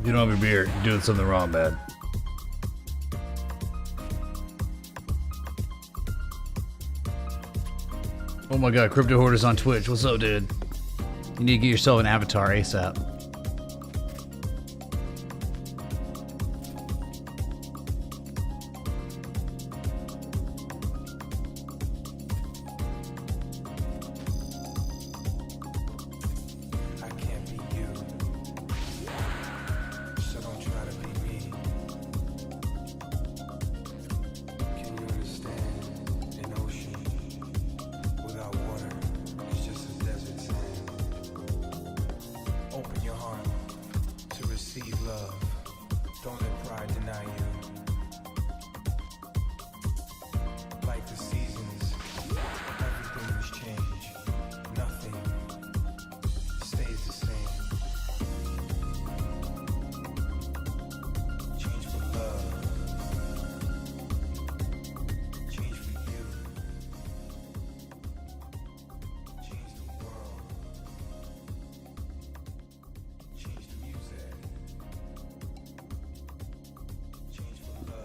If you don't have your beer, you're doing something wrong, man. Oh my god, Crypto Hoarder's on Twitch. What's up, dude? You need to get yourself an avatar ASAP.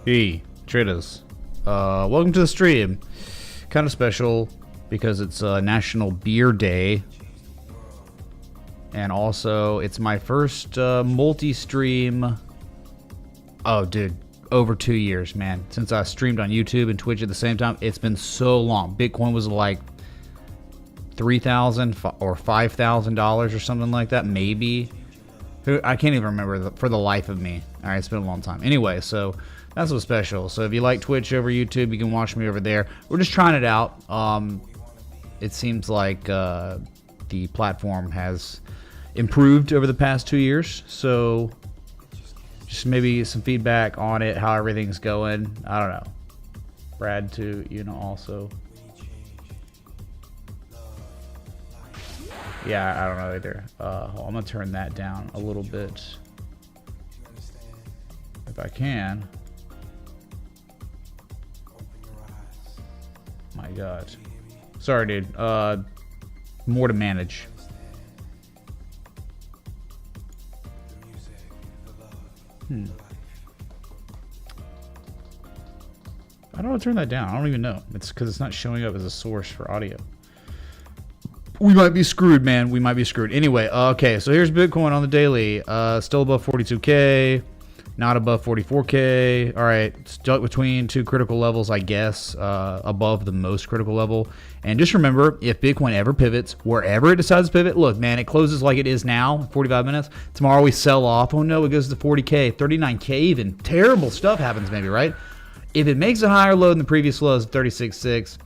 Hey, traders. Welcome to the stream. Kind of special because it's National Beer Day. And also, it's my first multi-stream. Oh, dude. Over 2 years, man. Since I streamed on YouTube and Twitch at the same time. It's been so long. Bitcoin was like $3,000 or $5,000 or something like that. Maybe. I can't even remember for the life of me. All right, it's been a long time. Anyway, so that's what's special. So if you like Twitch over YouTube, you can watch me over there. We're just trying it out. It seems like the platform has improved over the past 2 years. So just maybe some feedback on it, how everything's going. I don't know. Brad too, also. Yeah, I don't know either. I'm gonna turn that down a little bit if I can. My God. Sorry, dude. More to manage. I don't want to turn that down. I don't even know. It's because it's not showing up as a source for audio. We might be screwed, man. We might be screwed. Anyway, okay. So here's Bitcoin on the daily. Still above 42K. Not above 44K. All right, stuck between two critical levels, I guess, above the most critical level. And just remember, if Bitcoin ever pivots, wherever it decides to pivot, look, man, it closes like it is now, 45 minutes. Tomorrow we sell off. Oh no, it goes to 40K, 39K even. Terrible stuff happens maybe, right? If it makes a higher low than the previous lows of 36.6,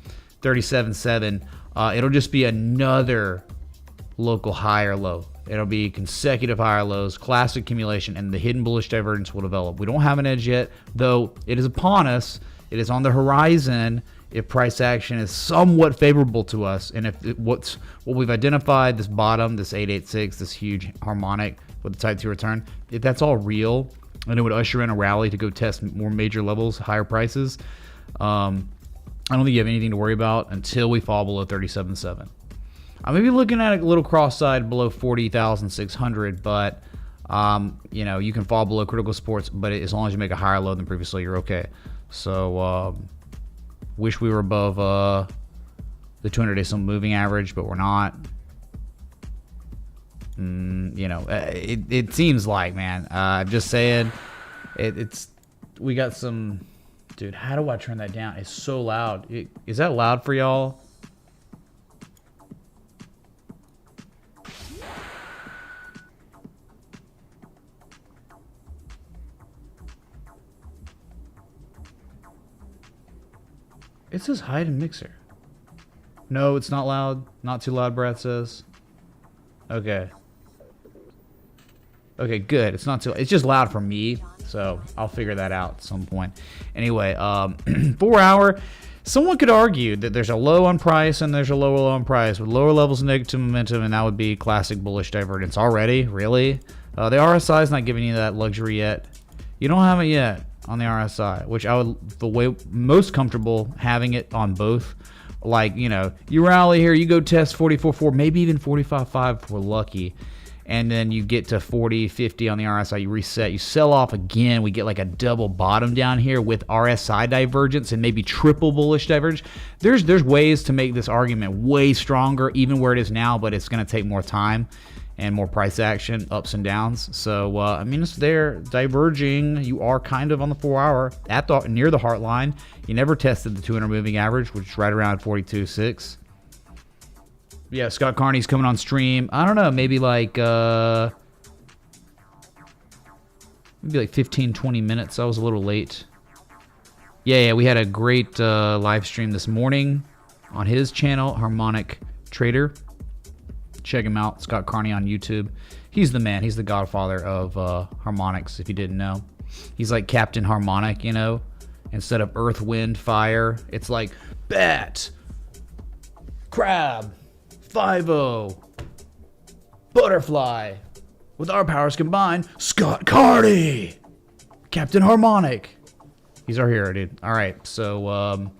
37.7, it'll just be another local higher low. It'll be consecutive higher lows, classic accumulation, and the hidden bullish divergence will develop. We don't have an edge yet, though it is upon us. It is on the horizon if price action is somewhat favorable to us. And if what we've identified, this bottom, this 886, this huge harmonic with the type 2 return, if that's all real, and it would usher in a rally to go test more major levels, higher prices, I don't think you have anything to worry about until we fall below 37.7. I may be looking at a little cross-side below 40,600, but you can fall below critical supports, but as long as you make a higher low than previously, you're okay. So wish we were above the 200-day simple moving average, but we're not. It seems like, man. I'm just saying, we got some. Dude, how do I turn that down? It's so loud. Is that loud for y'all? It says hide in mixer. No, it's not loud. Not too loud, Brad says. Okay. Okay, good. It's not too. It's just loud for me, so I'll figure that out at some point. Anyway, 4 hour. Someone could argue that there's a low on price and there's a lower low on price with lower levels of negative momentum, and that would be classic bullish divergence already. Really, the RSI is not giving you that luxury yet. You don't have it yet on the RSI, which I would the way most comfortable having it on both. Like, you rally here, you go test 44.4, maybe even 45.5 if we're lucky. and then you get to 40, 50 on the RSI, you reset, you sell off again, we get like a double bottom down here with RSI divergence and maybe triple bullish divergence. There's ways to make this argument way stronger, even where it is now, but it's going to take more time and more price action, ups and downs. So, I mean, it's there, diverging. You are kind of on the 4 hour, at the near the heart line. You never tested the 200 moving average, which is right around 42.6. Yeah, Scott Carney's coming on stream. I don't know, maybe like 15, 20 minutes. I was a little late. Yeah, we had a great live stream this morning on his channel, Harmonic Trader. Check him out, Scott Carney on YouTube. He's the man. He's the godfather of harmonics, if you didn't know. He's like Captain Harmonic, you know? Instead of earth, wind, fire, it's like bat, crab, 5-0, butterfly. With our powers combined, Scott Carney, Captain Harmonic. He's our hero, dude. All right, so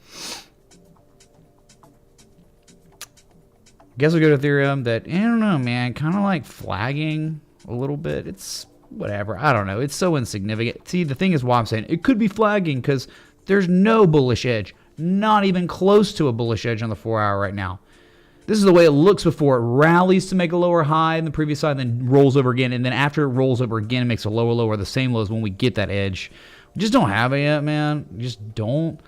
guess we'll go to Ethereum. That, I don't know, man, kind of like flagging a little bit. It's whatever. I don't know. It's so insignificant. See, the thing is why I'm saying it could be flagging, because there's no bullish edge. Not even close to a bullish edge on the 4 hour right now. This is the way it looks before it rallies to make a lower high in the previous side, and then rolls over again. And then after it rolls over again, it makes a lower low, or the same low as when we get that edge. We just don't have it yet, man. We just don't.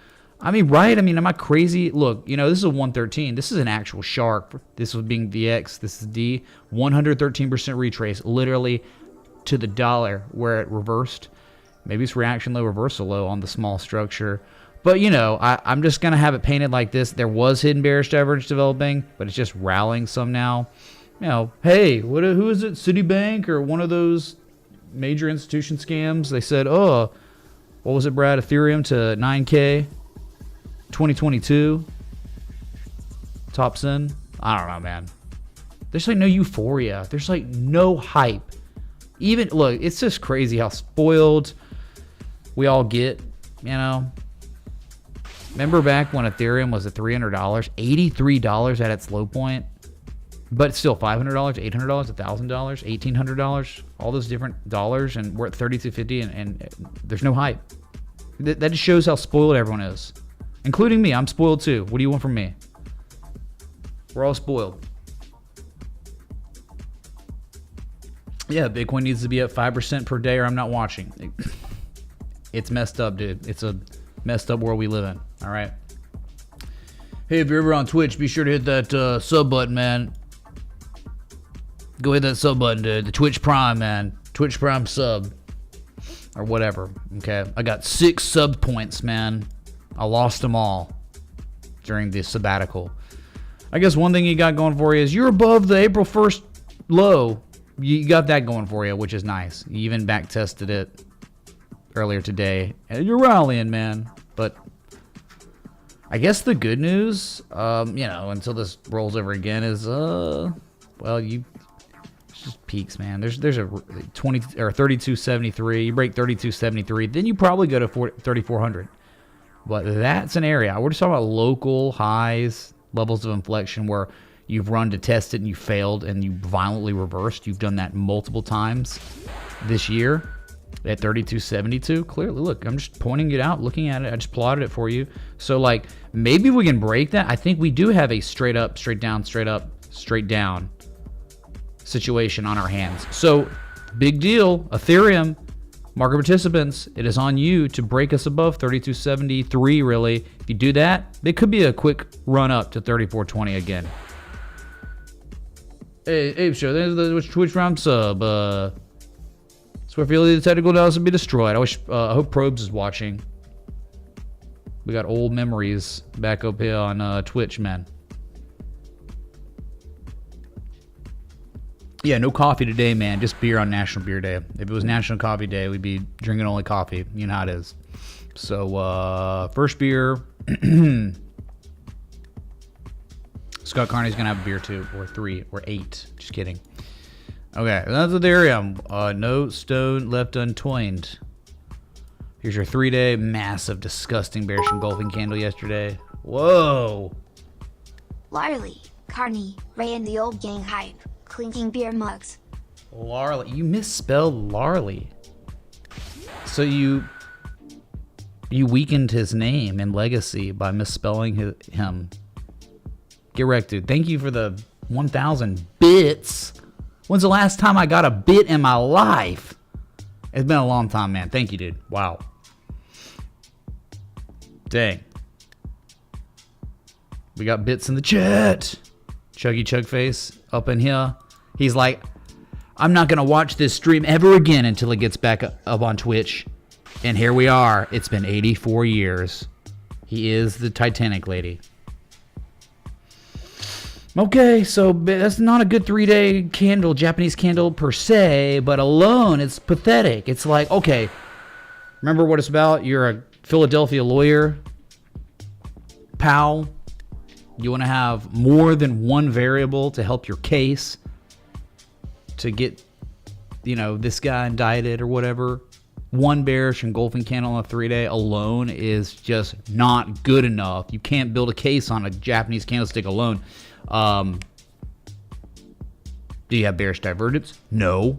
I mean, right? I mean, am I crazy? Look, you know, this is a 113. This is an actual shark. This was being VX. This is D. 113% retrace, literally to the dollar where it reversed. Maybe it's reaction low, reversal low on the small structure. But, you know, I'm just going to have it painted like this. There was hidden bearish divergence developing, but it's just rallying some now. You know, hey, who is it? Citibank or one of those major institution scams? They said, oh, what was it, Brad? Ethereum to 9K. 2022 Topson. I don't know, man. There's like no euphoria. There's like no hype. Even, look, it's just crazy how spoiled we all get, you know. Remember back when Ethereum was at $300, $83 at its low point, but still $500, $800, $1,000, $1,800, all those different dollars, and we're at $32.50, and there's no hype. That just shows how spoiled everyone is. Including me. I'm spoiled too. What do you want from me? We're all spoiled. Yeah, Bitcoin needs to be at 5% per day or I'm not watching. It's messed up, dude. It's a messed up world we live in. All right. Hey, if you're ever on Twitch, be sure to hit that sub button, man. Go hit that sub button, dude. The Twitch Prime, man. Twitch Prime sub. Or whatever. Okay. I got 6 sub points, man. I lost them all during the sabbatical. I guess one thing you got going for you is you're above the April 1st low. You got that going for you, which is nice. You even back tested it earlier today. And you're rallying, man. But I guess the good news, you know, until this rolls over again is, well, it's just peaks, man. There's a 20 or 3273. You break 3273, then you probably go to 3400. But that's an area. We're just talking about local highs, levels of inflection where you've run to test it and you failed and you violently reversed. You've done that multiple times this year at 3272. Clearly, look, I'm just pointing it out, looking at it. I just plotted it for you. So, like, maybe we can break that. I think we do have a straight up, straight down, straight up, straight down situation on our hands. So, big deal. Ethereum. Market participants, it is on you to break us above 3273, really. If you do that, it could be a quick run up to 3420 again. Hey, Abe Show, there's the Twitch Prime sub. Swear for the technical dollars to be destroyed. I hope Probes is watching. We got old memories back up here on Twitch, man. Yeah, no coffee today, man. Just beer on National Beer Day. If it was National Coffee Day, we'd be drinking only coffee. You know how it is. So, first beer. Scott Carney's going to have a beer too, or 3, or 8. Just kidding. Okay, that's Ethereum. No stone left untwined. Here's your 3-day massive, disgusting bearish engulfing candle yesterday. Whoa. Larley, Carney, Ray and the old gang hype. Clinking beer mugs. Larley. You misspelled Larley. So you weakened his name and legacy by misspelling him. Get wrecked, dude. Thank you for the 1,000 bits. When's the last time I got a bit in my life? It's been a long time, man. Thank you, dude. Wow. Dang. We got bits in the chat. Chuggy Chugface up in here. He's like, I'm not going to watch this stream ever again until it gets back up on Twitch. And here we are. It's been 84 years. He is the Titanic lady. Okay, so that's not a good 3-day candle, Japanese candle per se, but alone it's pathetic. It's like, okay, remember what it's about? You're a Philadelphia lawyer, pal. You want to have more than one variable to help your case to get, this guy indicted or whatever. One bearish engulfing candle on a 3-day alone is just not good enough. You can't build a case on a Japanese candlestick alone. Do you have bearish divergence? No.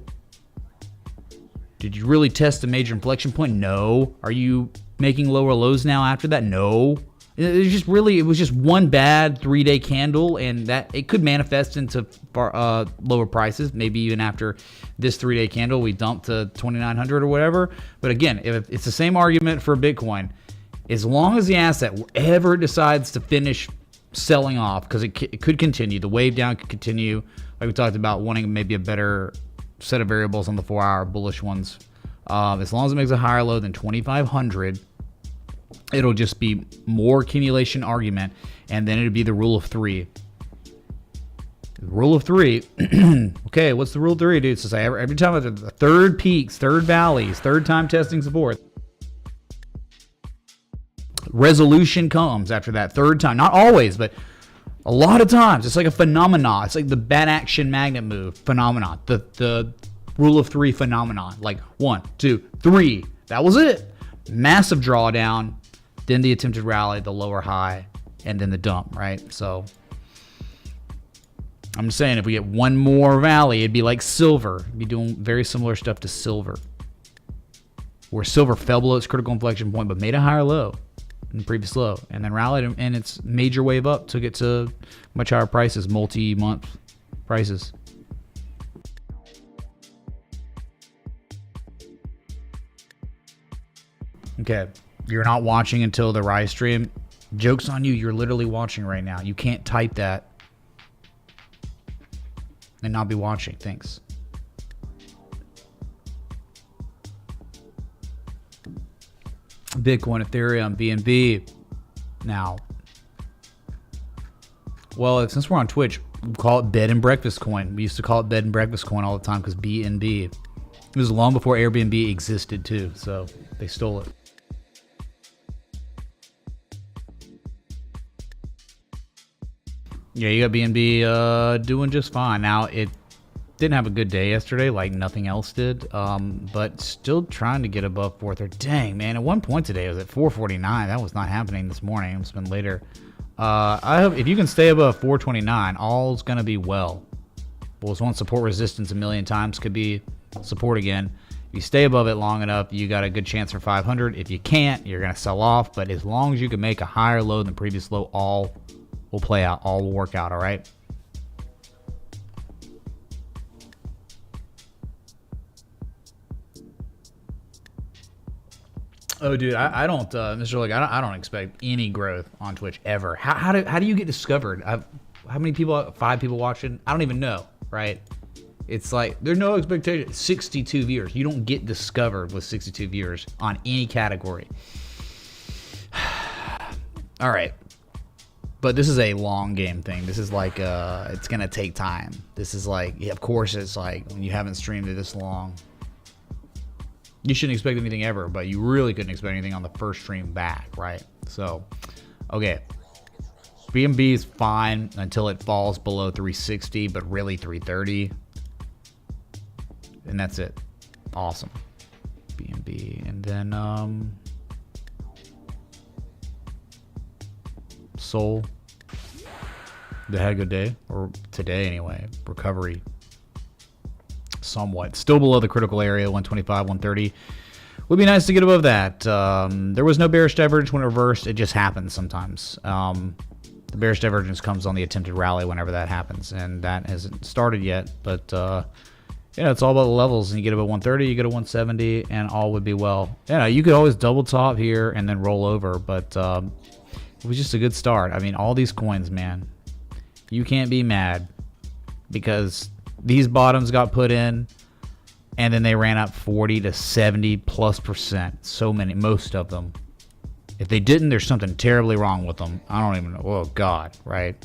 Did you really test the major inflection point? No. Are you making lower lows now after that? No. It was just one bad 3-day candle, and that it could manifest into lower prices. Maybe even after this 3-day candle, we dump to 2,900 or whatever. But again, if it's the same argument for Bitcoin, as long as the asset ever decides to finish selling off, because it could continue, the wave down could continue, like we talked about, wanting maybe a better set of variables on the 4-hour bullish ones. As long as it makes a higher low than 2,500. It'll just be more accumulation argument, and then it'll be the rule of 3. The rule of 3. Okay, what's the rule of 3, dude? So say every time the third peaks, third valleys, third time testing support, resolution comes after that third time. Not always, but a lot of times. It's like a phenomenon. It's like the bad action magnet move phenomenon. The rule of 3 phenomenon. Like 1, 2, 3. That was it. Massive drawdown. Then the attempted rally, the lower high, and then the dump, right? So I'm just saying, if we get one more rally, it'd be like silver. It'd be doing very similar stuff to silver, where silver fell below its critical inflection point, but made a higher low than the previous low, and then rallied, and its major wave up took it to much higher prices, multi-month prices. Okay. You're not watching until the Rise stream. Joke's on you. You're literally watching right now. You can't type that and not be watching. Thanks. Bitcoin, Ethereum, BNB. Now, well, since we're on Twitch, we call it bed and breakfast coin. We used to call it bed and breakfast coin all the time because BNB. It was long before Airbnb existed too, so they stole it. Yeah, you got BNB doing just fine. Now, it didn't have a good day yesterday, like nothing else did, but still trying to get above 430. Dang, man, at one point today, it was at 449. That was not happening this morning. It's been later. I hope if you can stay above 429, all's going to be well. Bulls want support resistance a million times, could be support again. If you stay above it long enough, you got a good chance for 500. If you can't, you're going to sell off, but as long as you can make a higher low than previous low, all will play out, all will work out, all right? Oh, dude, I don't, Mr. Look, I don't expect any growth on Twitch ever. How do you get discovered? How many people? 5 people watching? I don't even know, right? It's like there's no expectation. 62 viewers. You don't get discovered with 62 viewers on any category. All right. But this is a long game thing. This is like, it's going to take time. This is like, yeah, of course, it's like when you haven't streamed it this long. You shouldn't expect anything ever, but you really couldn't expect anything on the first stream back, right? So, okay. BNB is fine until it falls below 360, but really 330. And that's it. Awesome. BNB. And then, Sol. They had a good day, or today anyway. Recovery. somewhat. Still below the critical area, 125, 130. Would be nice to get above that. There was no bearish divergence when it reversed. It just happens sometimes. The bearish divergence comes on the attempted rally whenever that happens, and that hasn't started yet. But yeah, it's all about the levels. And you get above 130, you get a 170, and all would be well. Yeah, you could always double top here and then roll over, but it was just a good start. I mean, all these coins, man, you can't be mad because these bottoms got put in, and then they ran up 40 to 70+%. So many, most of them. If they didn't, there's something terribly wrong with them. I don't even know. Oh, God, right?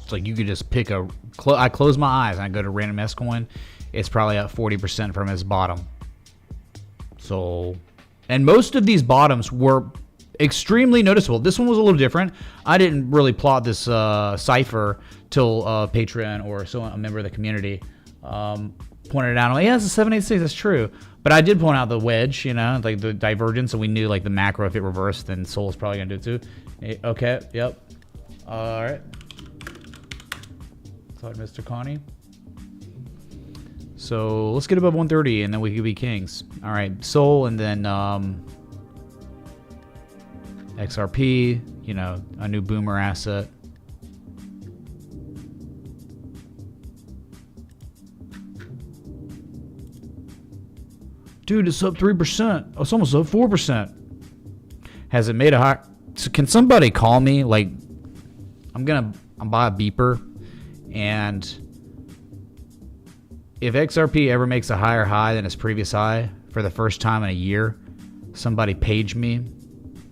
It's like you could just pick a... I close my eyes and I go to random S coin. It's probably up 40% from its bottom. So... And most of these bottoms were extremely noticeable. This one was a little different. I didn't really plot this cipher till Patreon or a member of the community pointed it out. I'm like, yeah, it's a 786. That's true. But I did point out the wedge, you know, like the divergence, and we knew like the macro, if it reversed, then Sol's probably gonna do it too. Okay, yep. All right. Thought Mr. Connie. So let's get above 130, and then we could be kings. All right, Sol, and then XRP. You know, a new boomer asset. Dude, it's up 3%. Oh, it's almost up 4%. Has it made a high? So can somebody call me? Like, I'm buy a beeper, and if XRP ever makes a higher high than its previous high for the first time in a year, somebody page me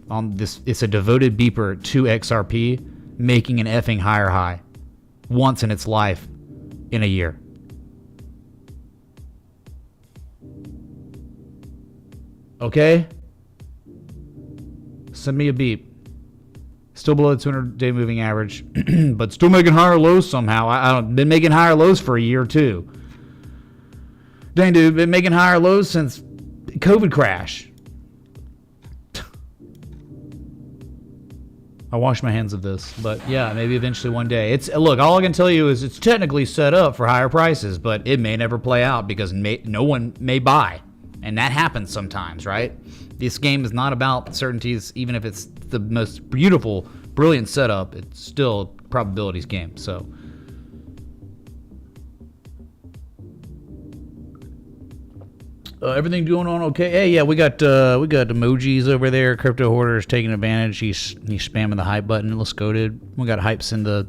on this. It's a devoted beeper to XRP making an effing higher high once in its life in a year. Okay? Send me a beep. Still below the 200-day moving average, but still making higher lows somehow. I've been making higher lows for a year or two. Dang, dude, been making higher lows since COVID crash. I wash my hands of this, but yeah, maybe eventually one day. Look, all I can tell you is it's technically set up for higher prices, but it may never play out because no one may buy. And that happens sometimes, right? This game is not about certainties, even if it's the most beautiful, brilliant setup. It's still a probabilities game. So, everything going on okay? Hey, yeah, we got emojis over there. Crypto Hoarder is taking advantage. He's spamming the hype button. Let's go, dude. We got hypes in the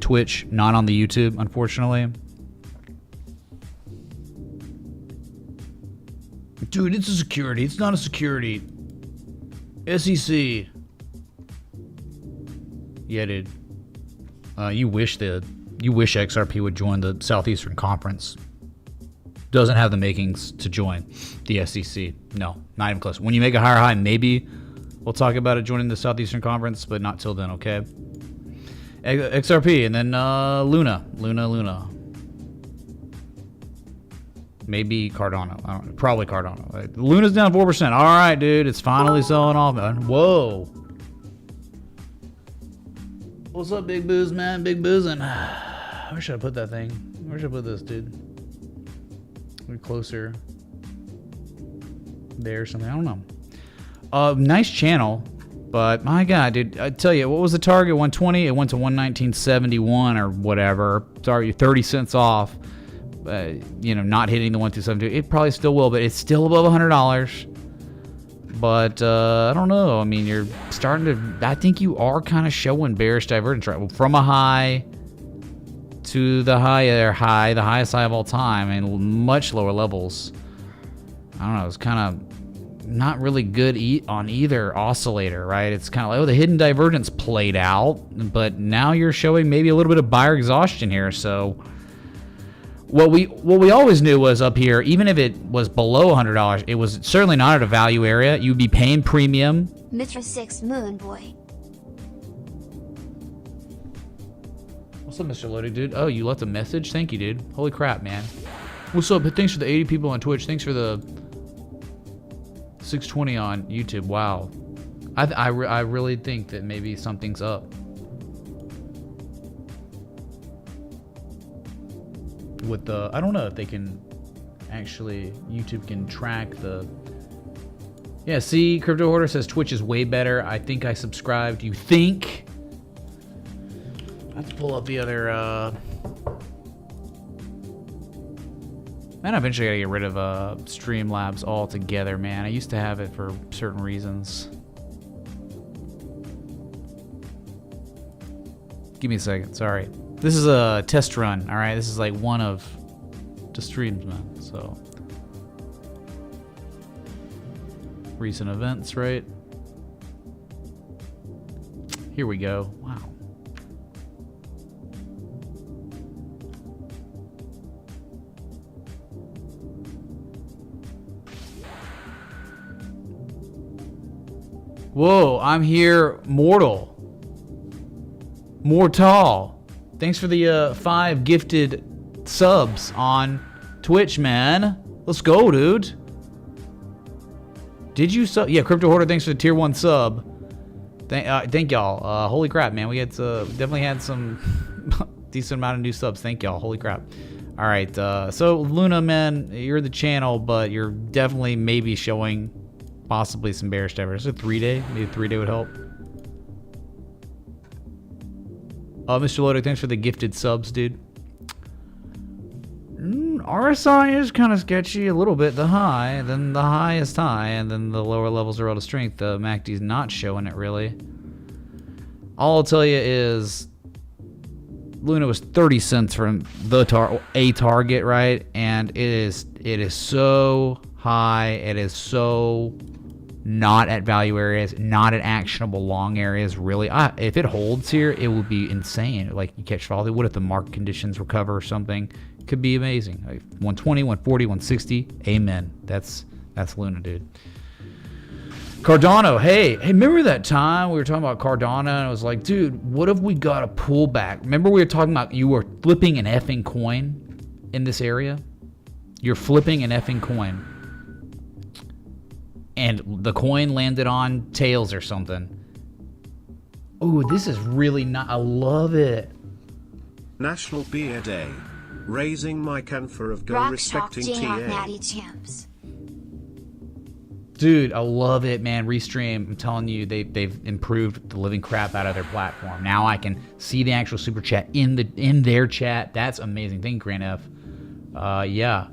Twitch, not on the YouTube, unfortunately. Dude, it's a security. It's not a security. SEC. Yeah, dude. You wish XRP would join the Southeastern Conference. Doesn't have the makings to join the SEC. No, not even close. When you make a higher high, maybe we'll talk about it joining the Southeastern Conference, but not till then, okay? XRP, and then Luna. Maybe Cardano. Probably Cardano. Luna's down 4%. All right, dude. It's finally selling off. Whoa. What's up, Big Booze, man? Big Boozing. Where should I put that thing? Where should I put this, dude? Closer. There or something. I don't know. Nice channel. But, my God, dude. I tell you, what was the target? 120? It went to 119.71 or whatever. Sorry, 30 cents off. You know, not hitting the 1272. It probably still will, but it's still above $100. But I don't know. I mean, you're starting to. I think you are kind of showing bearish divergence, right? From a high to the higher high, the highest high of all time, and much lower levels. I don't know. It's kind of not really good on either oscillator, right? It's kind of like, oh, the hidden divergence played out, but now you're showing maybe a little bit of buyer exhaustion here. So. What we always knew was up here, even if it was below $100, it was certainly not at a value area. You'd be paying premium. Mr. 6 Moon Boy. What's up, Mr. Loaded, dude? Oh, you left a message? Thank you, dude. Holy crap, man. What's up? Thanks for the 80 people on Twitch. Thanks for the 620 on YouTube. Wow. I really think that maybe something's up. with the, I don't know if they can actually, YouTube can track the, yeah, see, Crypto Hoarder says Twitch is way better. I think I subscribed. You think? I have to pull up the other, man, I eventually gotta get rid of Streamlabs altogether, man. I used to have it for certain reasons. Give me a second, sorry. This is a test run, all right? This is like one of the streams, man, so. Recent events, right? Here we go, wow. Whoa, I'm here, Mortal. Mortal. Thanks for the 5 gifted subs on Twitch, man. Let's go, dude. Did you sub? Yeah, Crypto Hoarder, thanks for the tier 1 sub. Thank y'all. Holy crap, man. We had definitely had some decent amount of new subs. Thank y'all. Holy crap. All right. So Luna, man, you're the channel, but you're definitely maybe showing possibly some bearish divergence. A 3-day, maybe 3-day would help. Mr. Lodic, thanks for the gifted subs, dude. RSI is kind of sketchy a little bit. The high, then the highest high, and then the lower levels are out of strength. The MACD's not showing it really. All I'll tell you is Luna was 30 cents from the target, right? And it is so high. It is so not at value areas, not at actionable long areas, really. If it holds here, it would be insane. Like, you catch volley. What if the market conditions recover or something? Could be amazing. Like 120, 140, 160. Amen. That's Luna, dude. Cardano. Hey, remember that time we were talking about Cardano and I was like, dude, what if we got a pullback? Remember we were talking about you were flipping an effing coin in this area? You're flipping an effing coin. And the coin landed on tails or something. Oh, this is really not, I love it. National Beer Day. Raising my can for of go Rock respecting Chalk TA. Natty Champs. Dude, I love it, man. Restream, I'm telling you, they've improved the living crap out of their platform. Now I can see the actual super chat in their chat. That's amazing. Thank you, Grant F. Yeah.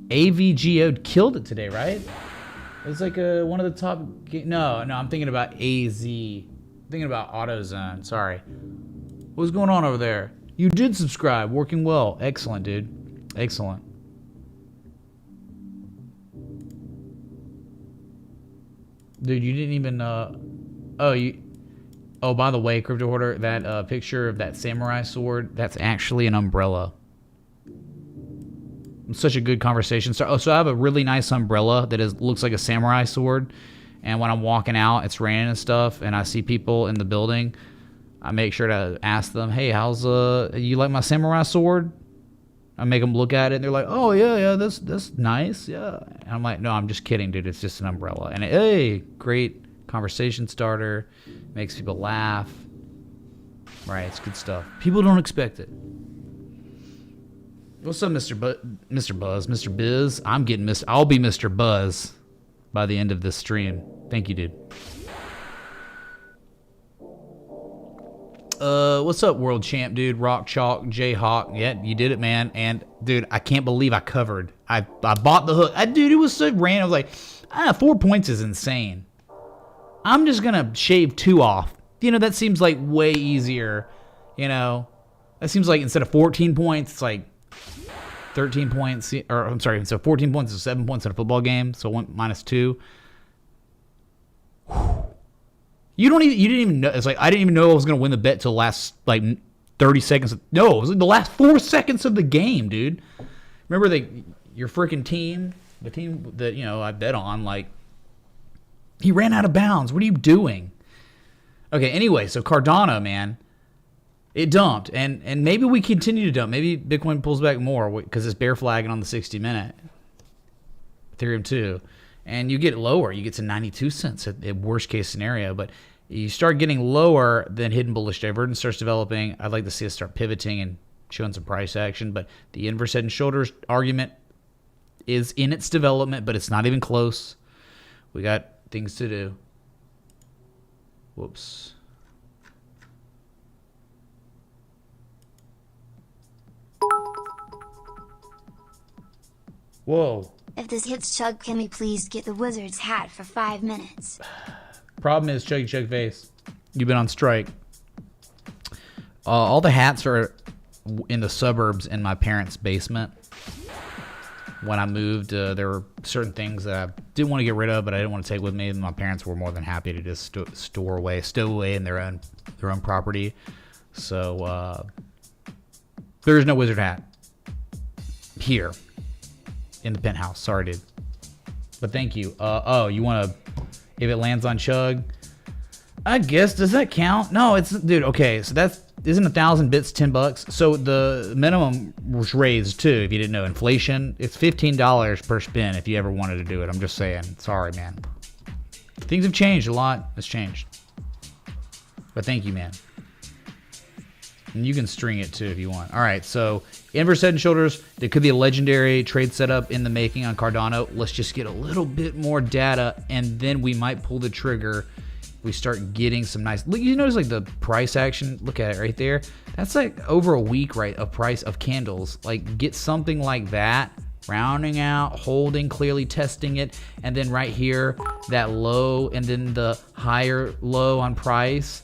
AVGO killed it today, right? It was like one of the top. No, I'm thinking about AZ. I'm thinking about AutoZone. Sorry. What's going on over there? You did subscribe. Working well. Excellent, dude. Excellent. Dude, you didn't even. Oh, by the way, Crypto Hoarder, that picture of that samurai sword, that's actually an umbrella. Such a good conversation. So I have a really nice umbrella that looks like a samurai sword. And when I'm walking out, it's raining and stuff, and I see people in the building, I make sure to ask them, hey, how's you like my samurai sword? I make them look at it, and they're like, oh, yeah, that's nice, yeah. And I'm like, no, I'm just kidding, dude. It's just an umbrella. And hey, great conversation starter. Makes people laugh. Right, it's good stuff. People don't expect it. What's up, Mr. Buzz, Mr. Biz? I'll be Mr. Buzz by the end of this stream. Thank you, dude. What's up, world champ, dude? Rock Chalk, J-Hawk. Yeah, you did it, man. And, dude, I can't believe I covered. I bought the hook. Dude, it was so random. I was like, 4 points is insane. I'm just going to shave 2 off. You know, that seems like way easier. You know, that seems like instead of 14 points, it's like 13 points. Or, I'm sorry, so 14 points is 7 points in a football game. So 1 minus 2. Whew. You didn't even know. It's like, I didn't even know I was going to win the bet till the last, like, 30 seconds. No, it was like the last 4 seconds of the game, dude. Remember your freaking team, the team that, you know, I bet on, like, he ran out of bounds. What are you doing? Okay, anyway, so Cardano, man, it dumped. And maybe we continue to dump. Maybe Bitcoin pulls back more because it's bear flagging on the 60-minute. Ethereum too. And you get lower. You get to 92 cents at worst case scenario. But you start getting lower, then hidden bullish divergence starts developing. I'd like to see us start pivoting and showing some price action. But the inverse head and shoulders argument is in its development, but it's not even close. We got things to do. Whoops. Whoa. If this hits Chug, can we please get the wizard's hat for 5 minutes? Problem is, Chuggy Chug Face, you've been on strike. All the hats are in the suburbs in my parents' basement. When I moved, there were certain things that I didn't want to get rid of, but I didn't want to take with me. And my parents were more than happy to just stow away in their own property. So there is no wizard hat here in the penthouse. Sorry, dude. But thank you. Oh, you want to? If it lands on Chug, I guess, does that count? No, it's, dude. Okay, so that's, isn't 1,000 bits $10? So the minimum was raised too. If you didn't know, inflation, it's $15 per spin if you ever wanted to do it. I'm just saying. Sorry, man. Things have changed a lot. It's changed. But thank you, man. And you can string it too if you want. All right, so inverse head and shoulders. There could be a legendary trade setup in the making on Cardano. Let's just get a little bit more data, and then we might pull the trigger. We start getting some nice. Look, you notice like the price action. Look at it right there. That's like over a week, right? Of price of candles. Like get something like that, rounding out, holding, clearly testing it, and then right here that low, and then the higher low on price.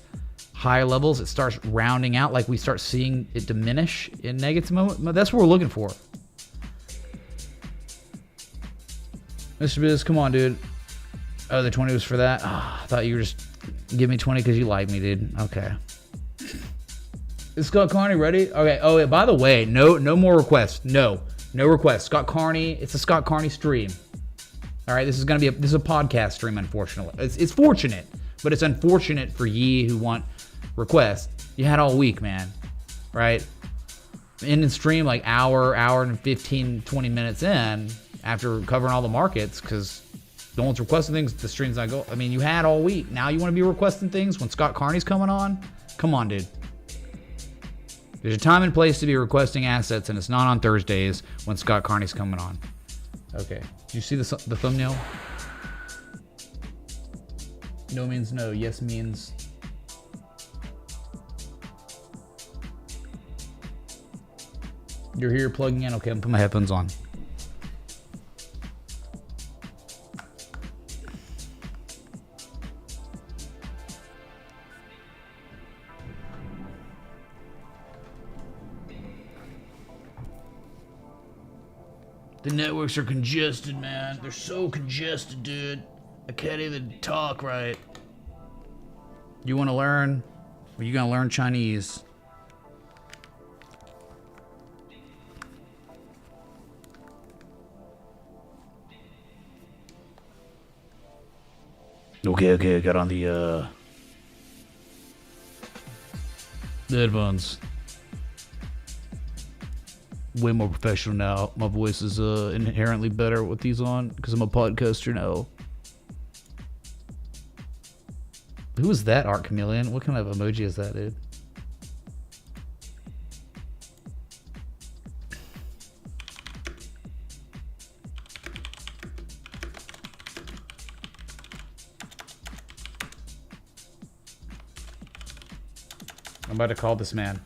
Higher levels, it starts rounding out, like we start seeing it diminish in negative moment. That's what we're looking for. Mr. Biz, come on, dude. Oh, the 20 was for that? Oh, I thought you were just give me 20 because you like me, dude. Okay. Is Scott Carney ready? Okay. Oh, yeah, by the way, no more requests. No requests. Scott Carney, it's a Scott Carney stream. All right, this is a podcast stream, unfortunately. It's fortunate, but it's unfortunate for ye who want requests. You had all week, man, right? In the stream like hour and 15, 20 minutes in after covering all the markets because no one's requesting things, the stream's not go. I mean, you had all week. Now you want to be requesting things when Scott Carney's coming on? Come on, dude. There's a time and place to be requesting assets, and it's not on Thursdays when Scott Carney's coming on. Okay. Did you see the thumbnail? No means no. Yes means... You're here plugging in? Okay, I'm putting my headphones on. The networks are congested, man. They're so congested, dude. I can't even talk right. You want to learn? Or you gonna learn Chinese? Okay, I got on the headphones. Way more professional now. My voice is inherently better with these on because I'm a podcaster now. Who is that, Art Chameleon? What kind of emoji is that, dude? I'm about to call this man.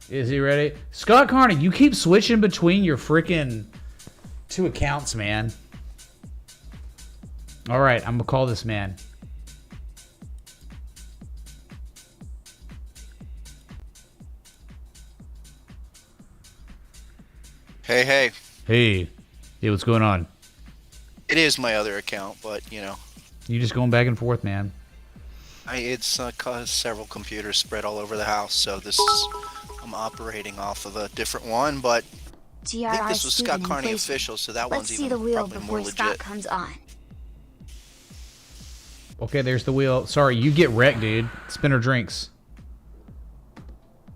Is he ready? Scott Carney, you keep switching between your freaking two accounts, man. All right, I'm gonna call this man. Hey. Hey, what's going on? It is my other account, but you know. You just going back and forth, man. It's caused several computers spread all over the house, so this is, I'm operating off of a different one, but I think this was Scott Carney official, so that one's even probably more legit. Scott comes on. Okay, there's the wheel. Sorry, you get wrecked, dude. Spinner drinks.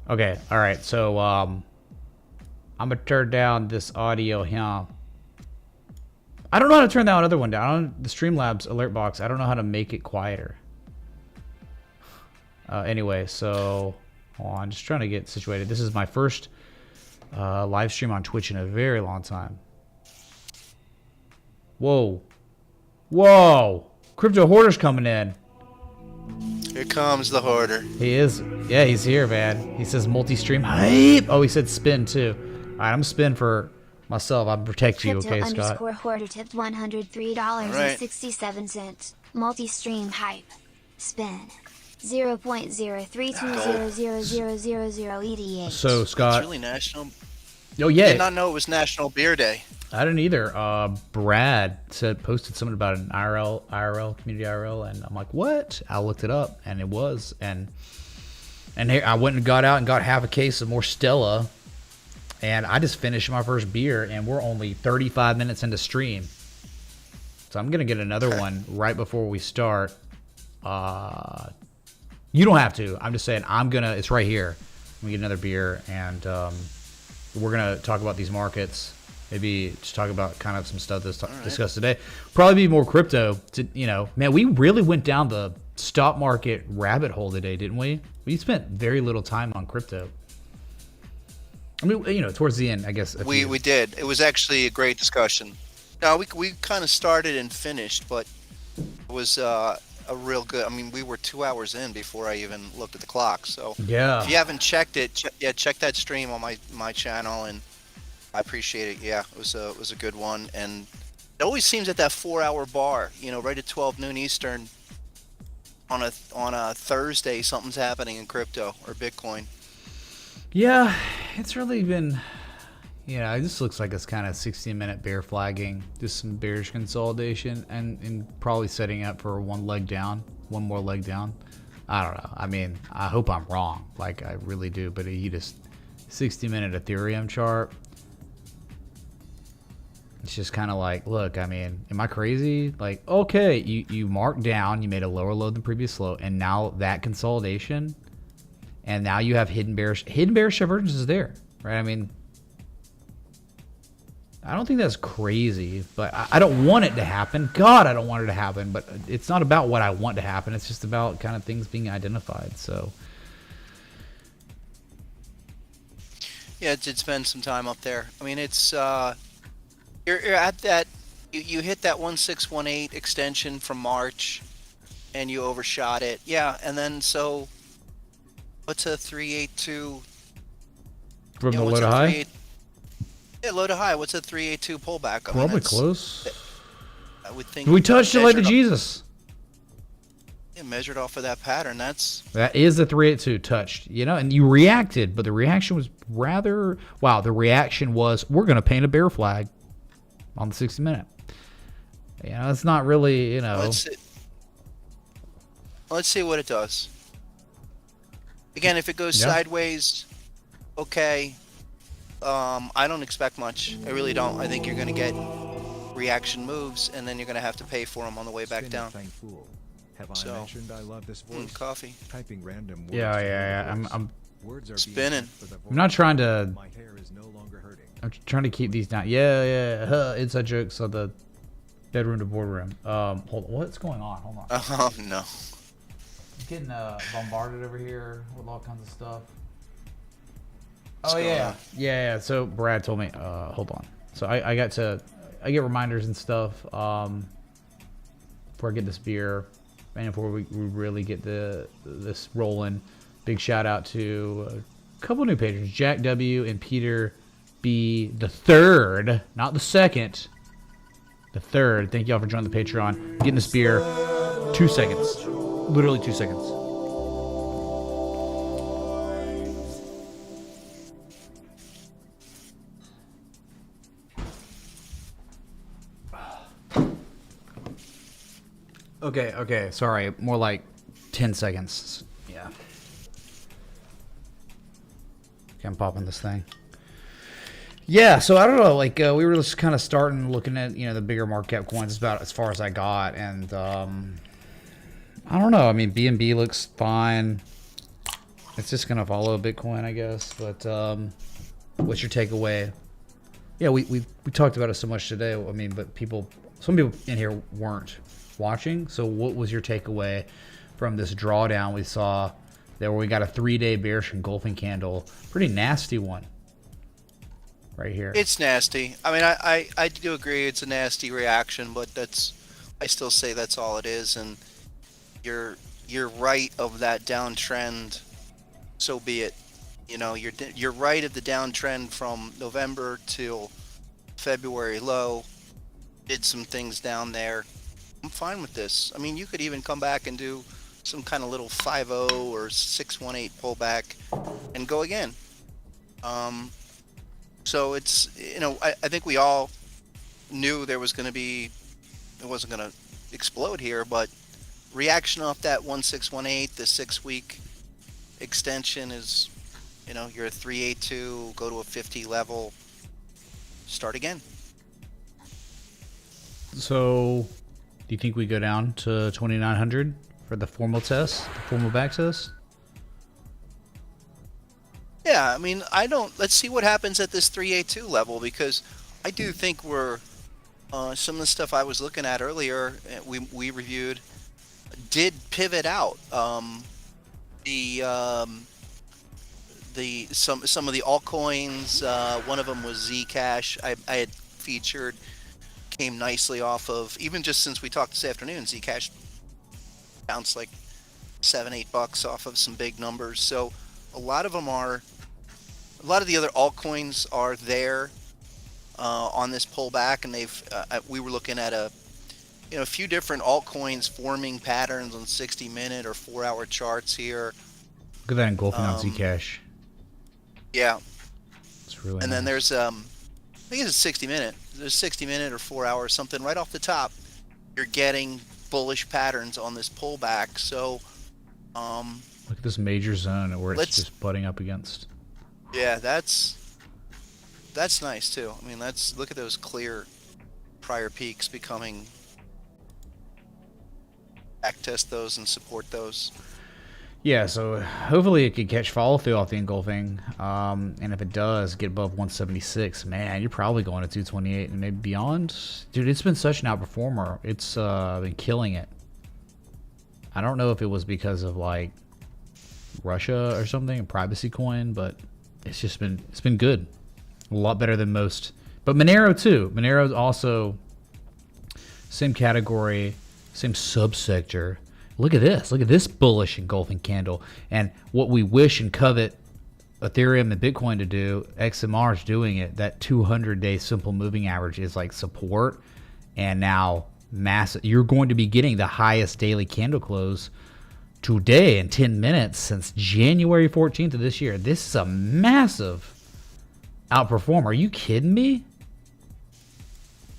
Okay, all right. So I'm gonna turn down this audio here. I don't know how to turn that other one down. The Streamlabs alert box, I don't know how to make it quieter. Anyway, so hold on, just trying to get situated. This is my first live stream on Twitch in a very long time. Whoa. Whoa. Crypto Hoarder's coming in. Here comes the hoarder. He is. Yeah, he's here, man. He says multi-stream hype. Oh, he said spin too. All right, I'm spin for myself. I'll protect you, okay, Scott? Crypto Hoarder tipped $103.67. Multi-stream hype. Spin. 0.03200000 EDH. So, Scott. It's really national. Oh, yeah. I did not know it was National Beer Day. I didn't either. Brad posted something about an IRL, community IRL, and I'm like, what? I looked it up, and it was. And here, I went and got out and got half a case of more Stella, and I just finished my first beer, and we're only 35 minutes into stream. So I'm going to get another one right before we start. You don't have to. I'm just saying it's right here. We get another beer, and we're going to talk about these markets. Maybe just talk about kind of some stuff that's discussed today. Probably be more crypto. Man, we really went down the stock market rabbit hole today, didn't we? We spent very little time on crypto. I mean, towards the end, I guess. We did. It was actually a great discussion. No, we kind of started and finished, but it was a real good. I mean, we were 2 hours in before I even looked at the clock. So yeah, if you haven't checked it, check that stream on my channel, and I appreciate it. Yeah, it was a good one, and it always seems at that 4-hour bar, right at 12 noon Eastern on a Thursday, something's happening in crypto or Bitcoin. Yeah, it's really been. It just looks like it's kind of 60-minute bear flagging, just some bearish consolidation, and probably setting up for one more leg down. I don't know. I mean, I hope I'm wrong. Like, I really do. But he just 60-minute Ethereum chart. It's just kind of like, look, I mean, am I crazy? Like, okay, you marked down, you made a lower low than previous low, and now that consolidation, and now you have hidden bearish divergence is there, right? I mean, I don't think that's crazy, but I don't want it to happen. God, I don't want it to happen, but it's not about what I want to happen. It's just about kind of things being identified. So yeah, it did spend some time up there. I mean, it's you're at that. You hit that 1618 extension from March, and you overshot it. Yeah, and then so what's a 382 from the low to high? Yeah, low to high. What's a 382 pullback? Probably close. I would think we touched it like the Jesus. Yeah, measured off of that pattern. That is the 382 touched. And you reacted, but the reaction was rather wow. The reaction was we're going to paint a bear flag on the 60-minute. It's not really. Let's see what it does. Again, if it goes sideways, okay. I don't expect much. I really don't. I think you're going to get reaction moves, and then you're going to have to pay for them on the way back down. Have I mentioned I love this voice? Coffee. Typing random words. Yeah. I'm words are spinning. I'm not trying to. My hair is no longer hurting. I'm trying to keep these down. Yeah. Inside jokes on the bedroom to boardroom. Hold on. What's going on? Hold on. Oh no. I'm getting bombarded over here with all kinds of stuff. What's going on? Yeah. So Brad told me. Hold on. So I get reminders and stuff. Before I get this beer, and before we really get this rolling, big shout out to a couple new patrons, Jack W and Peter B the third, not the second, the third. Thank y'all for joining the Patreon. Getting this beer, 2 seconds, literally 2 seconds. Okay, sorry. More like 10 seconds. Yeah. Okay, I'm popping this thing. Yeah, so I don't know. Like, we were just kind of starting looking at, the bigger market cap coins. It's about as far as I got. And, I don't know. I mean, BNB looks fine. It's just going to follow Bitcoin, I guess. But, what's your takeaway? Yeah, we talked about it so much today. I mean, but some people in here weren't watching. So what was your takeaway from this drawdown we saw there, where we got a 3-day bearish engulfing candle? Pretty nasty one right here. It's nasty. I mean, I do agree it's a nasty reaction, but I still say that's all it is. And you're right of that downtrend, so be it. You know, you're right of the downtrend from November till February low. Did some things down there. I'm fine with this. I mean, you could even come back and do some kind of little 5-0 or 618 pullback and go again. So it's, you know, I think we all knew there was going to be, it wasn't going to explode here, but reaction off that 1618, the 6-week extension is, you know, you're at 382, go to a 50 level, start again. So, do you think we go down to 2,900 for the formal test, the formal back test? Yeah, I mean, let's see what happens at this 382 level, because I do think we're, some of the stuff I was looking at earlier, we reviewed, did pivot out. Some of the altcoins, one of them was Zcash, I had featured, came nicely off of, even just since we talked this afternoon, Zcash bounced like $7-8 off of some big numbers. So a lot of them are, a lot of the other altcoins are there on this pullback, and we were looking at a few different altcoins forming patterns on 60-minute or 4-hour charts here. Look at that engulfing on Zcash. Yeah. It's really and nice. Then there's I think it's a 60-minute. There's 60-minute or 4-hour, something right off the top. You're getting bullish patterns on this pullback. So look at this major zone where it's just butting up against. Yeah, that's nice too. I mean, look at those clear prior peaks becoming, backtest those and support those. Yeah, so hopefully it could catch follow through off the engulfing, and if it does get above 176, man, you're probably going to 228 and maybe beyond. Dude, it's been such an outperformer. It's been killing it. I don't know if it was because of like Russia or something, a privacy coin, but it's been good, a lot better than most. But Monero too. Monero's also same category, same subsector. Look at this. Look at this bullish engulfing candle. And what we wish and covet Ethereum and Bitcoin to do, XMR is doing it. That 200-day simple moving average is like support. And now massive. You're going to be getting the highest daily candle close today in 10 minutes since January 14th of this year. This is a massive outperformer. Are you kidding me?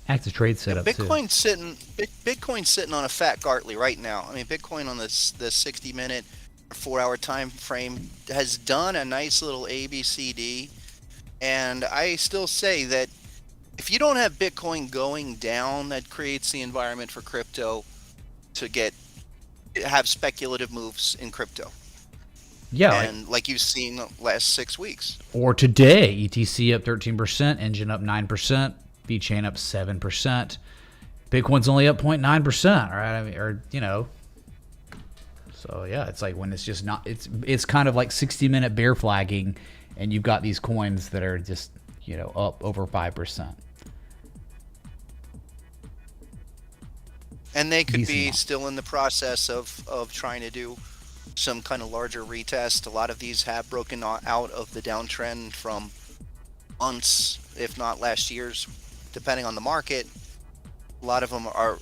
Active trade setup. Bitcoin's sitting on a fat Gartley right now. I mean, Bitcoin on the 60-minute, 4-hour time frame has done a nice little ABCD, and I still say that if you don't have Bitcoin going down, that creates the environment for crypto to have speculative moves in crypto. Yeah, and like you've seen the last 6 weeks. Or today, ETC up 13%, Engine up 9%. VeChain up 7%. Bitcoin's only up 0.9%, right? I mean, or so yeah, it's like when it's just not. It's kind of like 60-minute bear flagging, and you've got these coins that are just up over 5%. And they could be still in the process of trying to do some kind of larger retest. A lot of these have broken out of the downtrend from months, if not last year's. Depending on the market, a lot of them are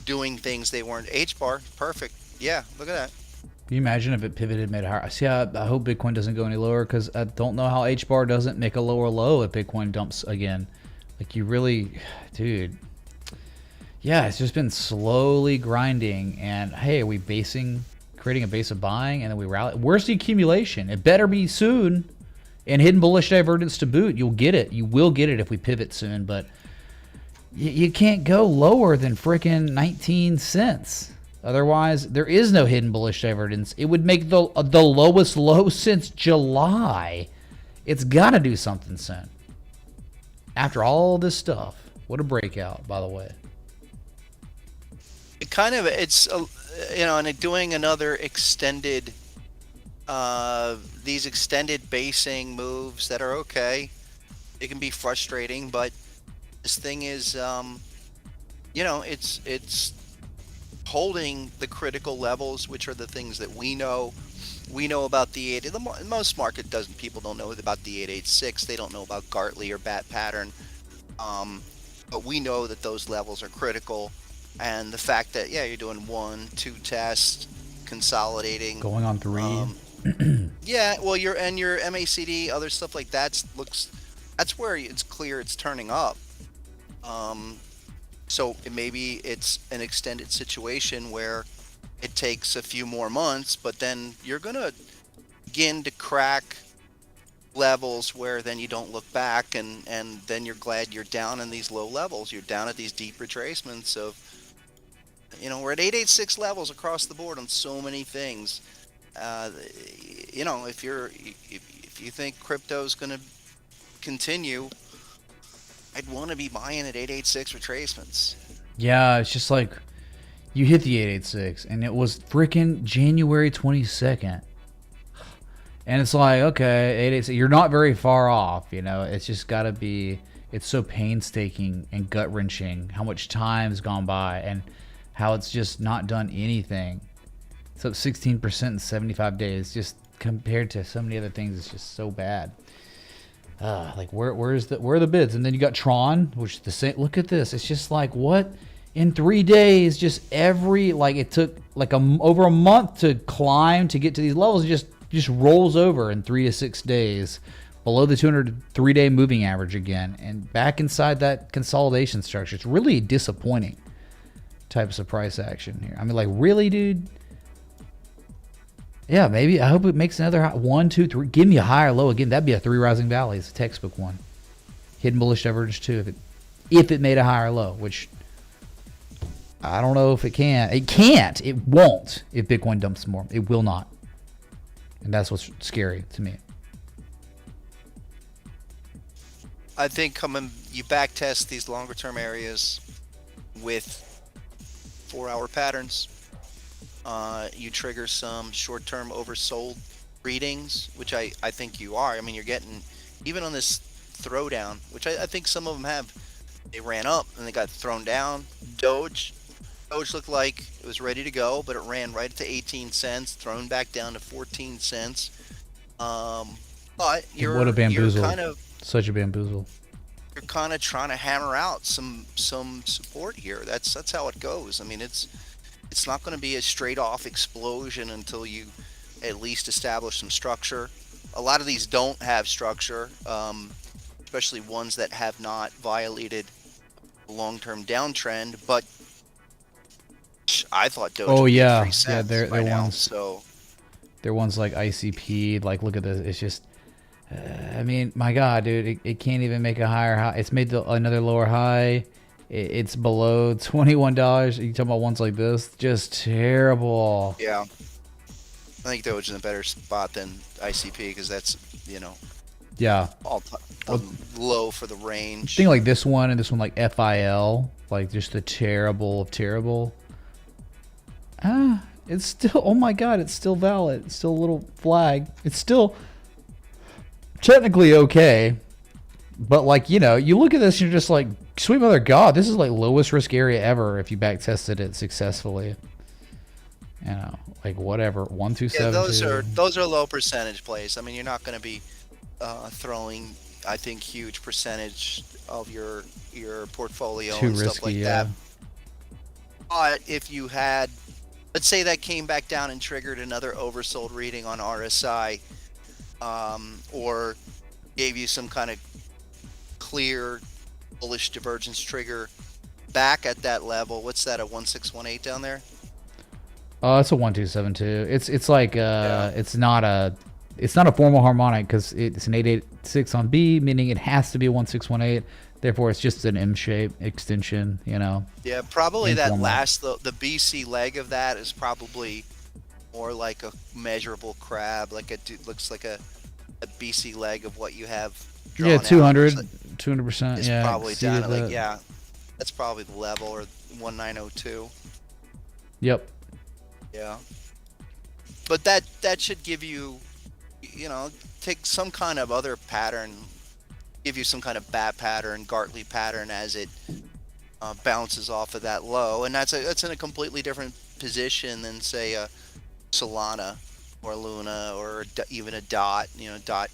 doing things they weren't. H-bar, perfect. Yeah, look at that. Can you imagine if it pivoted mid higher? See, I hope Bitcoin doesn't go any lower, because I don't know how H-bar doesn't make a lower low if Bitcoin dumps again. Like, you really, dude. Yeah, it's just been slowly grinding, and hey, are we creating a base of buying, and then we rally? Where's the accumulation? It better be soon. And hidden bullish divergence to boot. You'll get it. You will get it if we pivot soon, but you can't go lower than frickin' 19 cents. Otherwise, there is no hidden bullish divergence. It would make the lowest low since July. It's got to do something soon. After all this stuff, what a breakout, by the way. It kind of, it's, you know, and doing another extended, these extended basing moves that are okay. It can be frustrating, but this thing is, you know, it's holding the critical levels, which are the things that we know. We know about the 8. Most market doesn't. People don't know about the 886. They don't know about Gartley or bat pattern. But we know that those levels are critical, and the fact that you're doing 1, 2 tests, consolidating, going on 3. Yeah, well, your MACD, other stuff like that that's where it's clear it's turning up. So maybe it's an extended situation where it takes a few more months, but then you're gonna begin to crack levels where then you don't look back, and then you're glad you're down in these low levels. You're down at these deep retracements of, you know, we're at 886 levels across the board on so many things. You know, if you think crypto's gonna continue, I'd want to be buying at 886 retracements. Yeah, it's just like you hit the 886 and it was freaking January 22nd. And it's like, okay, 886, you're not very far off, you know. It's just got to be, it's so painstaking and gut-wrenching how much time's gone by and how it's just not done anything. It's up 16% in 75 days. Just compared to so many other things, it's just so bad. Like where are the bids? And then you got Tron, which the same. Look at this. It's just like, what? In 3 days, just it took like over a month to climb to get to these levels. It just rolls over in 3 to 6 days below the 203-day moving average again, and back inside that consolidation structure. It's really disappointing types of price action here. I mean, like, really, dude? Yeah, maybe. I hope it makes another 1, 2, 3. Give me a higher low again. That'd be a 3 rising valleys, a textbook one. Hidden bullish divergence too, if it made a higher low, which I don't know if it can. It can't. It won't. If Bitcoin dumps more, it will not. And that's what's scary to me. I think you back test these longer term areas with 4-hour patterns. You trigger some short-term oversold readings, which I think you are. I mean, you're getting, even on this throwdown, which I think some of them have, they ran up and they got thrown down. Doge looked like it was ready to go, but it ran right to 18 cents, thrown back down to 14 cents. But you're kind of such a bamboozle. You're kind of trying to hammer out some support here. That's how it goes. I mean, it's not going to be a straight off explosion until you at least establish some structure. A lot of these don't have structure, especially ones that have not violated a long-term downtrend. But I thought Doge would be 3 cents they're now, ones. so They're ones like ICP. Like, look at this. It's just, I mean, my God, dude, it can't even make a higher high. It's made another lower high. It's below $21. You talking about ones like this? Just terrible. Yeah. I think Doge is in a better spot than ICP because that's, you know, all-time low for the range. Thing like this one and this one like FIL, like just the terrible of terrible. It's still, oh my God, it's still valid. It's still a little flag. It's still technically okay. But like, you know, you look at this and you're just like, sweet mother God, this is like lowest risk area ever if you back tested it successfully. You know, like whatever, 1, 2, 7. Those are low percentage plays. I mean, you're not going to be throwing, I think, huge percentage of your portfolio and stuff like that. But if you had, let's say that came back down and triggered another oversold reading on RSI, or gave you some kind of clear bullish divergence trigger back at that level. What's that, a 1618 down there? It's a 1272. It's like it's not a formal harmonic because it's an 886 on B, meaning it has to be a 1618. Therefore, it's just an M shape extension. You know. Yeah, probably informal. That last the BC leg of that is probably more like a measurable crab. Like it looks like a BC leg of what you have. Yeah, 200. 200%. is Yeah, probably down exceeded at that. that's probably the level, or 1902. Yep. Yeah. But that should give you, take some kind of other pattern, give you some kind of bat pattern, Gartley pattern as it bounces off of that low, and that's in a completely different position than say a Solana or Luna or even a Dot. Dot.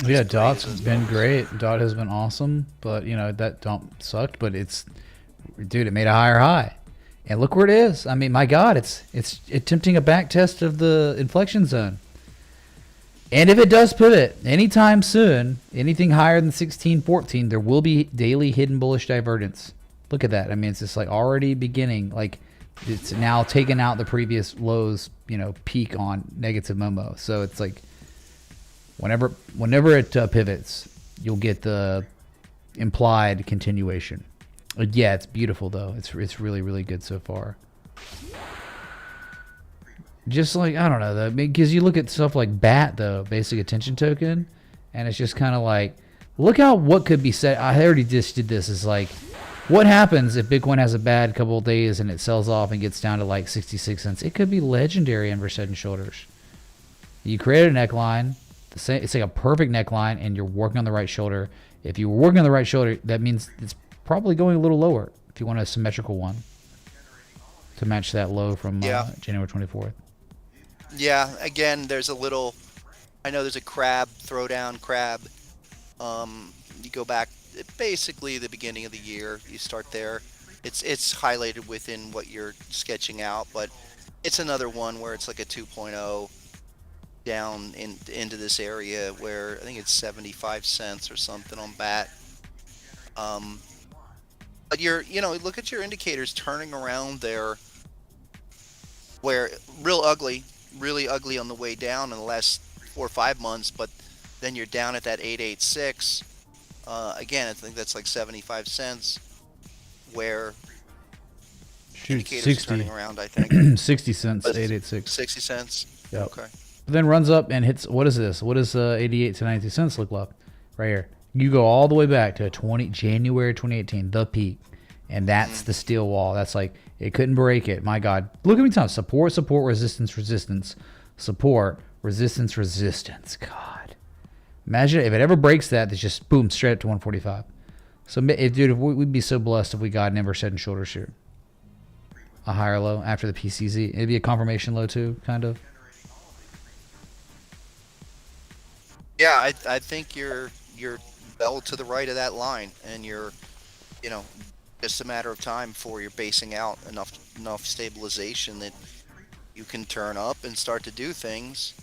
Yeah, Dot's been great. Dot has been awesome, but that Dot sucked. But dude, it made a higher high, and look where it is. I mean, my God, it's attempting a back test of the inflection zone. And if it does pivot anytime soon, anything higher than 1614, there will be daily hidden bullish divergence. Look at that. I mean, it's just like already beginning. Like it's now taken out the previous lows, peak on negative Momo. So it's like whenever it pivots, you'll get the implied continuation. Yeah, it's beautiful though. It's really, really good so far. Just like, I don't know though, because you look at stuff like BAT though, basic attention token, and it's just kind of like, look how what could be said. I already just did this. Is like, what happens if Bitcoin has a bad couple of days and it sells off and gets down to like 66 cents? It could be legendary inverse head and shoulders. You create a neckline, it's like a perfect neckline, and you're working on the right shoulder. If you were working on the right shoulder, that means it's probably going a little lower if you want a symmetrical one to match that low from January 24th. Yeah, again, there's a little, I know there's a crab, throwdown crab. You go back, basically the beginning of the year, you start there. It's highlighted within what you're sketching out, but it's another one where it's like a 2.0 down into this area where I think it's 75 cents or something on BAT. But look at your indicators turning around there, where really ugly on the way down in the last 4 or 5 months, but then you're down at that 886. Again, I think that's like 75 cents, where indicators 60. turning around, I think. 60 cents, 886. 60 cents? Yep. Okay. But then runs up and hits, what is this? What does 88 to 92 cents look like? Right here. You go all the way back to January 2018, the peak. And that's the steel wall. That's like, it couldn't break it. My God. Look at me time. Support, resistance, resistance. Support, resistance, resistance. God. Imagine if it ever breaks that, it's just boom, straight up to 145. So, dude, we'd be so blessed if we got an inverse head and shoulders here. A higher low after the PCZ. It'd be a confirmation low too, kind of. Yeah, I think you're well to the right of that line, and you're, just a matter of time before you're basing out enough stabilization that you can turn up and start to do things.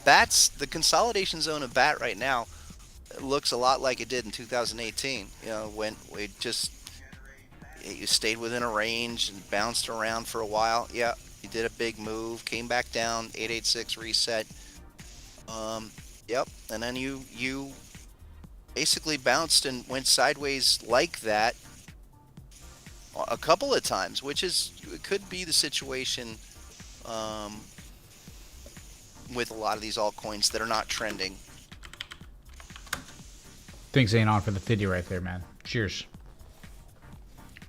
BAT's the consolidation zone of BAT right now. It looks a lot like it did in 2018. When you stayed within a range and bounced around for a while. Yeah, you did a big move, came back down, 886 reset. Yep, and then you basically bounced and went sideways like that a couple of times, which could be the situation with a lot of these altcoins that are not trending. Thanks, Anon, for the 50 right there, man. Cheers.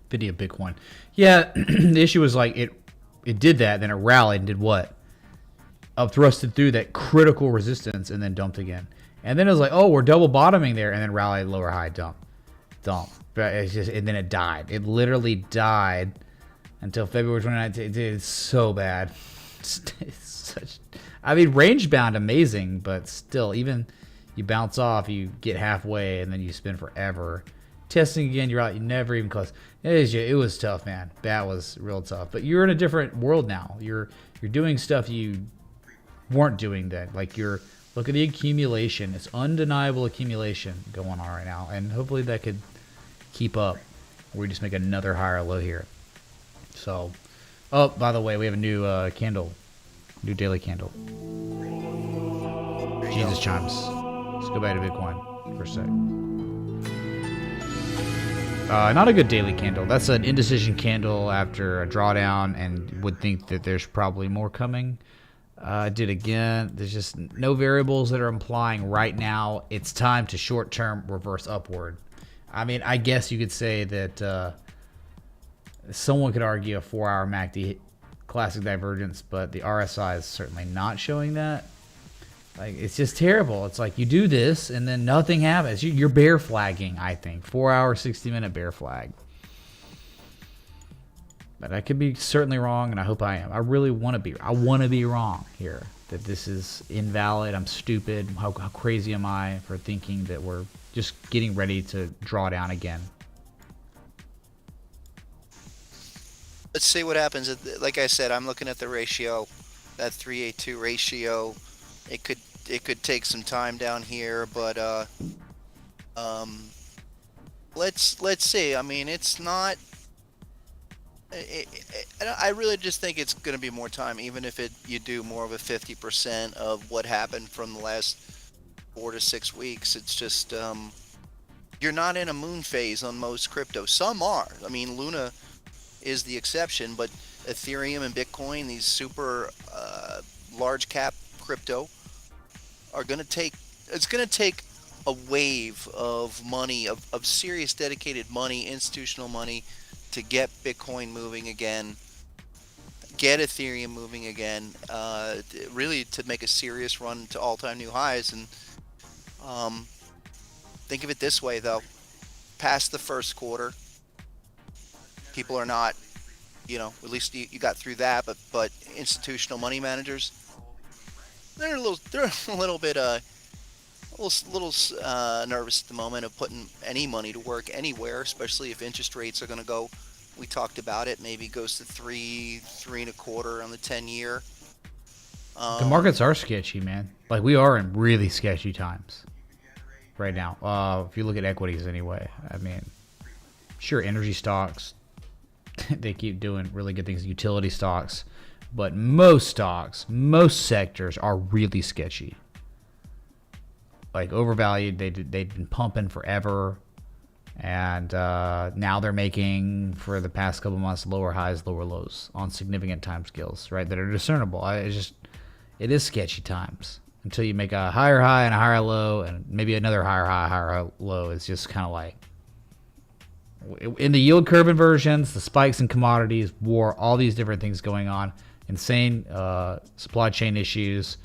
50 of Bitcoin. Yeah, the issue was like it did that, then it rallied and did what? Up thrusted through that critical resistance and then dumped again. And then it was like, oh, we're double bottoming there, and then rallied, lower high, dump. But and then it died. It literally died until February 29th. It's so bad. Range bound, amazing, but still, even you bounce off, you get halfway, and then you spin forever. Testing again, you're out. You never even close. It was tough, man. That was real tough. But you're in a different world now. You're doing stuff you weren't doing then. Like look at the accumulation. It's undeniable accumulation going on right now, and hopefully that could keep up. We just make another higher low here. So, oh, by the way, we have a new candle, new daily candle. Jesus chimes. Let's go back to Bitcoin for a sec. Not a good daily candle. That's an indecision candle after a drawdown, and would think that there's probably more coming. Did again. There's just no variables that are implying right now it's time to short-term reverse upward. I mean, I guess you could say that someone could argue a 4-hour MACD classic divergence, but the RSI is certainly not showing that. Like, it's just terrible. It's like you do this and then nothing happens. You're bear flagging, I think. 4-hour, 60-minute bear flag. But I could be certainly wrong, and I hope I am. I really want to be. I want to be wrong here. That this is invalid. I'm stupid. How crazy am I for thinking that we're just getting ready to draw down again? Let's see what happens. Like I said, I'm looking at the ratio, that 382 ratio. It could take some time down here, but let's see. I mean, it's not. I really just think it's going to be more time, even if you do more of a 50% of what happened from the last 4 to 6 weeks. It's just you're not in a moon phase on most crypto. Some are. I mean, Luna is the exception, but Ethereum and Bitcoin, these super large cap crypto, are going to take. It's going to take a wave of money, of serious dedicated money, institutional money, to get Bitcoin moving again, get Ethereum moving again, really to make a serious run to all-time new highs. And think of it this way, though. Past the first quarter, people are not, at least you got through that, but institutional money managers, they're a little bit nervous at the moment of putting any money to work anywhere, especially if interest rates are going to go. We talked about it. Maybe goes to 3.25 on the 10-year. The markets are sketchy, man. Like, we are in really sketchy times right now. If you look at equities, anyway. I mean, sure, energy stocks, they keep doing really good things. Utility stocks, but most stocks, most sectors are really sketchy. Like, overvalued. They've been pumping forever, and now they're making, for the past couple months, lower highs, lower lows on significant time scales, right, that are discernible. It is sketchy times until you make a higher high and a higher low, and maybe another higher high, higher low. It's just kind of like in the yield curve inversions, the spikes in commodities, war, all these different things going on, insane supply chain issues.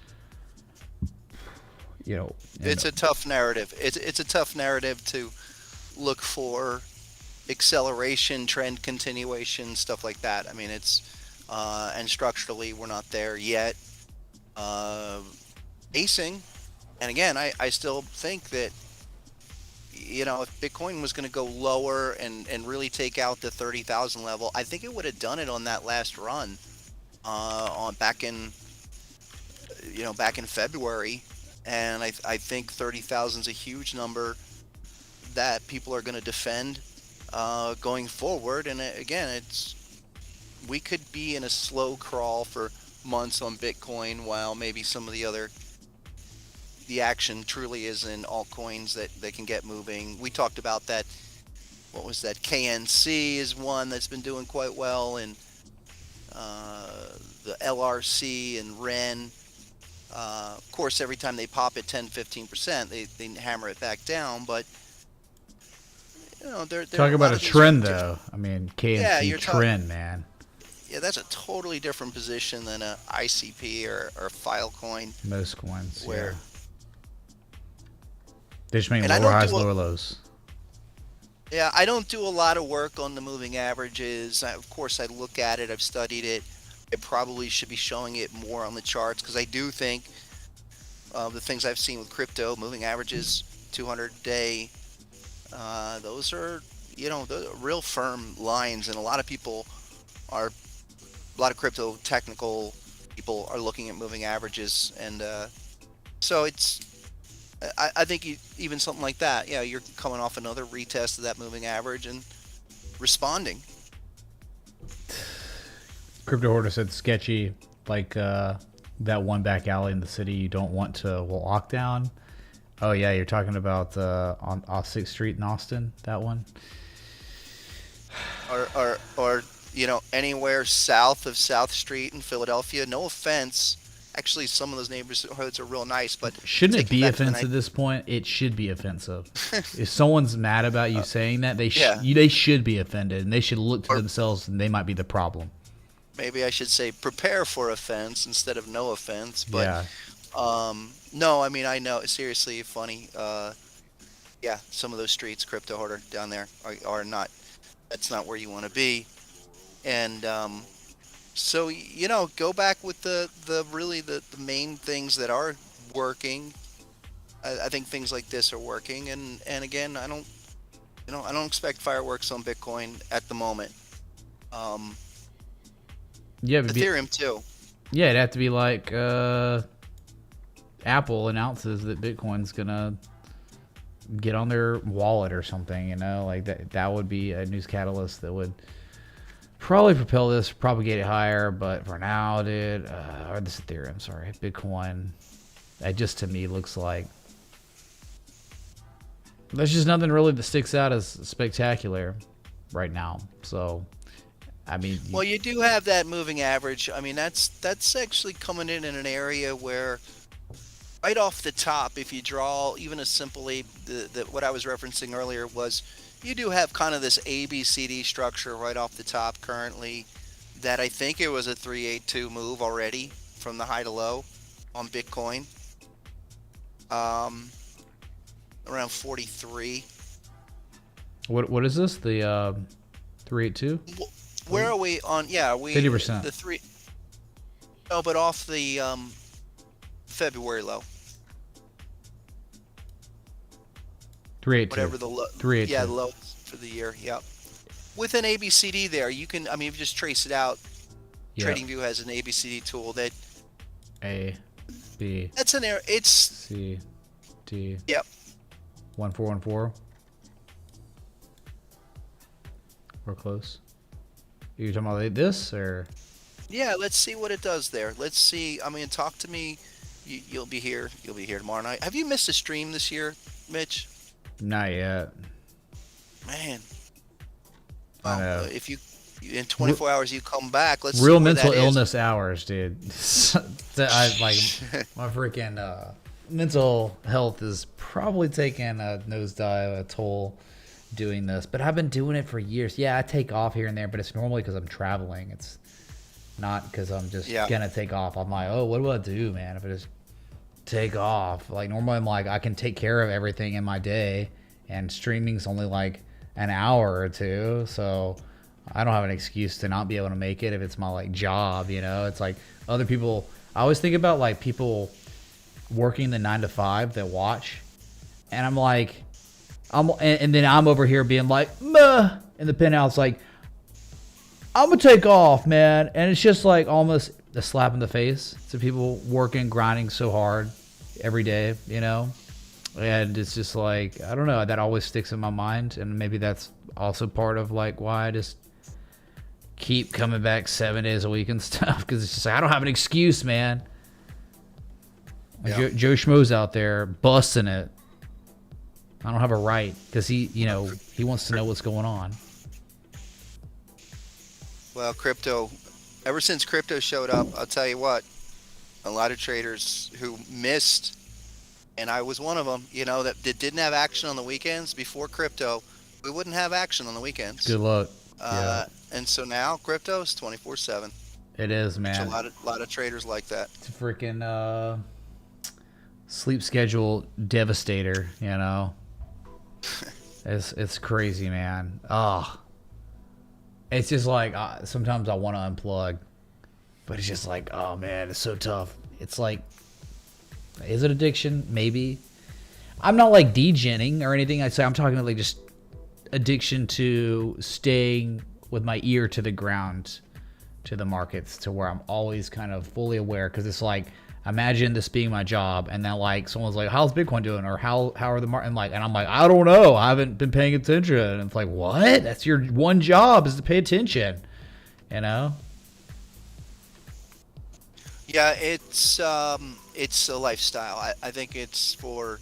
It's a tough narrative. It's a tough narrative to look for acceleration, trend continuation, stuff like that. I mean, it's and structurally we're not there yet. Acing, and again, I still think that if Bitcoin was going to go lower and really take out the 30,000 level, I think it would have done it on that last run back in February. And I think 30,000 is a huge number that people are going to defend going forward. And again, we could be in a slow crawl for months on Bitcoin, while maybe some of the action truly is in altcoins that they can get moving. We talked about that. What was that? KNC is one that's been doing quite well, and the LRC and REN. Of course, every time they pop at 10-15%, they hammer it back down. But they're talk about a trend, though. I mean, KNC trend, man. Yeah, that's a totally different position than a ICP or Filecoin. Most coins, where they're just making lower highs, lower lows. Yeah, I don't do a lot of work on the moving averages. Of course, I look at it. I've studied it. It probably should be showing it more on the charts, because I do think the things I've seen with crypto, moving averages, 200-day, those are, the real firm lines, and a lot of crypto technical people are looking at moving averages, and so I think even something like that, you're coming off another retest of that moving average and responding. Crypto Hoarder said sketchy, like that one back alley in the city you don't want to walk down. Oh yeah, you're talking about on 6th Street in Austin, that one. Or anywhere south of South Street in Philadelphia. No offense, Actually, some of those neighborhoods are real nice, but shouldn't it be offensive at this point? It should be offensive. If someone's mad about you saying that, they should be offended, and they should look to themselves, and they might be the problem. Maybe I should say prepare for offense instead of no offense. But no, I mean, I know, seriously, funny. Yeah, some of those streets, crypto harder down there, are not. That's not where you want to be, and so, you know, go back with the main things that are working. I think things like this are working, and again, I don't expect fireworks on Bitcoin at the moment. Yeah, Ethereum too. Yeah, it'd have to be like Apple announces that Bitcoin's gonna get on their wallet or something. You know, like that would be a news catalyst that would probably propel this, propagate it higher. But for now, dude, or this Ethereum, sorry, Bitcoin, that just to me looks like there's just nothing really that sticks out as spectacular right now. So, I mean, well, you do have that moving average. I mean, that's actually coming in an area where, right off the top, if you draw even a simply what I was referencing earlier was, you do have kind of this ABCD structure right off the top currently, that I think it was a 382 move already from the high to low on Bitcoin. Around 43. What is this? The 382? Where are we on? Yeah, are we 50%. The three. Oh, but off the February low. 382. Whatever the low. 382. Yeah, the low for the year. Yep. With an ABCD there, you can. I mean, if you just trace it out. Yep. TradingView has an ABCD tool that. A, B. That's an error. It's C, D. Yep. 1414. We're close. You talking about this or? Yeah, let's see what it does there. Let's see. I mean, talk to me. You'll be here. You'll be here tomorrow night. Have you missed a stream this year, Mitch? Not yet. Man. I know. If you in 24 hours you come back, let's real see mental illness hours, dude. I like my freaking mental health is probably taking a nosedive, a toll doing this, but I've been doing it for years. Yeah, I take off here and there, but it's normally because I'm traveling. It's not because I'm just gonna take off. I'm like, oh, what do I do, man? If I just take off, like normally I'm like, I can take care of everything in my day, and streaming's only like an hour or two, so I don't have an excuse to not be able to make it if it's my like job, you know. It's like other people. I always think about like people working the 9 to 5 that watch, and I'm like, and then I'm over here being like, meh, in the penthouse, like, I'm gonna take off, man. And it's just like almost a slap in the face to people working, grinding so hard every day, you know. And it's just like, I don't know, that always sticks in my mind, and maybe that's also part of like why I just keep coming back 7 days a week and stuff, because it's just like I don't have an excuse, man. Yeah. Joe Schmo's out there busting it. I don't have a right, because he wants to know what's going on. Well, crypto, ever since crypto showed up, I'll tell you what, a lot of traders who missed, and I was one of them, you know, that didn't have action on the weekends before crypto. We wouldn't have action on the weekends. Good luck. Yeah. And so now crypto is 24/7. It is, man. A lot of traders like that. It's a freaking sleep schedule devastator, you know. It's crazy, man. It's just like sometimes I want to unplug, but it's just like, oh man, it's so tough. It's like, is it addiction? Maybe. I'm not like degenning or anything. I'm talking about like just addiction to staying with my ear to the ground, to the markets, to where I'm always kind of fully aware, because it's like, imagine this being my job, and then like someone's like, how's Bitcoin doing, or how are the market, and I'm like, I don't know, I haven't been paying attention. And it's like, what? That's your one job, is to pay attention, you know? Yeah, it's a lifestyle. I think it's for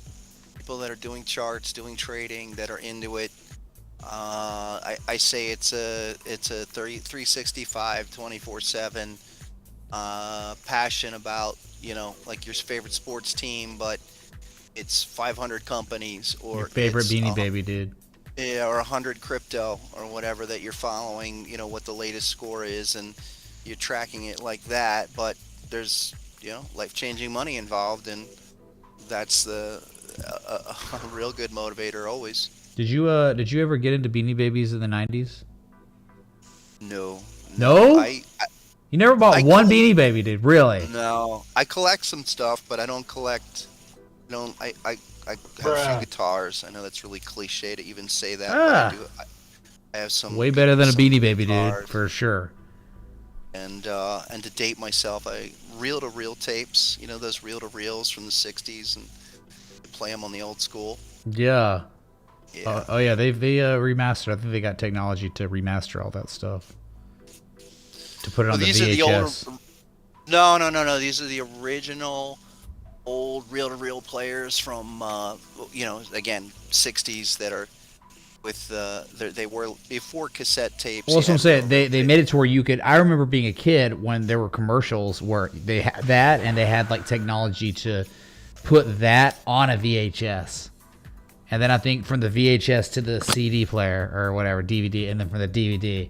people that are doing charts, doing trading, that are into it. I say it's a 365 24/7 passion about, like your favorite sports team, but it's 500 companies, or your favorite it's, Beanie Baby dude. Yeah, or 100 crypto or whatever that you're following, what the latest score is, and you're tracking it like that. But there's, life-changing money involved, and that's a real good motivator always. Did you ever get into Beanie Babies in the 90s? No. No? You never bought one Beanie Baby, dude? Really? No. I collect some stuff, but I don't collect. I have a few guitars. I know that's really cliche to even say that. But I have some. Way better than a Beanie Baby, guitars. dude, for sure. And to date myself, I reel-to-reel tapes. Those reel-to-reels from the '60s, and play them on the old school. Yeah. Yeah. Oh yeah, they remastered. I think they got technology to remaster all that stuff. To put it on the VHS. Are the older, no. These are the original old reel-to-reel players from again, 60s that are with they were before cassette tapes. Well, that's what I'm saying. They made it to where you could. I remember being a kid when there were commercials where they had that, and they had like technology to put that on a VHS. And then I think from the VHS to the CD player or whatever, DVD, and then from the DVD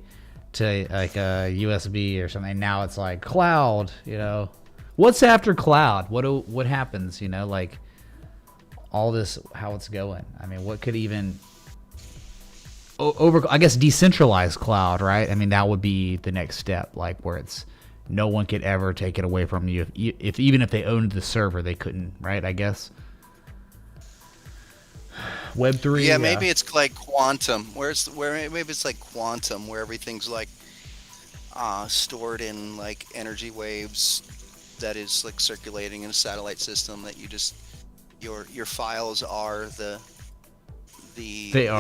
to like a USB or something. Now it's like cloud, What's after cloud? What happens, like all this, how it's going? I mean, what could even I guess decentralized cloud, right? I mean, that would be the next step, like where it's no one could ever take it away from you. If even if they owned the server, they couldn't, right? I guess. Web3. Yeah, maybe it's like quantum. Maybe it's like quantum, where everything's like stored in like energy waves that is like circulating in a satellite system that you just your files are the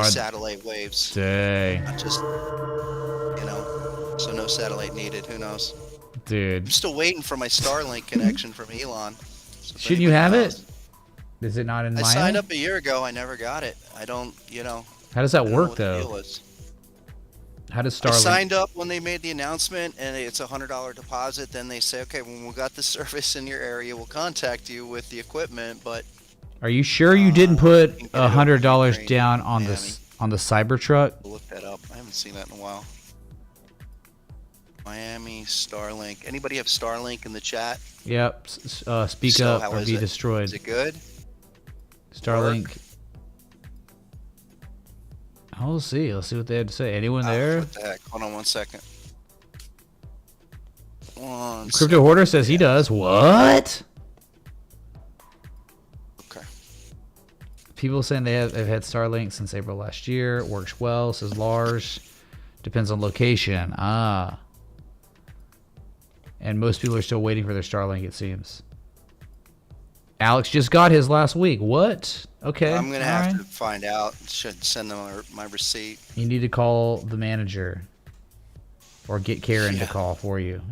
satellite waves. Dang. Not just so no satellite needed. Who knows? Dude. I'm still waiting for my Starlink connection from Elon. So shouldn't you have it? Is it not in Miami? I signed up a year ago. I never got it. I don't, How does that work, though? How does Starlink? I signed up when they made the announcement, and it's a $100 deposit. Then they say, okay, when we got the service in your area, we'll contact you with the equipment. But are you sure you didn't put $100 down on the Cybertruck? I'll look that up. I haven't seen that in a while. Miami Starlink. Anybody have Starlink in the chat? Yep. Speak up or be destroyed. Is it good? Starlink. We'll see. Let's see what they have to say. Anyone there? What the heck? Hold on 1 second. Crypto Hoarder says he does. What? Okay. People saying they've had Starlink since April last year. It works well, says Lars. Depends on location. And most people are still waiting for their Starlink, it seems. Alex just got his last week. What? Okay. I'm going to have to find out. Should send them my receipt. You need to call the manager. Or get Karen to call for you,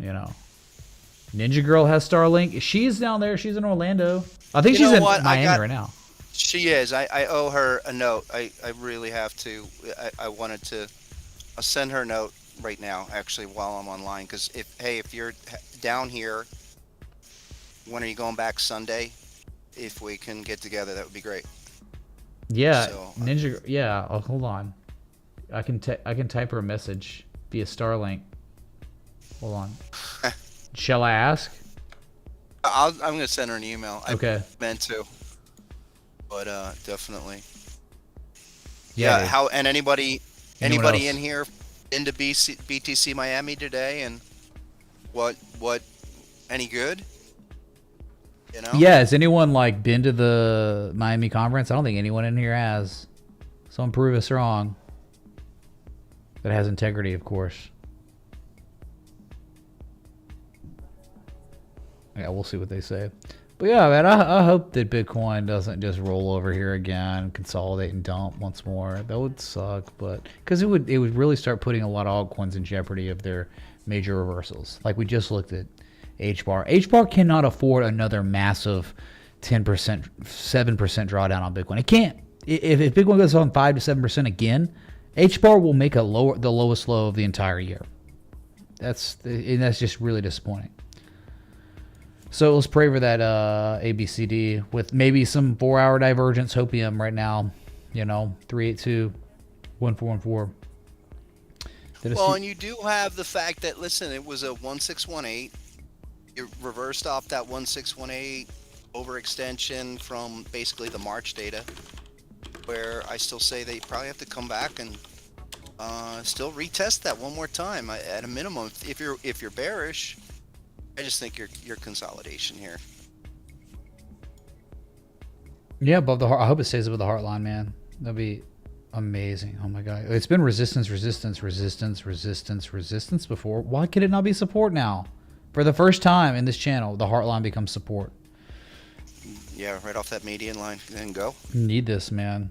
Ninja Girl has Starlink. She's down there. She's in Orlando. I think she's in Miami right now. She is. I owe her a note. I really have to. I wanted to. I'll send her a note right now, actually, while I'm online. Because if you're down here, when are you going back? Sunday? If we can get together, that would be great. Yeah, Ninja. Yeah, hold on. I can type her a message via Starlink. Hold on. Shall I ask? I'm gonna send her an email. Okay. I meant to, but definitely. Yeah. How and anybody else? in here into BTC Miami today, and what any good? Yeah, has anyone been to the Miami conference? I don't think anyone in here has. Someone prove us wrong. That has integrity, of course. Yeah, we'll see what they say. But yeah, man, I hope that Bitcoin doesn't just roll over here again, consolidate and dump once more. That would suck, but because it would really start putting a lot of altcoins in jeopardy of their major reversals. Like we just looked at HBAR. HBAR cannot afford another massive 10%, 7% drawdown on Bitcoin. It can't. If Bitcoin goes on 5 to 7% again, HBAR will make the lowest low of the entire year. That's just really disappointing. So let's pray for that ABCD with maybe some 4-hour divergence. Hopium right now, 382, 1414. Well, and you do have the fact that, listen, it was a 1618. You reversed off that 1618 overextension from basically the March data, where I still say they probably have to come back and still retest that one more time at a minimum. If you're bearish, I just think your consolidation here. Yeah, above the heart. I hope it stays above the heart line, man. That'd be amazing. Oh my god, it's been resistance before. Why could it not be support now? For the first time in this channel, the heart line becomes support. Yeah, right off that median line, then go. Need this, man.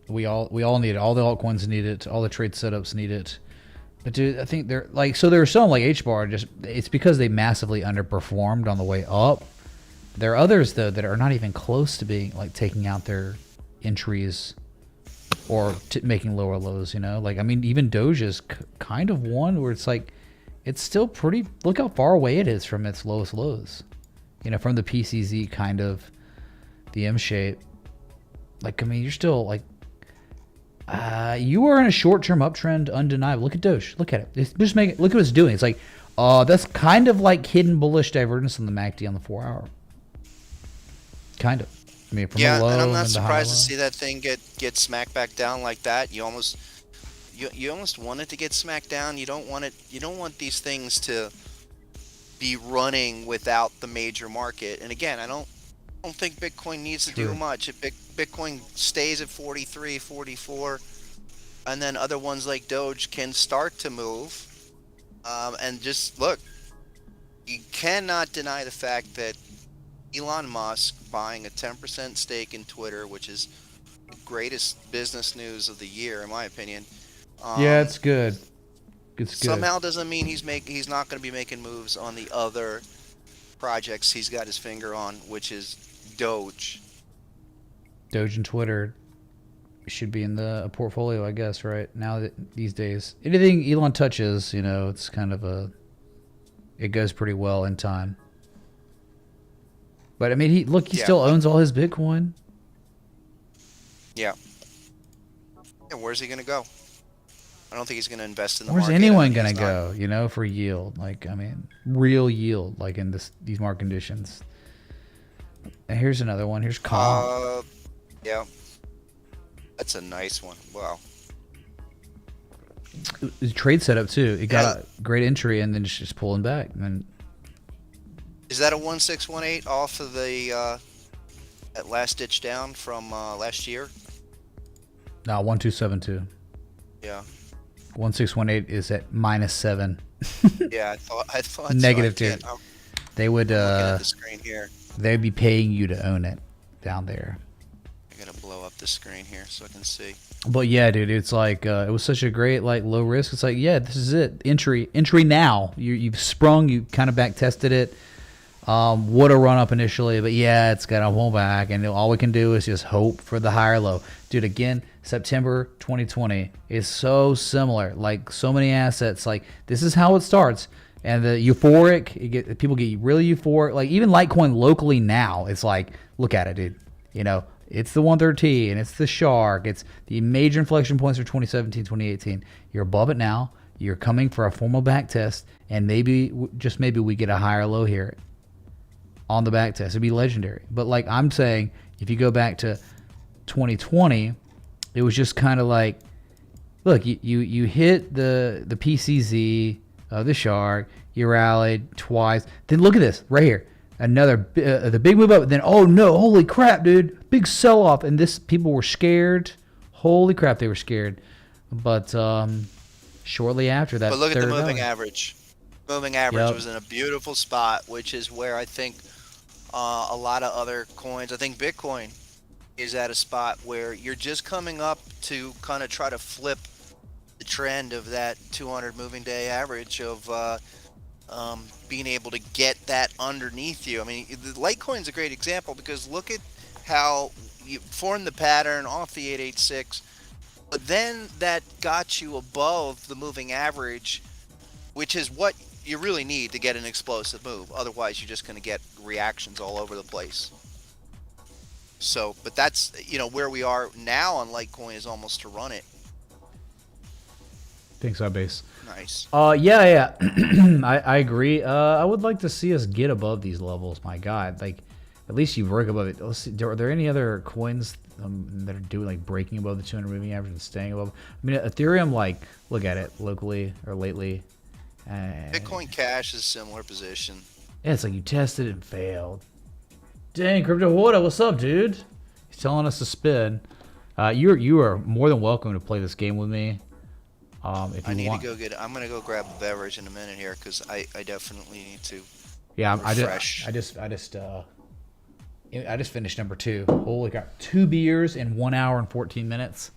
We all need it. All the altcoins need it. All the trade setups need it. But dude, I think they're like, so they're selling like HBAR. Just it's because they massively underperformed on the way up. There are others though that are not even close to being like taking out their entries or making lower lows. Like I mean, even Doge is kind of one where it's like it's still pretty. Look how far away it is from its lowest lows. From the PCZ kind of the M shape. Like I mean, you're still like. You are in a short-term uptrend, undeniable. Look at Doge. Look at it. Look at what it's doing. It's like, that's kind of like hidden bullish divergence on the MACD on the 4-hour. Kind of. I mean, from a low and I'm not and surprised to see that thing get smacked back down like that. You almost want it to get smacked down. You don't want it. You don't want these things to be running without the major market. And again, I don't think Bitcoin needs to do much. If Bitcoin stays at 43, 44, and then other ones like Doge can start to move. And just look, you cannot deny the fact that Elon Musk buying a 10% stake in Twitter, which is the greatest business news of the year, in my opinion. Yeah, it's good. It's good. Somehow doesn't mean he's not going to be making moves on the other projects he's got his finger on, which is Doge and Twitter should be in the portfolio, I guess, right now these days. Anything Elon touches, it's kind of it goes pretty well in time. But I mean, he still owns all his Bitcoin. Yeah. And where's he gonna go? I don't think he's gonna invest in the market. Where's anyone gonna go? For yield, like I mean, real yield, like in these market conditions. And here's another one. Here's Calm. Yeah. That's a nice one. Wow. It's a trade setup too. It got a great entry and then it's just pulling back. And is that a 1618 off of the that last ditch down from last year? No, 1272. Yeah. 1618 is at -7. Yeah, I thought negative so. 2. They would looking at the screen here. They'd be paying you to own it down there. I gotta blow up the screen here so I can see. But yeah, dude, it's like it was such a great like low risk. It's like, yeah, this is it. Entry now. You've sprung. You kind of back tested it. Would have run up initially, but yeah, it's got to pull back, and all we can do is just hope for the higher low. Dude, again, September 2020 is so similar. Like so many assets, like this is how it starts. And the euphoric, people get really euphoric. Like even Litecoin locally now, it's like, look at it, dude. It's the 113, and it's the shark. It's the major inflection points for 2017, 2018. You're above it now. You're coming for a formal back test, and maybe, just maybe, we get a higher low here on the back test. It'd be legendary. But like I'm saying, if you go back to 2020, it was just kind of like, look, you hit the PCZ of the shark, you rallied twice. Then look at this right here. Another the big move up. Then oh no, holy crap, dude, big sell off, and people were scared. Holy crap, they were scared. But shortly after that, but look at the moving average. Moving average was in a beautiful spot, which is where I think a lot of other coins. I think Bitcoin is at a spot where you're just coming up to kind of try to flip the trend of that 200 moving day average of being able to get that underneath you. I mean, the Litecoin's a great example because look at how you formed the pattern off the 886, but then that got you above the moving average, which is what you really need to get an explosive move. Otherwise, you're just going to get reactions all over the place. So, but that's, where we are now on Litecoin is almost to run it. Think so, base. Nice. Yeah. I agree. I would like to see us get above these levels. My God, like at least you break above it. Let's see. Are there any other coins that are doing like breaking above the 200 moving average and staying above? I mean, Ethereum, like look at it locally or lately. Bitcoin Cash is a similar position. Yeah, it's like you tested and failed. Dang, Crypto Water, what's up, dude? He's telling us to spin. You are more than welcome to play this game with me. If I you need want. to go get. I'm gonna go grab a beverage in a minute here because I definitely need to. Yeah, refresh. I just finished number 2. Holy crap, 2 beers in 1 hour and 14 minutes.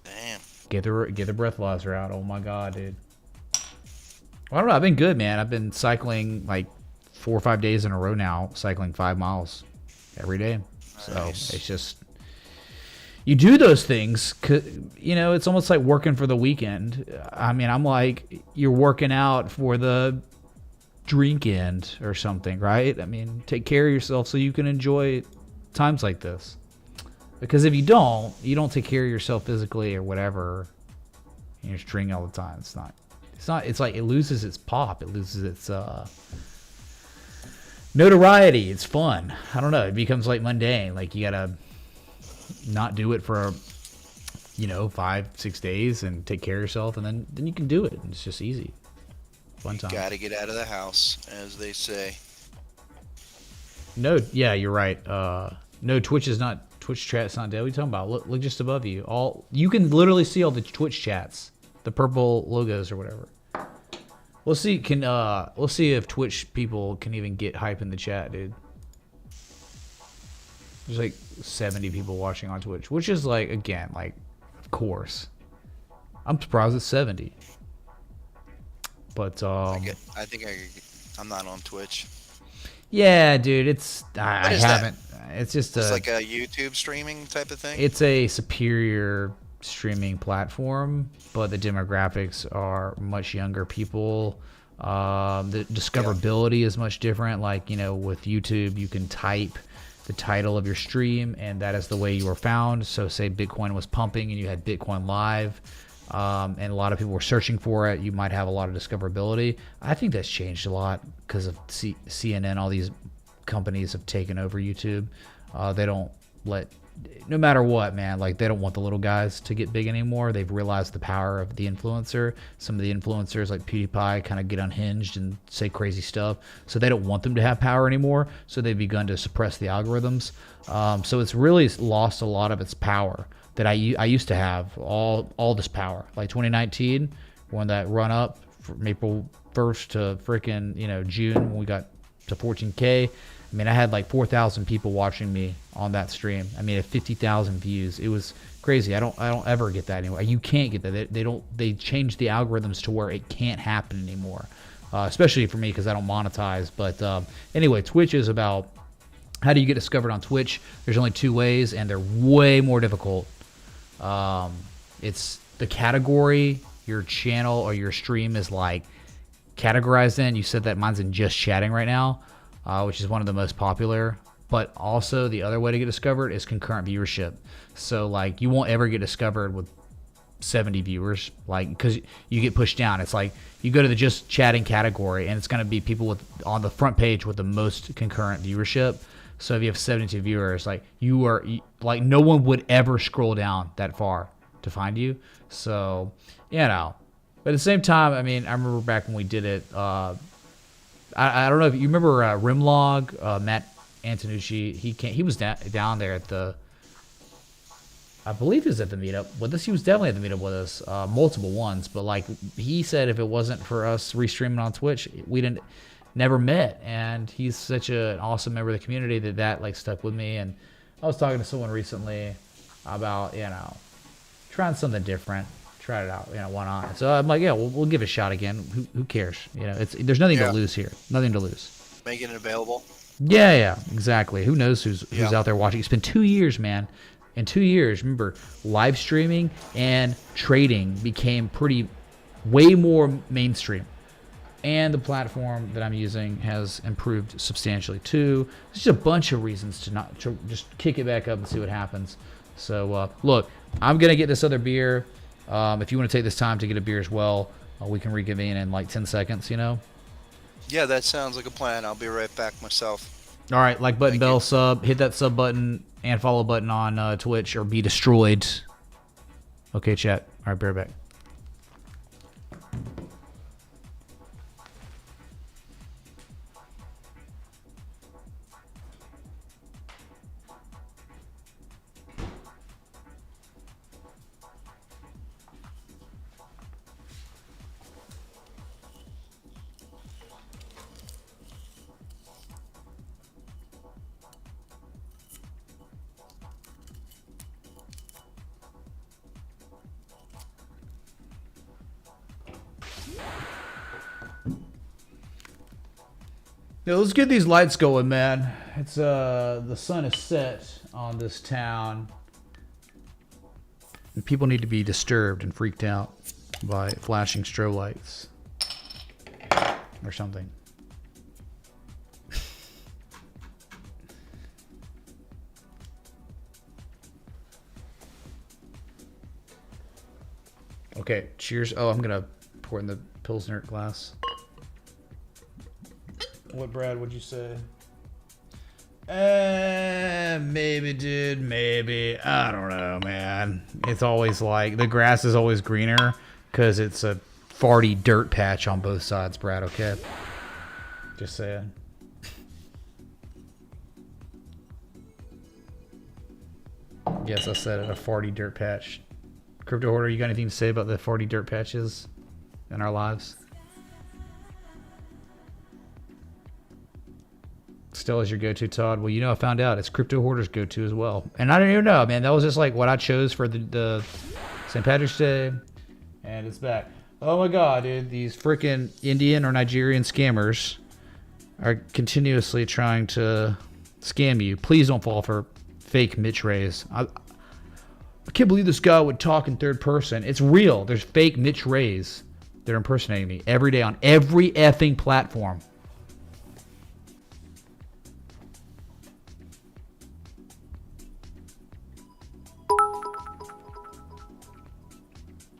Damn. Get the breathalyzer out. Oh my God, dude. Well, I don't know. I've been good, man. I've been cycling like 4 or 5 days in a row now, cycling 5 miles every day. Nice. So it's just. You do those things, it's almost like working for the weekend. I mean, I'm like, you're working out for the drink end or something, right? I mean, take care of yourself so you can enjoy times like this. Because if you don't take care of yourself physically or whatever, you're just drinking all the time. It's like it loses its pop. It loses its notoriety. It's fun. I don't know. It becomes like mundane. Like you gotta not do it for 5-6 days and take care of yourself, and then you can do it. It's just easy, fun time. Gotta get out of the house, as they say. No, yeah, you're right. No, Twitch chat's not dead. What are you talking about? Look just above you. You can literally see all the Twitch chats, the purple logos or whatever. We'll see. We'll see if Twitch people can even get hype in the chat, dude. There's like 70 people watching on Twitch, which is like, again, like, of course. I'm surprised it's 70. But I'm not on Twitch. Yeah, dude, I haven't. It's just it's like a YouTube streaming type of thing. It's a superior streaming platform, but the demographics are much younger people. The discoverability is much different. Like, with YouTube, you can type the title of your stream, and that is the way you are found. So say Bitcoin was pumping and you had Bitcoin Live, and a lot of people were searching for it, you might have a lot of discoverability. I think that's changed a lot because of CNN. All these companies have taken over YouTube. They don't no matter what, man, like they don't want the little guys to get big anymore. They've realized the power of the influencer. Some of the influencers like PewDiePie kind of get unhinged and say crazy stuff. So they don't want them to have power anymore. So they've begun to suppress the algorithms. So it's really lost a lot of its power that I used to have, all this power. Like 2019, when that run up from April 1st to freaking, June, when we got to 14K. I mean, I had like 4,000 people watching me on that stream. I mean, at 50,000 views, it was crazy. I don't ever get that anymore. You can't get that. They changed the algorithms to where it can't happen anymore. Especially for me because I don't monetize. But anyway, Twitch is about how do you get discovered on Twitch. There's only 2 ways, and they're way more difficult. It's the category your channel or your stream is like categorized in. You said that mine's in just chatting right now. Which is one of the most popular, but also the other way to get discovered is concurrent viewership. So like you won't ever get discovered with 70 viewers, like, because you get pushed down. It's like you go to the just chatting category and it's going to be people on the front page with the most concurrent viewership. So if you have 72 viewers, like like no one would ever scroll down that far to find you. So, but at the same time, I mean, I remember back when we did it, I don't know if you remember Rimlog, Matt Antonucci. He was down there at the, I believe he was at the meetup with us. He was definitely at the meetup with us, multiple ones. But like he said, if it wasn't for us restreaming on Twitch, we never met. And he's such an awesome member of the community that like stuck with me. And I was talking to someone recently about trying something different. Tried it out, why not? So I'm like, yeah, we'll give it a shot again. Who cares? There's nothing to lose here. Nothing to lose. Making it available. Yeah, exactly. Who knows who's out there watching? It's been 2 years, man. In 2 years, remember, live streaming and trading became way more mainstream. And the platform that I'm using has improved substantially too. There's just a bunch of reasons to just kick it back up and see what happens. So look, I'm gonna get this other beer. If you want to take this time to get a beer as well, we can reconvene in like 10 seconds. You know. Yeah, that sounds like a plan. I'll be right back myself. All right, like button, bell, sub, hit that sub button and follow button on Twitch or be destroyed. Okay, chat. All right, bear back. Yeah, let's get these lights going, man. It's the sun is set on this town, and people need to be disturbed and freaked out by flashing strobe lights or something. Okay, cheers. Oh, I'm gonna pour in the Pilsner glass. What, Brad, what'd you say? Maybe, dude, maybe. I don't know, man. It's always like, the grass is always greener because it's a farty dirt patch on both sides, Brad, okay? Just saying. Yes, I said it, a farty dirt patch. Crypto Hoarder, you got anything to say about the farty dirt patches in our lives? Still is your go-to, Todd. Well, you know, I found out it's Crypto Hoarder's go-to as well. And I don't even know, man. That was just like what I chose for the St. Patrick's Day. And it's back. Oh my God, dude. These freaking Indian or Nigerian scammers are continuously trying to scam you. Please don't fall for fake Mitch Rays. I can't believe this guy would talk in third person. It's real. There's fake Mitch Rays that are impersonating me every day on every effing platform.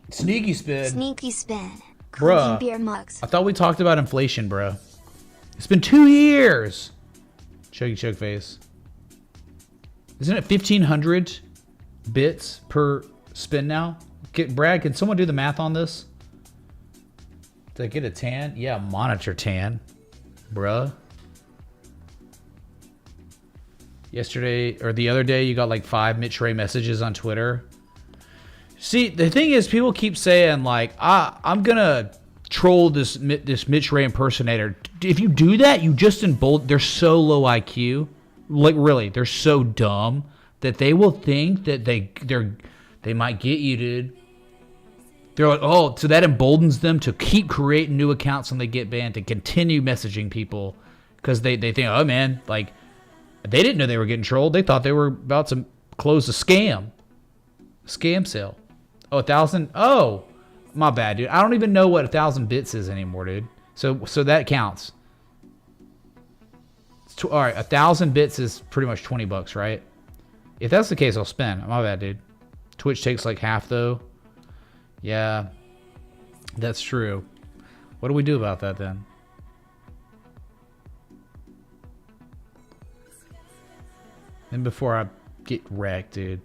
Sneaky spin. Sneaky spin. Bruh. Beer mugs. I thought we talked about inflation, bro. It's been 2 years. Chuggy chug face. Isn't it 1,500 bits per spin now? Brad, can someone do the math on this? Did I get a tan? Yeah, monitor tan. Bruh. Yesterday, or the other day, you got like 5 Mitch Ray messages on Twitter. See, the thing is, people keep saying, like, I'm going to troll this Mitch Ray impersonator. If you do that, you just embolden. They're so low IQ. Like, really, they're so dumb that they will think that they might get you, dude. They're like, oh, so that emboldens them to keep creating new accounts when they get banned, to continue messaging people. Because they think, oh, man, like, they didn't know they were getting trolled. They thought they were about to close a scam sale. Oh, 1,000? Oh, my bad, dude. I don't even know what 1,000 bits is anymore, dude. So that counts. All right, 1,000 bits is pretty much $20, right? If that's the case, I'll spend. My bad, dude. Twitch takes like half, though. Yeah, that's true. What do we do about that, then? And before I get wrecked, dude.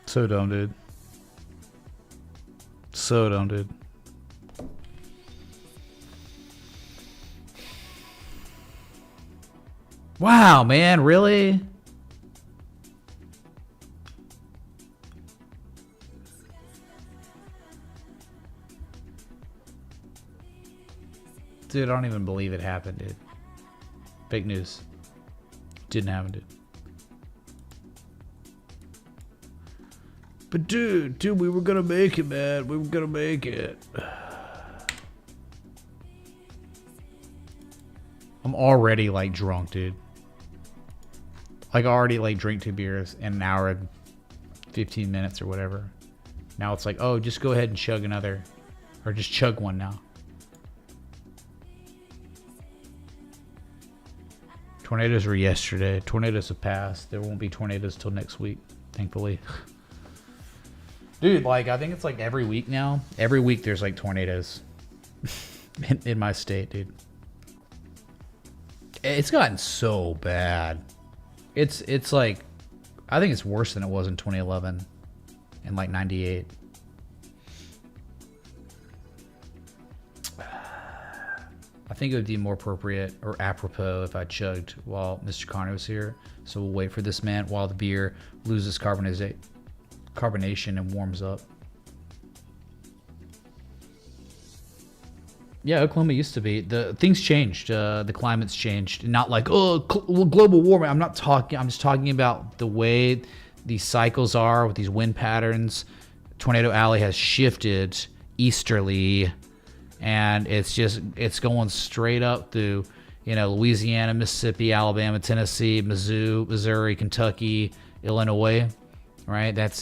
So dumb, dude. So dumb, dude. Wow, man, really? Dude, I don't even believe it happened, dude. Fake news. Didn't happen, dude. But dude, we were gonna make it, man. We were gonna make it. I'm already like drunk, dude. Like I already like drink 2 beers in an hour and 15 minutes or whatever. Now it's like, oh, just go ahead and chug another, or just chug one now. Tornadoes were yesterday. Tornadoes have passed. There won't be tornadoes till next week, thankfully. Dude, like I think it's like every week now. Every week there's like tornadoes in my state, dude. It's gotten so bad. It's like, I think it's worse than it was in 2011 and like 98. I think it would be more appropriate or apropos if I chugged while Mr. Connor was here. So we'll wait for this man while the beer loses carbonation and warms up. Yeah, Oklahoma used to be. Things changed. The climate's changed. Not like, oh, global warming. I'm just talking about the way these cycles are with these wind patterns. Tornado Alley has shifted easterly, and it's going straight up through, Louisiana, Mississippi, Alabama, Tennessee, Missouri, Kentucky, Illinois. Right? That's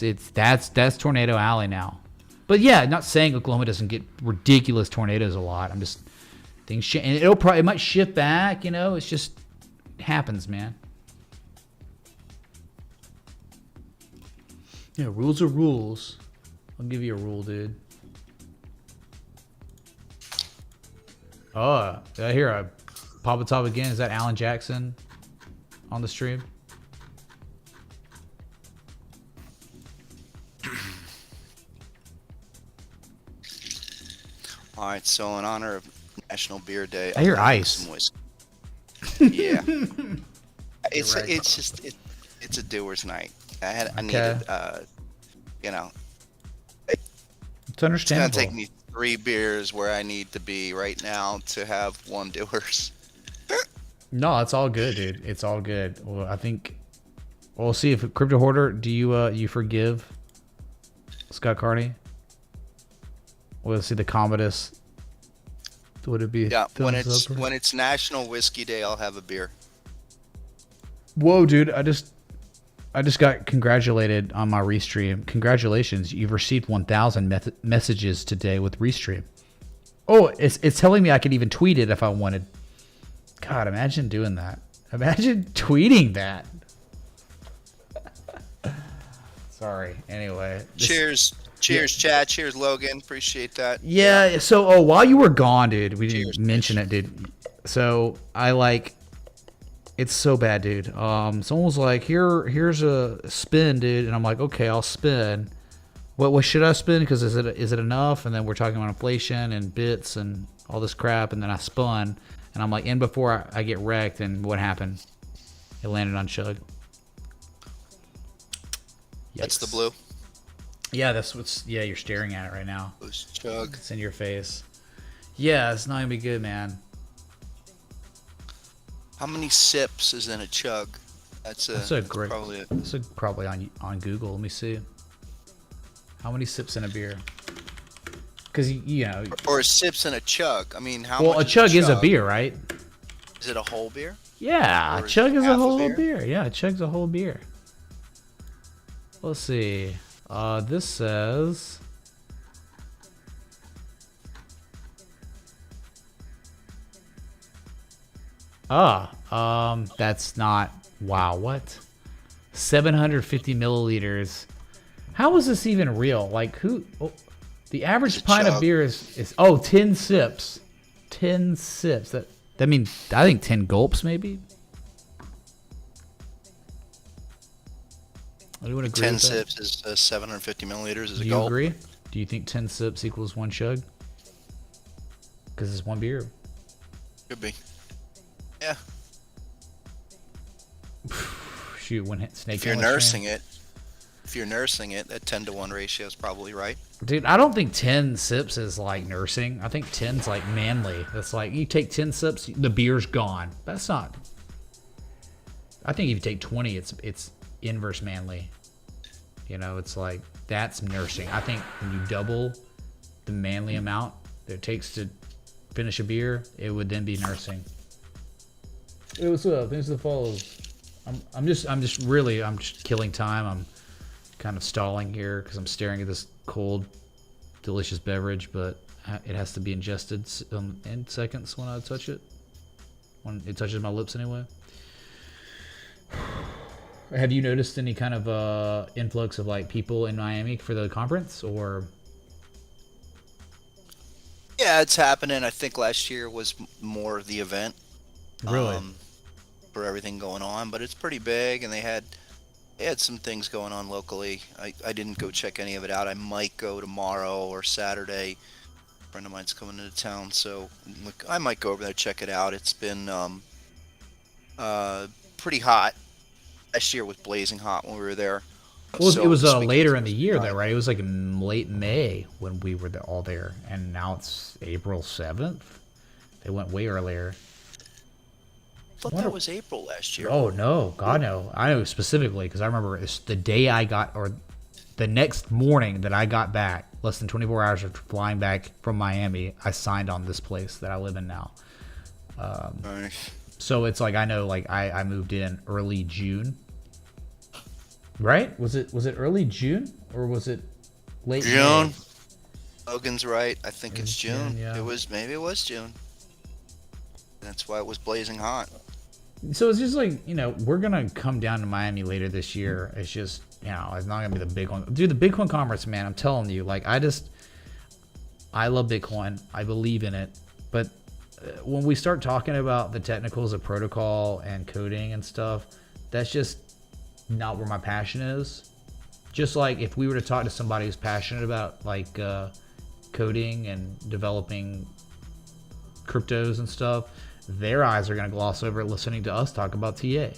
Tornado Alley now. But yeah, not saying Oklahoma doesn't get ridiculous tornadoes a lot. I'm just things change, and it might shift back. It's just it happens, man. Yeah, rules are rules. I'll give you a rule, dude. Oh, did I hear a Papa Top again? Is that Alan Jackson on the stream? All right, so in honor of National Beer Day, I hear ice. Yeah, it's a doer's night. I needed, It's understandable. It's gonna take me 3 beers where I need to be right now to have 1 doers. No, it's all good, dude. It's all good. Well, I think we'll see if Crypto Hoarder, do you forgive Scott Carney? We'll see the Commodus. Would it be? Yeah, when it's National Whiskey Day, I'll have a beer. Whoa, dude! I just got congratulated on my restream. Congratulations! You've received 1,000 messages today with restream. Oh, it's telling me I could even tweet it if I wanted. God, imagine doing that. Imagine tweeting that. Sorry. Anyway. Cheers, Chad. Cheers, Logan. Appreciate that. Yeah. So, while you were gone, dude, we didn't mention it, dude. So it's so bad, dude. Someone was like, here's a spin, dude, and I'm like, okay, I'll spin. What should I spin? Because is it enough? And then we're talking about inflation and bits and all this crap, and then I spun, and I'm like, and before I get wrecked, and what happened? It landed on Chug. That's the blue. Yeah, you're staring at it right now. Chug. It's in your face. Yeah, it's not gonna be good, man. How many sips is in a chug? That's probably on Google. Let me see. How many sips in a beer? Because or sips in a chug. I mean, Well, a chug is a beer, right? Is it a whole beer? Yeah, a chug is a whole beer. Yeah, a chug's a whole beer. Let's see. This says that's not, wow, what? 750 milliliters. How is this even real? Like the average pint of beer is 10 sips. 10 sips. That means, I think 10 gulps maybe. Anyone agree 10 with that? sips is 750 milliliters is a gulp. Do you agree? Do you think 10 sips equals 1 chug? Because it's 1 beer. Could be. Yeah. Shoot, when snake. If you're nursing it, that 10-to-1 ratio is probably right. Dude, I don't think 10 sips is like nursing. I think 10's like manly. That's like you take 10 sips, the beer's gone. That's not. I think if you take 20, it's inverse manly. It's like that's nursing. I think when you double the manly amount that it takes to finish a beer, it would then be nursing. Hey, what's up? Thanks for the follows. I'm just killing time. I'm kind of stalling here because I'm staring at this cold, delicious beverage, but it has to be ingested in seconds when I touch it. When it touches my lips, anyway. Have you noticed any kind of influx of like people in Miami for the conference, or? Yeah, it's happening. I think last year was more of the event. Really? For everything going on, but it's pretty big, and they had some things going on locally. I didn't go check any of it out. I might go tomorrow or Saturday. A friend of mine's coming into town, so I might go over there check it out. It's been pretty hot. Last year was blazing hot when we were there. Well, So it was this weekend later in was the year, dry. though, right? It was like in late May when we were all there, and now it's April 7th. They went way earlier. I thought that was April last year. Oh no, God no! I know specifically because I remember it's the day I got, or the next morning that I got back, less than 24 hours after flying back from Miami, I signed on this place that I live in now. Nice. So it's like I know, like I moved in early June, right? Was it early June or was it late June. May? Logan's right. I think it's June. Yeah. Maybe it was June. That's why it was blazing hot. So it's just like, we're gonna come down to Miami later this year. It's just, it's not gonna be the big one. Dude, the Bitcoin conference, man, I'm telling you, like, I love Bitcoin. I believe in it. But when we start talking about the technicals of protocol and coding and stuff, that's just not where my passion is. Just like if we were to talk to somebody who's passionate about like coding and developing cryptos and stuff, their eyes are going to gloss over listening to us talk about TA,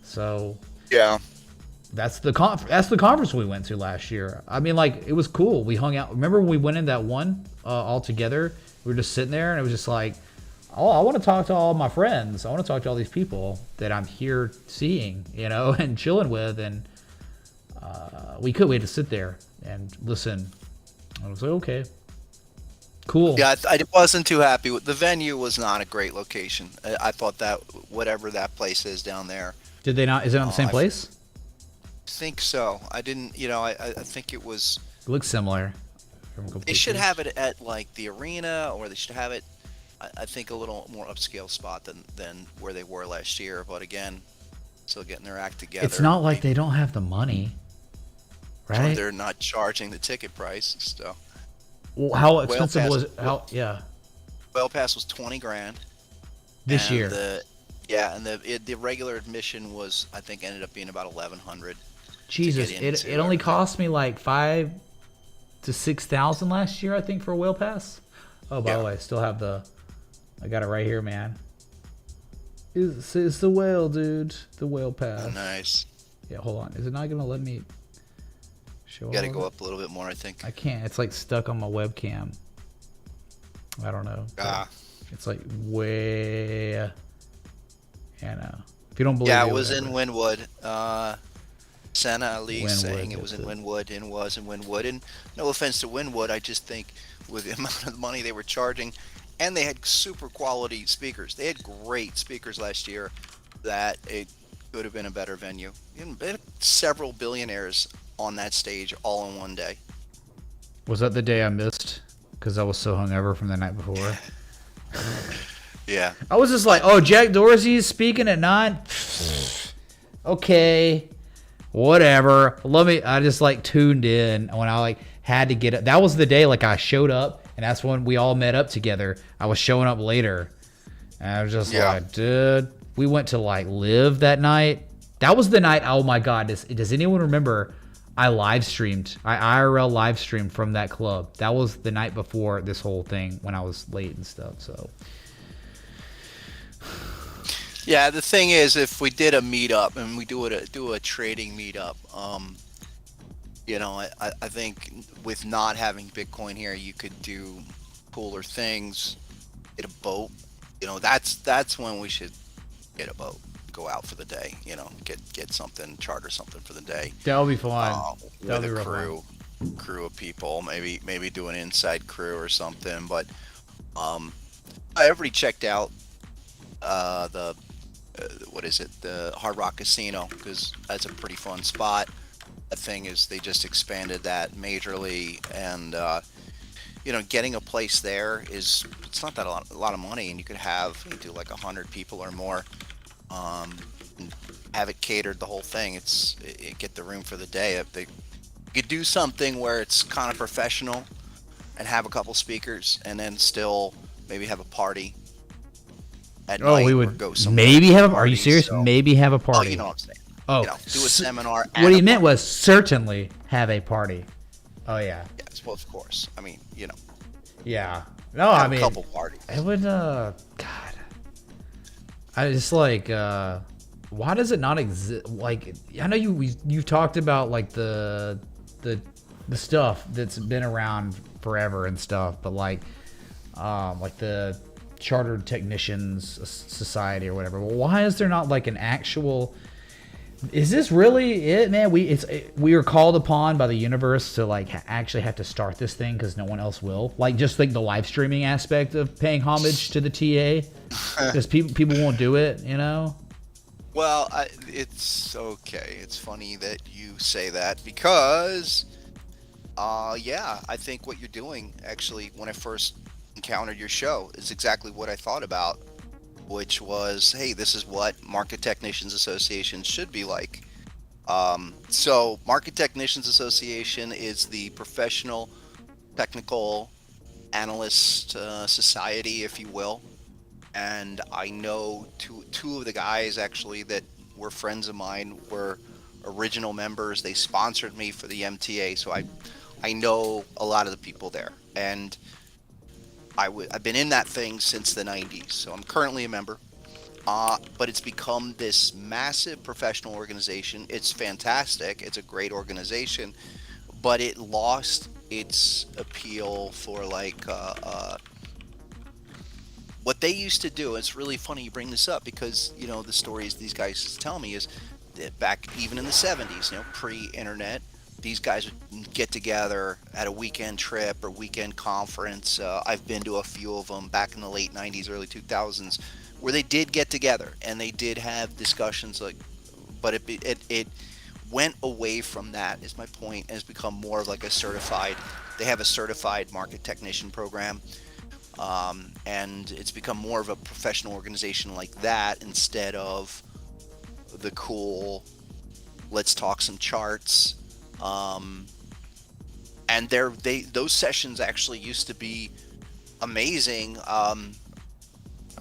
So Yeah. that's the conference we went to last year. I mean, like, it was cool. We hung out. Remember when we went in that one all together? We were just sitting there, and it was just like, oh, I want to talk to all my friends. I want to talk to all these people that I'm here seeing, and chilling with. And we had to sit there and listen. I was like, okay, cool. Yeah, I wasn't too happy with the venue. Was not a great location. I thought that whatever that place is down there. Did they not? Is it on the same place? I think so. I didn't. I think it was. It looks similar. They should have it at like the arena, or they should have it. I think a little more upscale spot than where they were last year. But again, still getting their act together. It's not like they don't have the money, right? Or they're not charging the ticket price. So. Well, how expensive was it? Yeah. Whale Pass was $20,000 this year. The regular admission was, I think, ended up being about $1,100. Jesus, it only cost me like $5,000 to $6,000 last year, I think, for a Whale Pass. Oh, by the way, I still have I got it right here, man. It's the whale, dude. The Whale Pass. Oh, nice. Yeah, hold on. Is it not gonna let me show? You got to go up a little bit more, I think. I can't. It's like stuck on my webcam. I don't know. It's like way. If you don't believe. Yeah, me, it was whatever. in Wynwood. Santa Ali Wynwood, saying it was in Wynwood and was in Wynwood. And no offense to Wynwood, I just think with the amount of money they were charging, and they had super quality speakers. They had great speakers last year. That it could have been a better venue. They had several billionaires on that stage all in one day. Was that the day I missed? Because I was so hungover from the night before. Yeah. I was just like, oh, Jack Dorsey's speaking at 9. Okay, whatever. I just like tuned in when I like had to get it. That was the day like I showed up, and that's when we all met up together. I was showing up later, and I was just like, dude. We went to like Live that night. That was the night. Oh my God. Does anyone remember? I IRL live streamed from that club. That was the night before this whole thing when I was late and stuff. So. Yeah, the thing is, if we did a meetup and we do a trading meetup, I think with not having Bitcoin here, you could do cooler things. Get a boat. That's when we should get a boat. Go out for the day. Get something, charter something for the day. That'll be fun. With a crew of people. Maybe do an inside crew or something. But I already checked out the what is it? The Hard Rock Casino, because that's a pretty fun spot. The thing is, they just expanded that majorly, and getting a place there it's not that a lot of money, and you could do like 100 people or more, and have it catered, the whole thing. Get the room for the day. If they could do something where it's kind of professional and have a couple speakers, and then still maybe have a party at night, we or would go somewhere maybe have. Are you party, serious? so- Maybe have a Oh, party. you know what I'm saying. Oh, Do a seminar. What he meant was certainly have a party. Oh yeah. Yes, well, of course. I mean, Yeah. No, I have mean, a couple parties. it would. God, I just like. Why does it not exist? Like, I know you talked about like the stuff that's been around forever and stuff, but like the Chartered Technicians Society or whatever. Well, why is there not like an actual? Is this really it, man? We are called upon by the universe to like actually have to start this thing because no one else will. Like just like the live streaming aspect of paying homage to the TA, because people won't do it, you know. Well, it's okay. It's funny that you say that because, yeah, I think what you're doing, actually, when I first encountered your show, is exactly what I thought about, which was, hey, this is what Market Technicians Association should be like. So, Market Technicians Association is the professional technical analyst society, if you will. And I know two of the guys actually that were friends of mine were original members. They sponsored me for the MTA, so I know a lot of the people there. And I've been in that thing since the 90s, so I'm currently a member. But it's become this massive professional organization. It's fantastic. It's a great organization, but it lost its appeal for like what they used to do. It's really funny you bring this up because the stories these guys tell me is that back even in the 70s, pre-internet, these guys would get together at a weekend trip or weekend conference. I've been to a few of them back in the late 90s, early 2000s, where they did get together and they did have discussions. But it went away from that. Is my point, and has become more of like a certified. They have a certified market technician program. And it's become more of a professional organization like that instead of the cool, let's talk some charts. And those sessions actually used to be amazing. I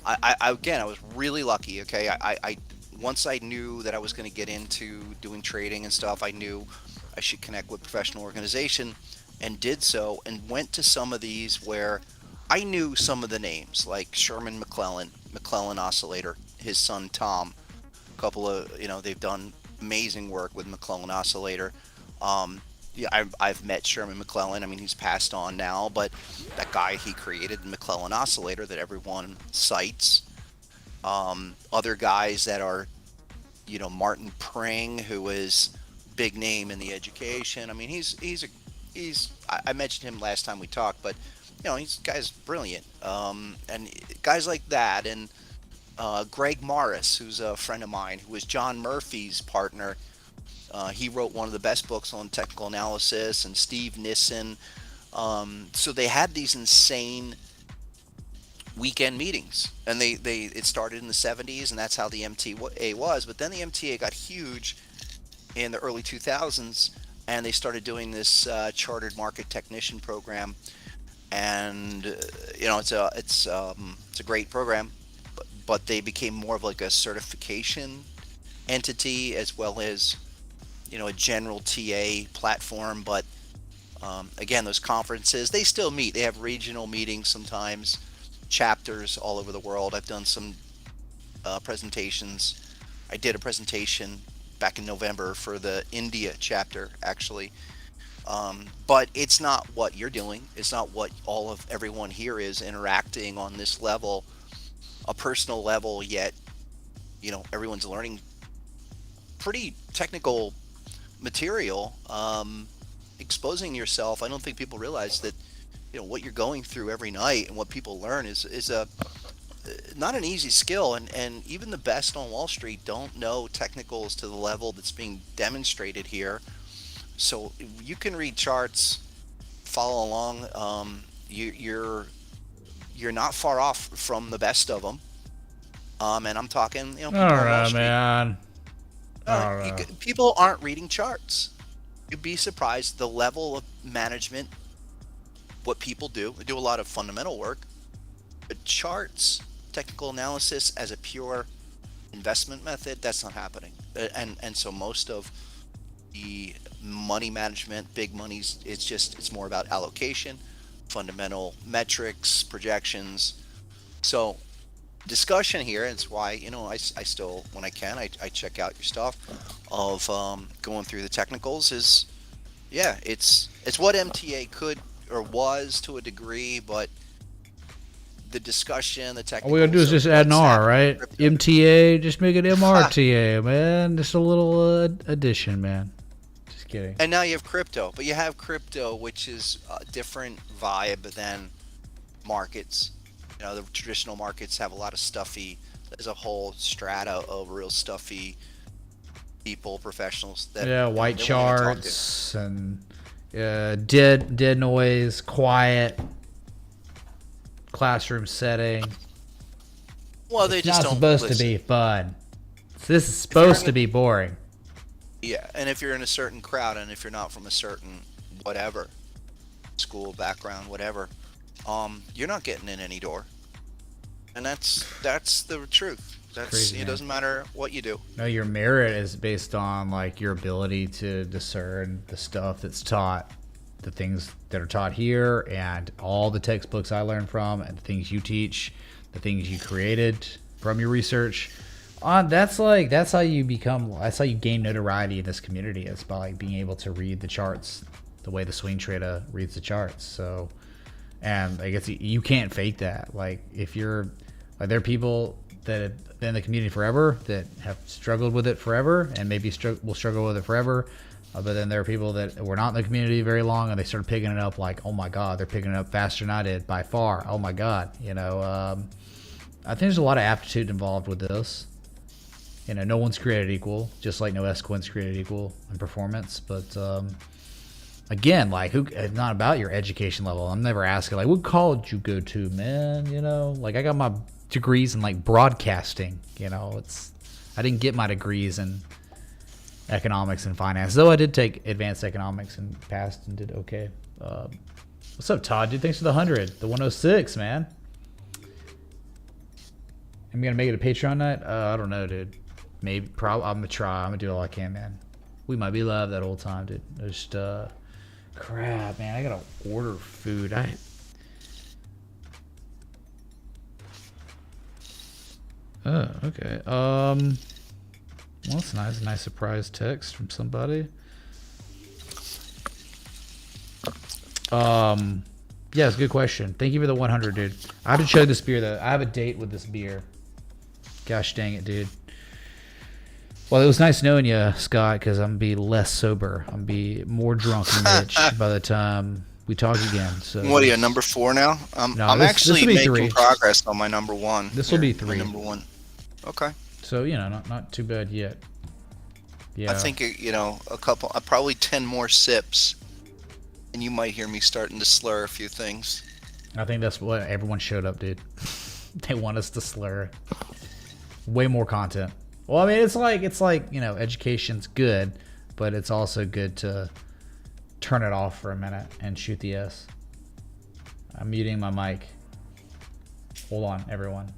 was really lucky. Okay, I once I knew that I was going to get into doing trading and stuff, I knew I should connect with professional organization, and did so, and went to some of these where I knew some of the names, like Sherman McClellan Oscillator, his son Tom. A couple of, they've done amazing work with McClellan Oscillator. Yeah, I've met Sherman McClellan. I mean, he's passed on now, but that guy, he created the McClellan Oscillator that everyone cites. Other guys that are, Martin Pring, who is big name in the education. I mean, I mentioned him last time we talked, but guy's brilliant. And guys like that, and Greg Morris, who's a friend of mine, who was John Murphy's partner. He wrote one of the best books on technical analysis, and Steve Nissen. So they had these insane weekend meetings, and it started in the 70s, and that's how the MTA was. But then the MTA got huge in the early 2000s, and they started doing this chartered market technician program. And it's a great program, but they became more of like a certification entity as well as a general TA platform. But again, those conferences, they still meet. They have regional meetings sometimes, chapters all over the world. I've done some presentations. I did a presentation back in November for the India chapter, actually. But it's not what you're doing. It's not what everyone here is interacting on this level, a personal level, yet, everyone's learning pretty technical material, exposing yourself. I don't think people realize that, what you're going through every night and what people learn is not an easy skill, and even the best on Wall Street don't know technicals to the level that's being demonstrated here. So you can read charts, follow along. You're not far off from the best of them. And I'm talking, people I don't on Wall know, Street. man. I don't know. People aren't reading charts. You'd be surprised the level of management, what people do. They do a lot of fundamental work, but charts, technical analysis as a pure investment method, that's not happening. And so most of the money management, big monies, it's more about allocation, fundamental metrics, projections. So discussion here, and it's why I still, when I can, I check out your stuff of going through the technicals. Is it's what MTA could or was to a degree, but the discussion, the technicals. All we gotta do is just add an R, right? MTA, just make it MRTA, man. Just a little addition, man. Just kidding. And now you have crypto, but you have crypto, which is a different vibe than markets. The traditional markets have a lot of stuffy. There's a whole strata of real stuffy people, professionals. White charts and dead noise, quiet classroom setting. Well, they just don't supposed to be fun. This is supposed to be boring. Yeah, and if you're in a certain crowd, and if you're not from a certain whatever school background, whatever, you're not getting in any door, and that's the truth. That's crazy, it doesn't matter what you do. No, your merit is based on like your ability to discern the stuff that's taught, the things that are taught here, and all the textbooks I learned from, and the things you teach, the things you created from your research. That's how you gain notoriety in this community. It's by like being able to read the charts the way the swing trader reads the charts. So, and I guess you can't fake that. Like if you're like, there are people that have been in the community forever that have struggled with it forever, and maybe will struggle with it forever. But then there are people that were not in the community very long, and they started picking it up like, oh my God, they're picking it up faster than I did by far. Oh my God. I think there's a lot of aptitude involved with this. No one's created equal, just like no S-Coin's created equal in performance. But again, like, it's not about your education level. I'm never asking, like, what college you go to, man? Like, I got my degrees in like broadcasting. I didn't get my degrees in economics and finance, though I did take advanced economics and passed and did okay. What's up, Todd? Dude, thanks for the 100, the 106, man. I'm gonna make it a Patreon night. I don't know, dude. Maybe, probably. I'm gonna try. I'm gonna do all I can, man. We might be live that whole time, dude. Just crap, man. I gotta order food. Oh, okay. Well, that's nice. A nice surprise text from somebody. Yeah, it's a good question. Thank you for the 100, dude. I have to chug this beer, though. I have a date with this beer. Gosh dang it, dude. Well, it was nice knowing you, Scott, because I'm going to be less sober. I'm going to be more drunk and rich by the time we talk again. So, what are you, number 4 now? I'm actually making 3 progress on my number 1. This will be 3. Number 1. Okay. So, not too bad yet. Yeah. I think, probably 10 more sips, and you might hear me starting to slur a few things. I think that's what everyone showed up, dude. They want us to slur. Way more content. Well, I mean, it's like education's good, but it's also good to turn it off for a minute and shoot the S. I'm muting my mic. Hold on, everyone.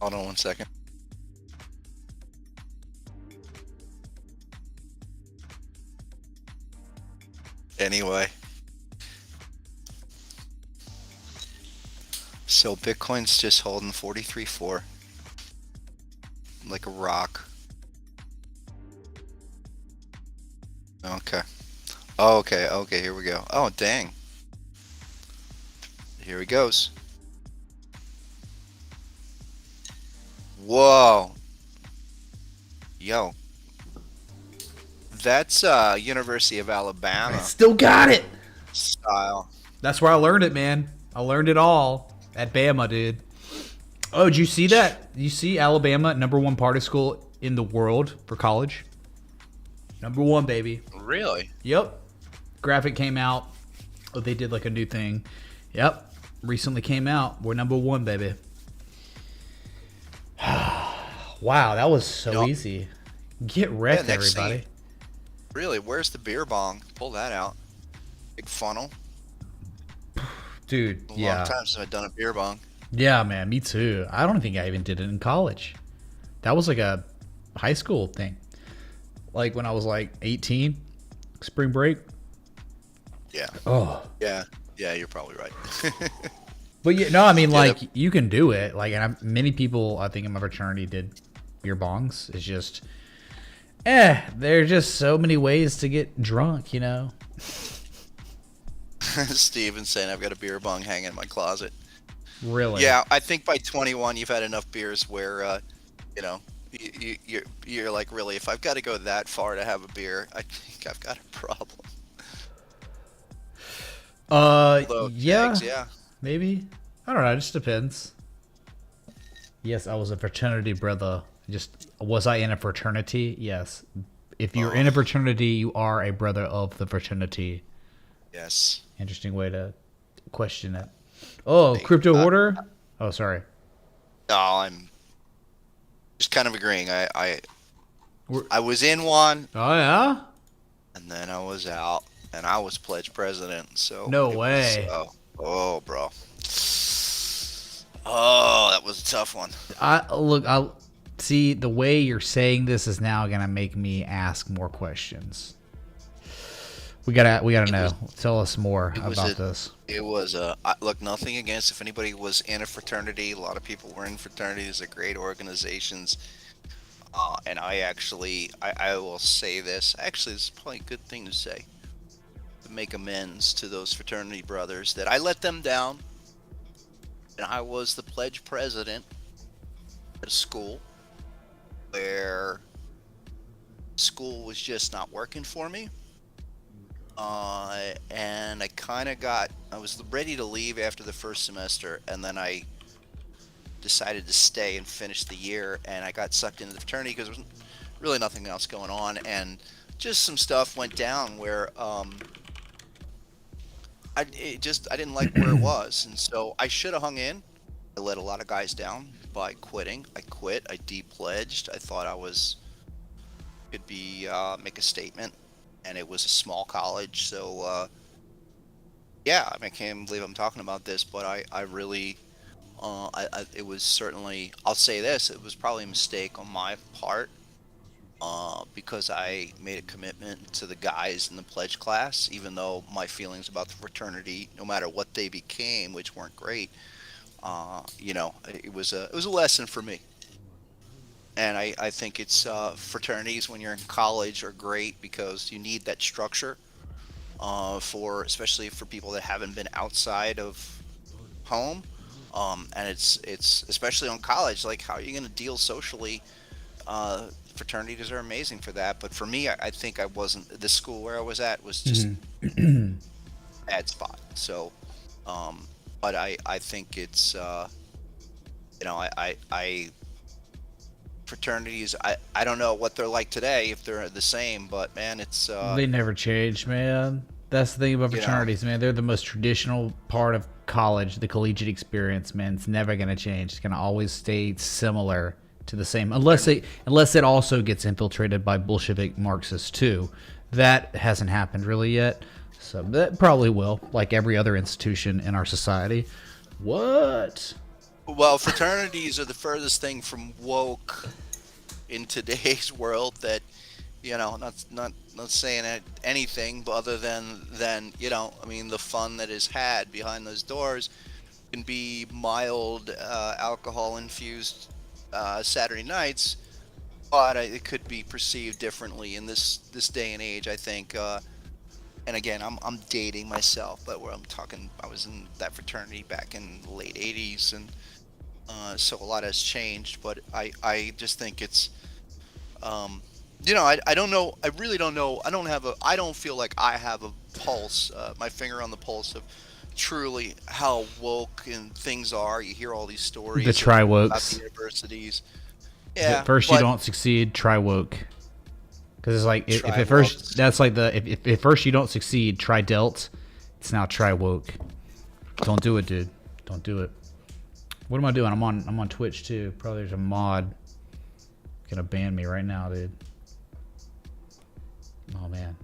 Hold on 1 second. Anyway. So Bitcoin's just holding 43.4. Like a rock. Okay. Okay, here we go. Oh, dang. Here he goes. Whoa. Yo. That's University of Alabama. I still got it. style. That's where I learned it, man. I learned it all at Bama, dude. Oh, did you see that? You see Alabama, #1 party school in the world for college? #1, baby. Really? Yep. Graphic came out. Oh, they did like a new thing. Yep. Recently came out. We're #1, baby. Wow, that was so easy. Get wrecked, everybody. Really? Where's the beer bong? Pull that out. Big funnel. Dude, yeah. Long time since I've done a beer bong. Yeah, man, me too. I don't think I even did it in college. That was like a high school thing. Like when I was like 18, spring break. Yeah. Oh. Yeah. Yeah, you're probably right. But yeah, no, I mean, like, you can do it. Like, and many people, I think, in my fraternity did beer bongs. It's just, there are just so many ways to get drunk, you know? Steven saying I've got a beer bong hanging in my closet. Really? Yeah, I think by 21 you've had enough beers where, you're like, really, if I've got to go that far to have a beer, I think I've got a problem. Yeah. Yeah. Maybe. I don't know. It just depends. Yes, I was a fraternity brother. Was I in a fraternity? Yes. If you're in a fraternity, you are a brother of the fraternity. Yes. Interesting way to question it. Oh, crypto hoarder? Oh, sorry. No, I'm just kind of agreeing. I was in one. Oh, yeah? And then I was out. And I was pledge president. So no way. Oh, bro. Oh, that was a tough one. I see the way you're saying this is now gonna make me ask more questions. We gotta know. Tell us more about this. It was look, nothing against if anybody was in a fraternity. A lot of people were in fraternities. They're great organizations. And I will say this. Actually, this is probably a good thing to say. To make amends to those fraternity brothers that I let them down. And I was the pledge president at a school where school was just not working for me. And I was ready to leave after the first semester, and then I decided to stay and finish the year, and I got sucked into the fraternity because there was really nothing else going on, and just some stuff went down where I didn't like where it was, and so I should have hung in. I let a lot of guys down by quitting. I quit. I de-pledged. I thought I could make a statement, and it was a small college, so yeah. I mean, I can't believe I'm talking about this, but I really, it was certainly. I'll say this: it was probably a mistake on my part. Because I made a commitment to the guys in the pledge class, even though my feelings about the fraternity, no matter what they became, which weren't great, it was a lesson for me. And I think it's fraternities when you're in college are great because you need that structure especially for people that haven't been outside of home, and it's especially on college. Like, how are you going to deal socially? Fraternities are amazing for that, but for me, I think I wasn't. The school where I was at was just bad spot. So, but I think it's fraternities. I don't know what they're like today, if they're the same, but man, it's they never change, man. That's the thing about fraternities, man. They're the most traditional part of college, the collegiate experience, man. It's never gonna change. It's gonna always stay similar to the same, unless it also gets infiltrated by Bolshevik Marxists too. That hasn't happened really yet, so that probably will, like every other institution in our society. What? Well, fraternities are the furthest thing from woke in today's world. That, not saying anything other than I mean, the fun that is had behind those doors can be mild, alcohol infused Saturday nights, but it could be perceived differently in this day and age, I think. And again, I'm dating myself, but where I'm talking, I was in that fraternity back in the late 80s, and so a lot has changed. But I just think it's, I don't know. I really don't know. I don't feel like I have a pulse, my finger on the pulse of truly how woke and things are. You hear all these stories The tri-wokes. about the universities. If Yeah, at first you don't succeed, try woke. Because it's like if at first that's like if at first you don't succeed, try delt. It's now try woke. Don't do it, dude. Don't do it. What am I doing? I'm on Twitch too. Probably there's a mod gonna ban me right now, dude. Oh man,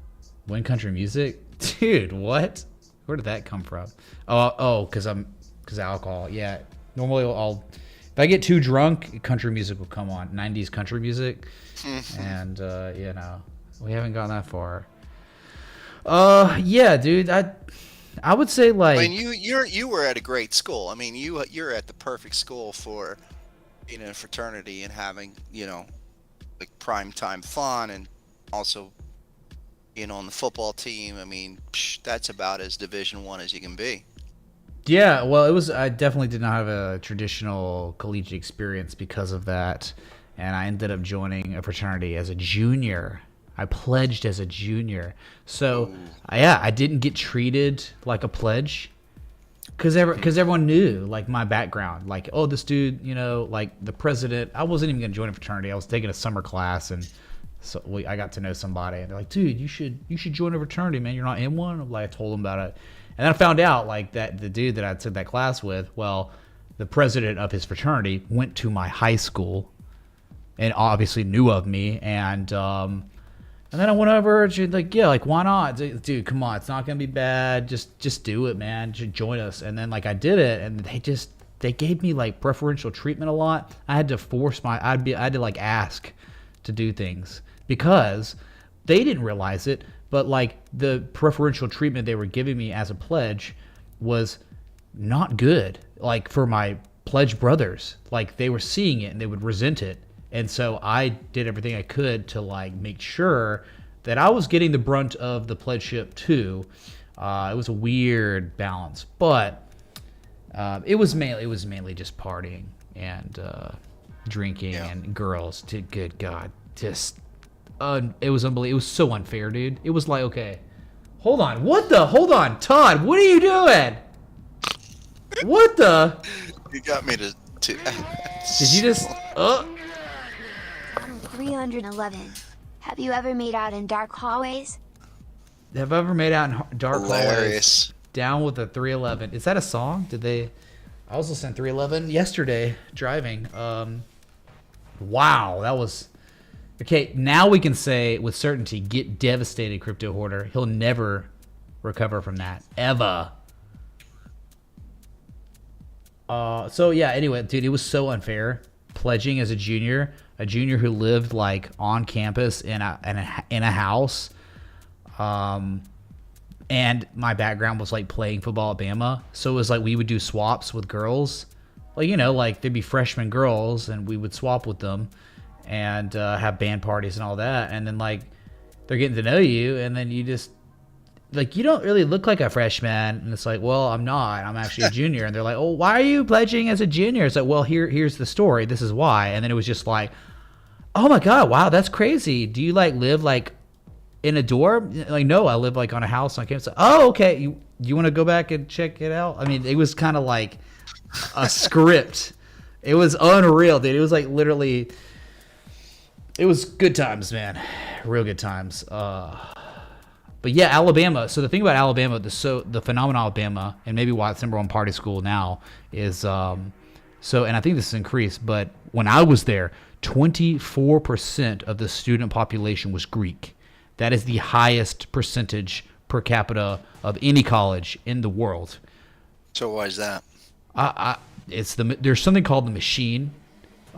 Win Country Music, dude. What? Where did that come from? Because alcohol. Yeah. Normally if I get too drunk, country music will come on. 90s country music. And we haven't gone that far. Yeah, dude. I would say like. I mean, you were at a great school. I mean, you're at the perfect school for being in a fraternity and having like prime time fun, and also on the football team. I mean, that's about as Division I as you can be. Yeah, well, I definitely did not have a traditional collegiate experience because of that, and I ended up joining a fraternity as a junior. I pledged as a junior, so I didn't get treated like a pledge, because everyone knew like my background, like this dude, like the president. I wasn't even gonna join a fraternity. I was taking a summer class, and so I got to know somebody, and they're like, dude, you should join a fraternity, man. You're not in one. I'm like, I told them about it. And then I found out like that the dude that I took that class with, well, the president of his fraternity went to my high school and obviously knew of me. And then I went over and like, yeah, like why not? Dude, come on, it's not gonna be bad. Just do it, man. Just join us. And then like I did it, and they gave me like preferential treatment a lot. I had to I had to like ask to do things because they didn't realize it. But like the preferential treatment they were giving me as a pledge was not good. Like for my pledge brothers, like they were seeing it and they would resent it. And so I did everything I could to like make sure that I was getting the brunt of the pledgeship too. It was a weird balance, but it was mainly just partying and drinking and girls. Good God, just. It was unbelievable. It was so unfair, dude. It was like, okay, hold on, Todd, what are you doing? What the? You got me to. Did you just? I'm 311. Have you ever made out in dark hallways? Have I ever made out in dark Hilarious. hallways? Down with the 311. Is that a song? I was listening to 311 yesterday driving. Wow, that was. Okay, now we can say with certainty, get devastated, crypto hoarder. He'll never recover from that, ever. So yeah, anyway, dude, it was so unfair. Pledging as a junior who lived like on campus in a house. And my background was like playing football at Bama. So it was like we would do swaps with girls. Like, like there'd be freshman girls and we would swap with them. And have band parties and all that, and then like they're getting to know you, and then you just like you don't really look like a freshman, and it's like, well, I'm not. I'm actually a junior, and they're like, oh, why are you pledging as a junior? It's like, well, here's the story. This is why. And then it was just like, oh my God, wow, that's crazy. Do you like live like in a dorm? Like, no, I live like on a house on campus. Oh, okay. You want to go back and check it out? I mean, it was kind of like a script. It was unreal, dude. It was like literally. It was good times, man. Real good times. But yeah, Alabama. So the thing about Alabama, the phenomenon of Alabama, and maybe why it's number one party school now is, and I think this has increased, but when I was there, 24% of the student population was Greek. That is the highest percentage per capita of any college in the world. So why is that? There's something called the machine.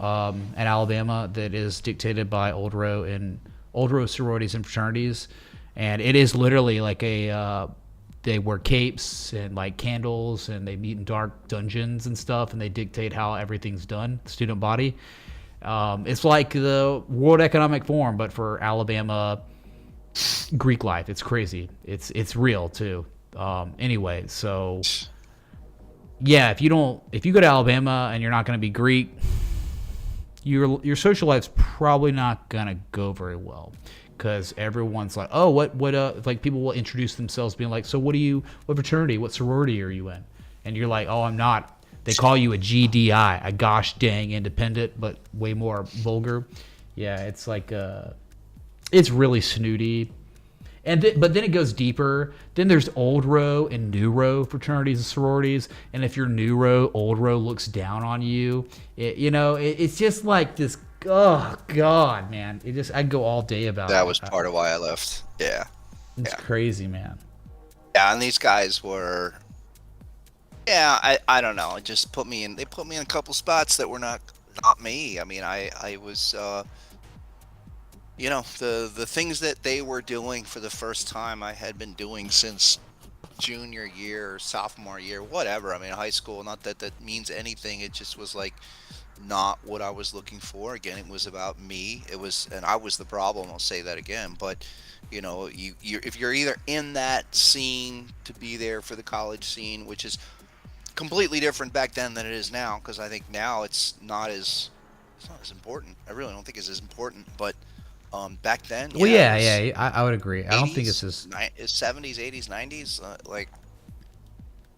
At Alabama that is dictated by old row sororities and fraternities, and it is literally like they wear capes and like candles, and they meet in dark dungeons and stuff, and they dictate how everything's done, the student body. It's like the World Economic Forum, but for Alabama Greek life. It's crazy. It's real too. Anyway, so yeah, if you go to Alabama and you're not going to be Greek, your social life's probably not gonna go very well. because everyone's like, oh, what like people will introduce themselves being like, so what fraternity, what sorority are you in? And you're like, oh, I'm not. They call you a GDI, a gosh dang independent, but way more vulgar. Yeah, it's like, it's really snooty. But then it goes deeper. Then there's old row and new row fraternities and sororities. And if you're new row, old row looks down on you. It's just like this. Oh God, man! I'd go all day about that. That was part of why I left. Yeah, it's crazy, man. Yeah, and these guys were. Yeah, I don't know. It just put me in. They put me in a couple spots that were not me. I mean, I was. The things that they were doing for the first time, I had been doing since junior year, or sophomore year, whatever. I mean, high school. Not that that means anything. It just was like. Not what I was looking for. Again, it was about me. And I was the problem. I'll say that again. But if you're either in that scene to be there for the college scene, which is completely different back then than it is now, because I think now it's not as important. I really don't think it's as important. But back then, well, I would agree. I don't think it's as 70s, 80s, 90s, like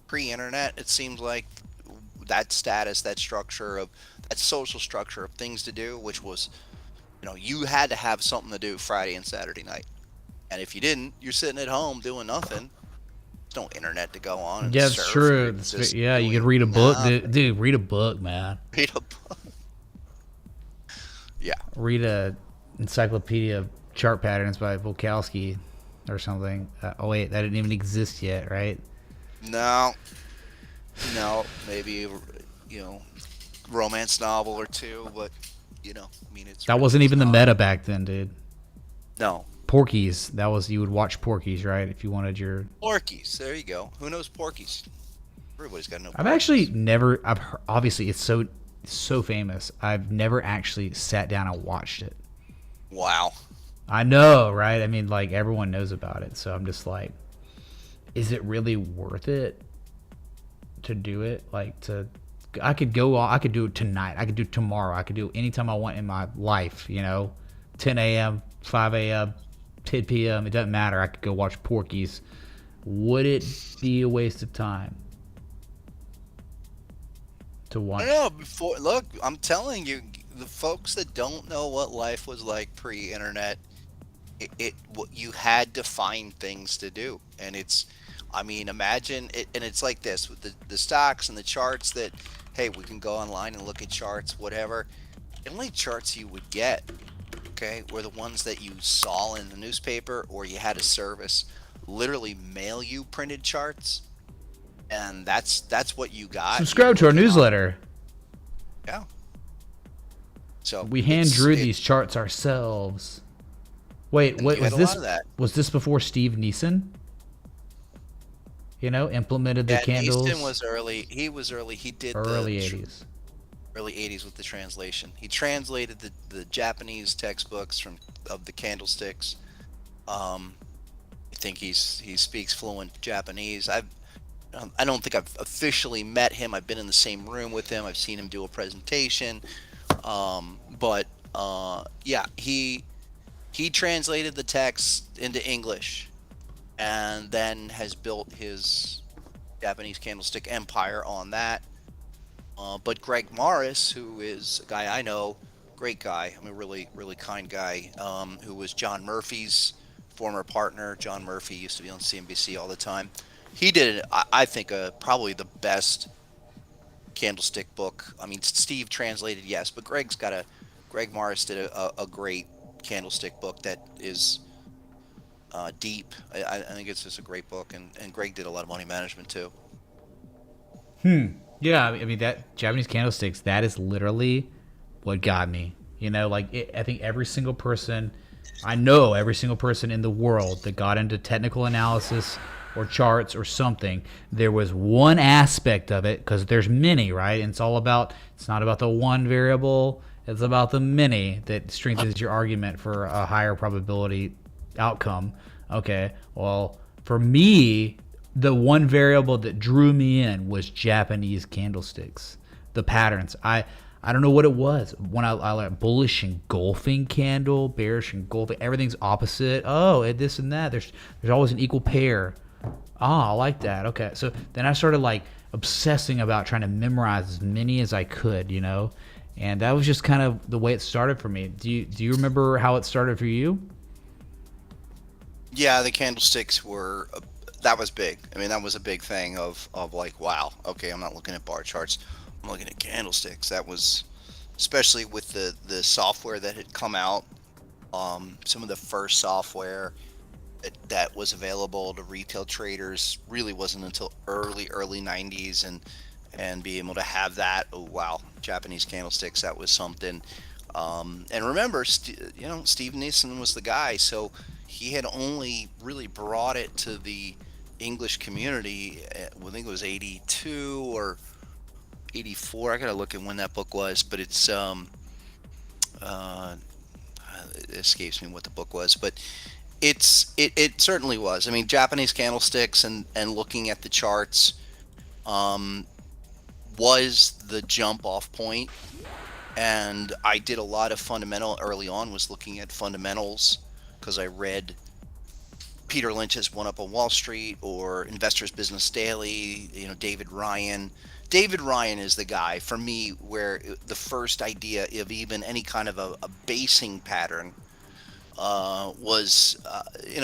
pre-internet. It seemed like that status, that structure of that social structure of things to do, which was, you had to have something to do Friday and Saturday night, and if you didn't, you're sitting at home doing nothing. There's no internet to go on. And yeah, it's surf. true. Yeah, you could read a book, dude. Read a book, man. Read a book. Yeah. Read a encyclopedia of chart patterns by Volkowski or something. Oh wait, that didn't even exist yet, right? No, maybe romance novel or two, but I mean, it's that wasn't even the meta back then, dude. No. Porky's. That was, you would watch Porky's, right? If you wanted your Porky's. There you go. Who knows Porky's? Everybody's got to know. I've actually never. Obviously, it's so famous. I've never actually sat down and watched it. Wow. I know, right? I mean, like, everyone knows about it, so I'm just like, is it really worth it to do it? Like, I could do it tonight. I could do it tomorrow. I could do it anytime I want in my life, 10 a.m., 5 a.m., 10 p.m. It doesn't matter. I could go watch Porky's. Would it be a waste of time to watch? I don't know. Look, I'm telling you, the folks that don't know what life was like pre-internet, you had to find things to do. And imagine it, and it's like this with the stocks and the charts that, hey, we can go online and look at charts, whatever. The only charts you would get, okay, were the ones that you saw in the newspaper, or you had a service literally mail you printed charts, and that's what you got. Subscribe to our newsletter. Yeah. So we hand drew these charts ourselves. Wait, was this? Was this before Steve Neeson? Implemented the candles. Neeson was early. He was early. He did early 80s. Early 80s with the translation. He translated the Japanese textbooks of the candlesticks. I think he speaks fluent Japanese. I don't think I've officially met him. I've been in the same room with him. I've seen him do a presentation. But he translated the text into English, and then has built his Japanese candlestick empire on that. But Greg Morris, who is a guy I know, great guy, a really, really kind guy, who was John Murphy's former partner. John Murphy used to be on CNBC all the time. He did, I think, probably the best candlestick book. I mean, Steve translated, yes, but Greg Morris did a great candlestick book that is deep. I think it's just a great book, and Greg did a lot of money management too. Yeah, I mean, that Japanese candlesticks, that is literally what got me. I think every single person in the world that got into technical analysis or charts or something, there was one aspect of it, because there's many, right? And it's not about the one variable, it's about the many that strengthens your argument for a higher probability outcome. Okay, well, for me, the one variable that drew me in was Japanese candlesticks, the patterns. I don't know what it was. When I like bullish engulfing candle, bearish engulfing, everything's opposite. Oh, and this and that. There's always an equal pair. I like that. Okay. So then I started like obsessing about trying to memorize as many as I could, you know? And that was just kind of the way it started for me. Do you remember how it started for you? Yeah, the candlesticks were that was big. I mean, that was a big thing of like, wow, okay, I'm not looking at bar charts. I'm looking at candlesticks. That was especially with the software that had come out. Some of the first software that was available to retail traders really wasn't until early 90s, and being able to have that, oh wow, Japanese candlesticks, that was something. And remember, Steve Nissen was the guy, so he had only really brought it to the English community. I think it was 82 or 84. I gotta look at when that book was, but it's it escapes me what the book was, but it certainly was. I mean, Japanese candlesticks and looking at the charts was the jump off point. And I did a lot of fundamental early on, was looking at fundamentals because I read Peter Lynch's One Up on Wall Street or Investors Business Daily, David Ryan. David Ryan is the guy for me where the first idea of even any kind of a basing pattern was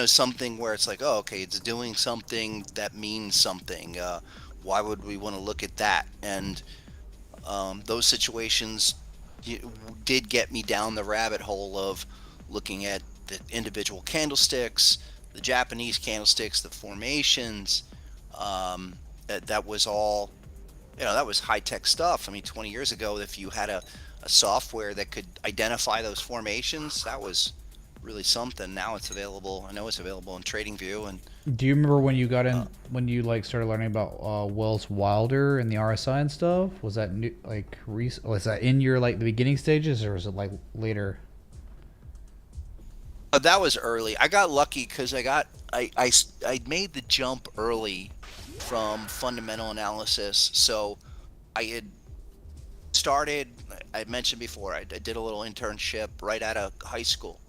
something where it's like, oh, okay, it's doing something that means something. Why would we want to look at that? And those situations did get me down the rabbit hole of looking at the individual candlesticks, the Japanese candlesticks, the formations. That was all, that was high-tech stuff. I mean, 20 years ago, if you had a software that could identify those formations, that was really something. Now it's available. I know it's available in TradingView. And do you remember when you got in, when you like started learning about Wells Wilder and the RSI and stuff? Was that new, like was that in your like the beginning stages, or was it like later? That was early. I got lucky because I made the jump early from fundamental analysis. So I had started, I mentioned before, I did a little internship right out of high school,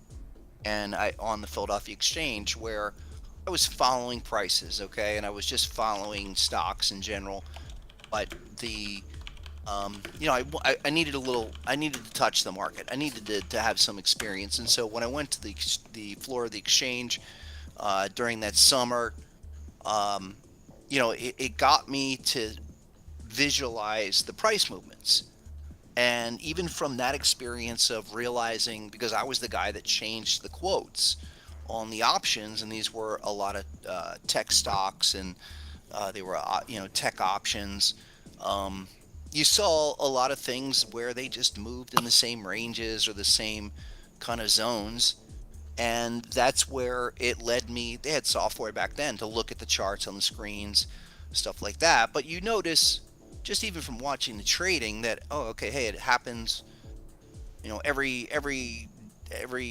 and on the Philadelphia Exchange, where I was following prices, okay, and I was just following stocks in general. But I needed I needed to touch the market. I needed to have some experience. And so when I went to the floor of the exchange during that summer, it got me to visualize the price movements. And even from that experience of realizing, because I was the guy that changed the quotes on the options, and these were a lot of tech stocks, and they were tech options. You saw a lot of things where they just moved in the same ranges or the same kind of zones, and that's where it led me. They had software back then to look at the charts on the screens, stuff like that. But you notice, just even from watching the trading, that okay, hey, it happens, every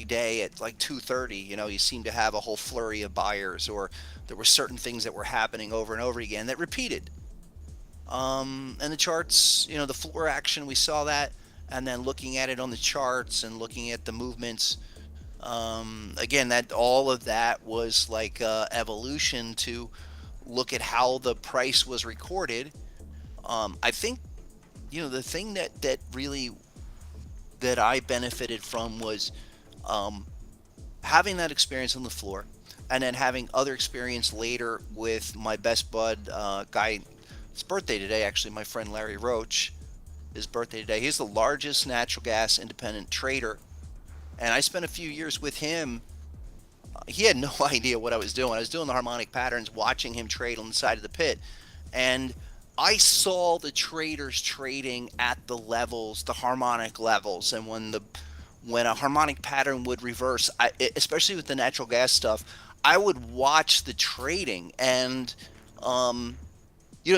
day at like 2:30. You seem to have a whole flurry of buyers, or there were certain things that were happening over and over again that repeated. And the charts, the floor action, we saw that, and then looking at it on the charts and looking at the movements, again, that all of that was like evolution to look at how the price was recorded. I think, the thing that really that I benefited from was having that experience on the floor, and then having other experience later with my best bud guy. His birthday today, actually, my friend Larry Roach, his birthday today. He's the largest natural gas independent trader, and I spent a few years with him. He had no idea what I was doing. I was doing the harmonic patterns, watching him trade on the side of the pit, and I saw the traders trading at the levels, the harmonic levels, and when a harmonic pattern would reverse, especially with the natural gas stuff, I would watch the trading, and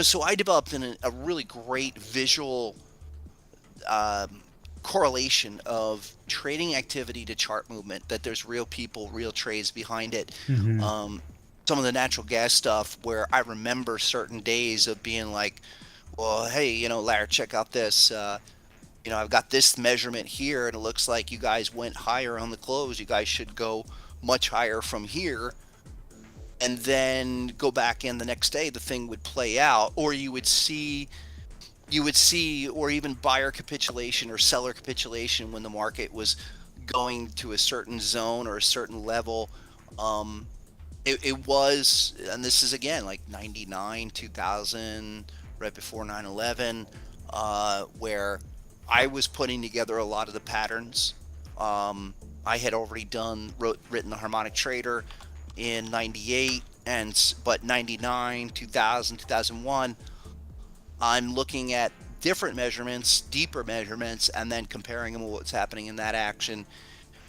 so I developed a really great visual correlation of trading activity to chart movement, that there's real people, real trades behind it. Mm-hmm. Some of the natural gas stuff where I remember certain days of being like, well, hey, Larry, check out this. I've got this measurement here, and it looks like you guys went higher on the close. You guys should go much higher from here, and then go back in the next day. The thing would play out, or you would see, or even buyer capitulation or seller capitulation when the market was going to a certain zone or a certain level. It was, and this is again like 99, 2000, right before 9/11, where I was putting together a lot of the patterns. I had already written the Harmonic Trader in 98, but 99, 2000, 2001, I'm looking at different measurements, deeper measurements, and then comparing them with what's happening in that action.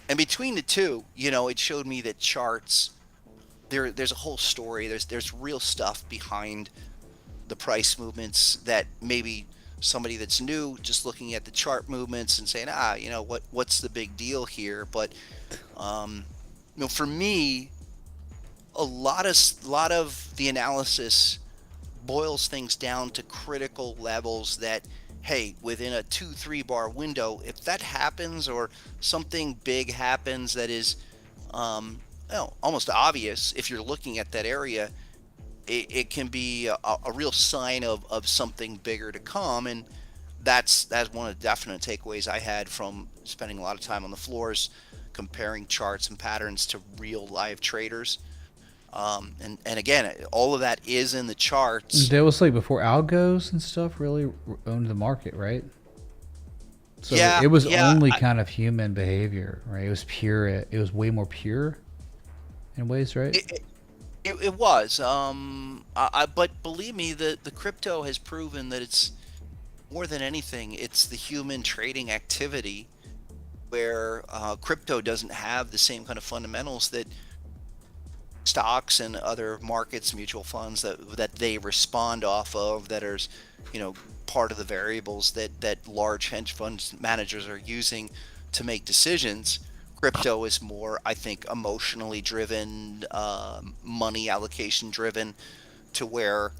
And between the two, it showed me that charts, there's a whole story. There's real stuff behind the price movements that maybe somebody that's new just looking at the chart movements and saying, what's the big deal here? But for me, a lot of the analysis boils things down to critical levels that, hey, within a 2-3 bar window, if that happens or something big happens that is almost obvious, if you're looking at that area, it can be a real sign of something bigger to come. And that's one of the definite takeaways I had from spending a lot of time on the floors, comparing charts and patterns to real live traders. And again, all of that is in the charts. That was like before algos and stuff really owned the market, right? So it was only kind of human behavior, right? It was pure. It was way more pure in ways, right? It was. But believe me, the crypto has proven that it's more than anything, it's the human trading activity where crypto doesn't have the same kind of fundamentals that stocks and other markets, mutual funds that they respond off of, that are part of the variables that large hedge fund managers are using to make decisions. Crypto is more, I think, emotionally driven, money allocation driven, to where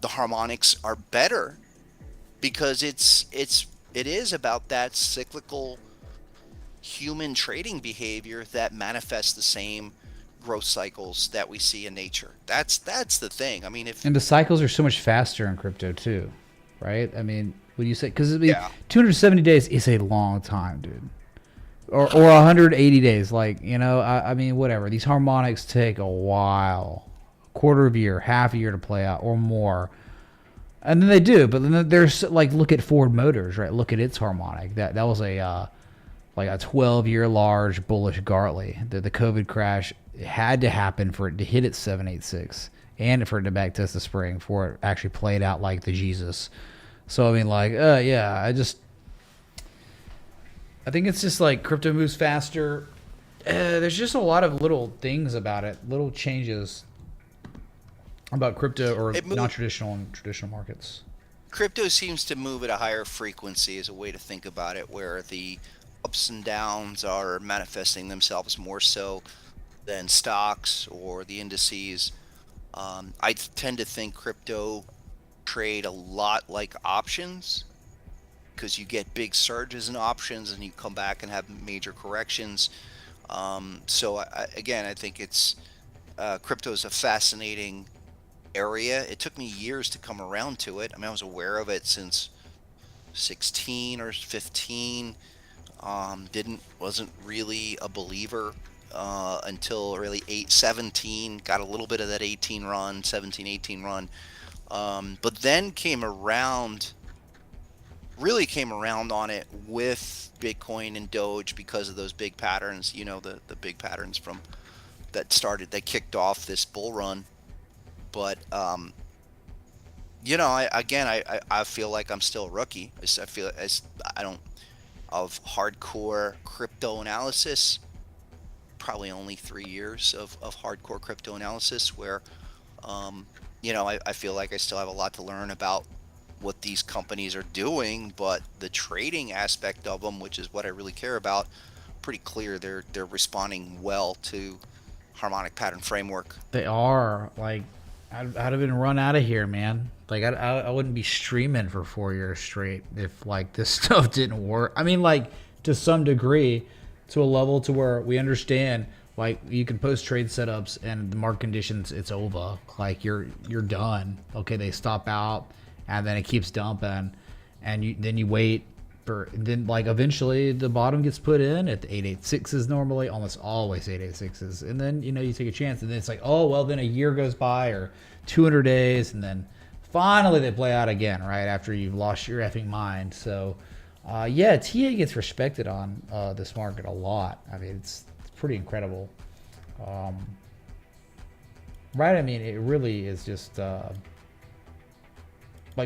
the harmonics are better because it is about that cyclical human trading behavior that manifests the same growth cycles that we see in nature. That's the thing. I mean, and the cycles are so much faster in crypto too, right? I mean, when you say, because 270 days is a long time, dude, or 180 days, like, I mean, whatever. These harmonics take a while, quarter of a year, half a year to play out, or more. And then they do, but then there's like, look at Ford Motors, right? Look at its harmonic. That was a 12-year large bullish Gartley. The COVID crash had to happen for it to hit its 786 and for it to backtest the spring before it actually played out like the Jesus. So I mean, I think it's just like crypto moves faster. There's just a lot of little things about it, little changes about crypto or non-traditional and traditional markets. Crypto seems to move at a higher frequency, is a way to think about it, where the ups and downs are manifesting themselves more so than stocks or the indices. I tend to think crypto trade a lot like options, because you get big surges in options and you come back and have major corrections. So I think it's crypto is a fascinating area. It took me years to come around to it. I mean, I was aware of it since 16 or 15. Wasn't really a believer until really 17. Got a little bit of that 18 run, 17, 18 run. But then really came around on it with Bitcoin and Doge because of those big patterns, the big patterns that kicked off this bull run. But, I feel like I'm still a rookie. Of hardcore crypto analysis, probably only 3 years of hardcore crypto analysis where, I feel like I still have a lot to learn about what these companies are doing, but the trading aspect of them, which is what I really care about, pretty clear they're responding well to harmonic pattern framework. They are, like, I'd have been run out of here, man. Like I wouldn't be streaming for 4 years straight if like this stuff didn't work. I mean, like to some degree, to a level to where we understand. Like you can post trade setups and the market conditions, it's over. Like you're done. Okay, they stop out, and then it keeps dumping, and then you wait for then like eventually the bottom gets put in at the 886s normally, almost always 886s, and then you take a chance, and then it's like, oh well, then a year goes by or 200 days, and then finally they play out again right after you've lost your effing mind. So yeah, TA gets respected on this market a lot. I mean it's pretty incredible, right? I mean it really is just like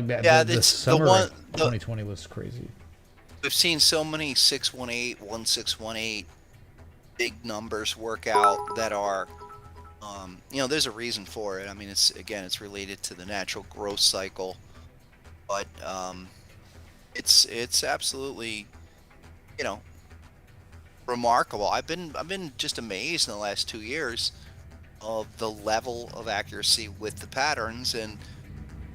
that. Yeah, the summer of 2020 was crazy. We've seen so many 618, 1618 big numbers work out that are, there's a reason for it. I mean, it's related to the natural growth cycle, but it's absolutely, remarkable. I've been just amazed in the last 2 years of the level of accuracy with the patterns. And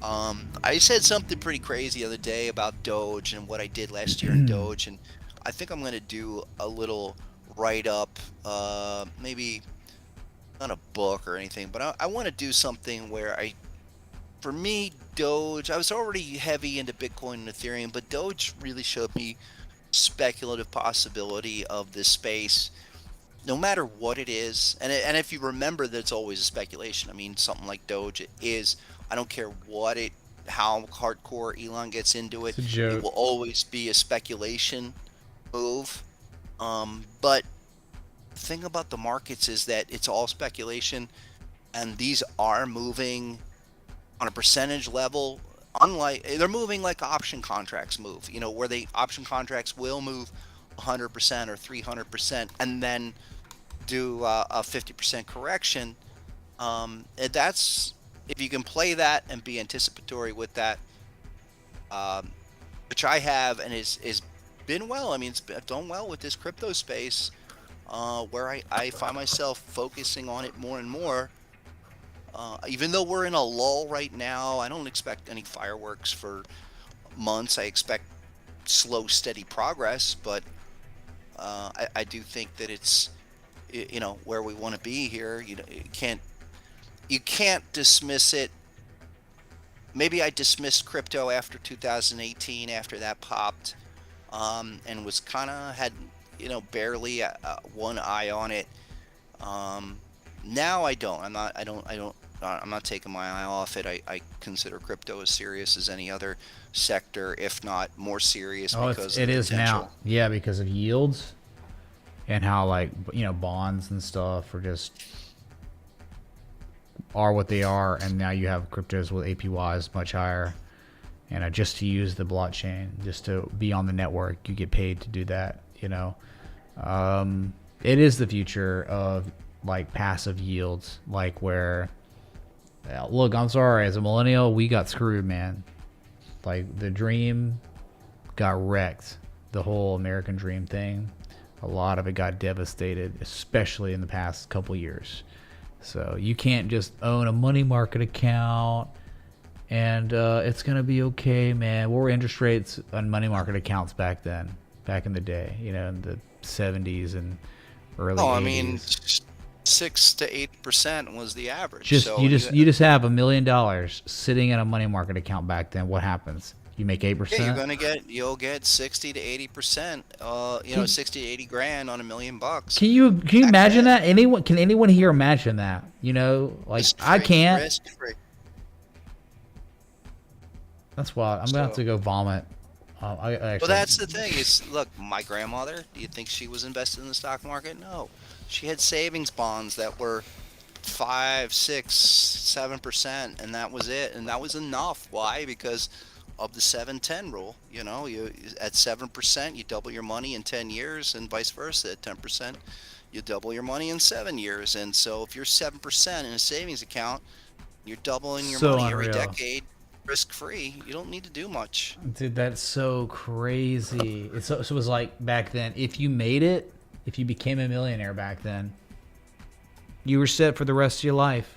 I said something pretty crazy the other day about Doge and what I did last year in Doge, and I think I'm going to do a little write-up, maybe not a book or anything, but I want to do something where for me, Doge, I was already heavy into Bitcoin and Ethereum, but Doge really showed me speculative possibility of this space, no matter what it is. And if you remember that it's always a speculation. I mean, something like Doge, it is. I don't care how hardcore Elon gets into it. It will always be a speculation move. But the thing about the markets is that it's all speculation, and these are moving on a percentage level. They're moving like option contracts move, where option contracts will move 100% or 300% and then do a 50% correction. That's, if you can play that and be anticipatory with that, which I have, and is been well. I mean, I've done well with this crypto space, where I find myself focusing on it more and more. Even though we're in a lull right now, I don't expect any fireworks for months. I expect slow, steady progress, but I do think that it's where we want to be here. You can't dismiss it. Maybe I dismissed crypto after 2018, after that popped, and was had barely one eye on it. Now I don't. I'm not taking my eye off it. I consider crypto as serious as any other sector, if not more serious. Because it is now. Yeah, because of yields and how bonds and stuff are what they are, and now you have cryptos with APYs much higher. And just to use the blockchain, just to be on the network, you get paid to do that. It is the future of passive yields, where look, I'm sorry, as a millennial we got screwed, man. The dream got wrecked. The whole American dream thing, a lot of it got devastated, especially in the past couple years. So you can't just own a money market account and it's gonna be okay, man. What were interest rates on money market accounts back then, back in the day, in the 70s and early 80s? I mean, 6 to 8% was the average. You just have $1 million sitting in a money market account back then. What happens? You make 8%. Yeah, you'll get 60 to 80%. 60 to 80 grand on $1 million. Can you imagine that? Can anyone here imagine that? I can't. Risk-free. That's why I'm gonna have to go vomit. Well, that's the thing. Look, my grandmother. Do you think she was invested in the stock market? No. She had savings bonds that were 5, 6, 7%, and that was it. And that was enough. Why? Because of the 7-10 rule. You at 7%, you double your money in 10 years, and vice versa. At 10%, you double your money in 7 years. And so, if you're 7% in a savings account, you're doubling your money every decade, risk-free. You don't need to do much. Dude, that's so crazy. So it was back then, if you made it. If you became a millionaire back then, you were set for the rest of your life,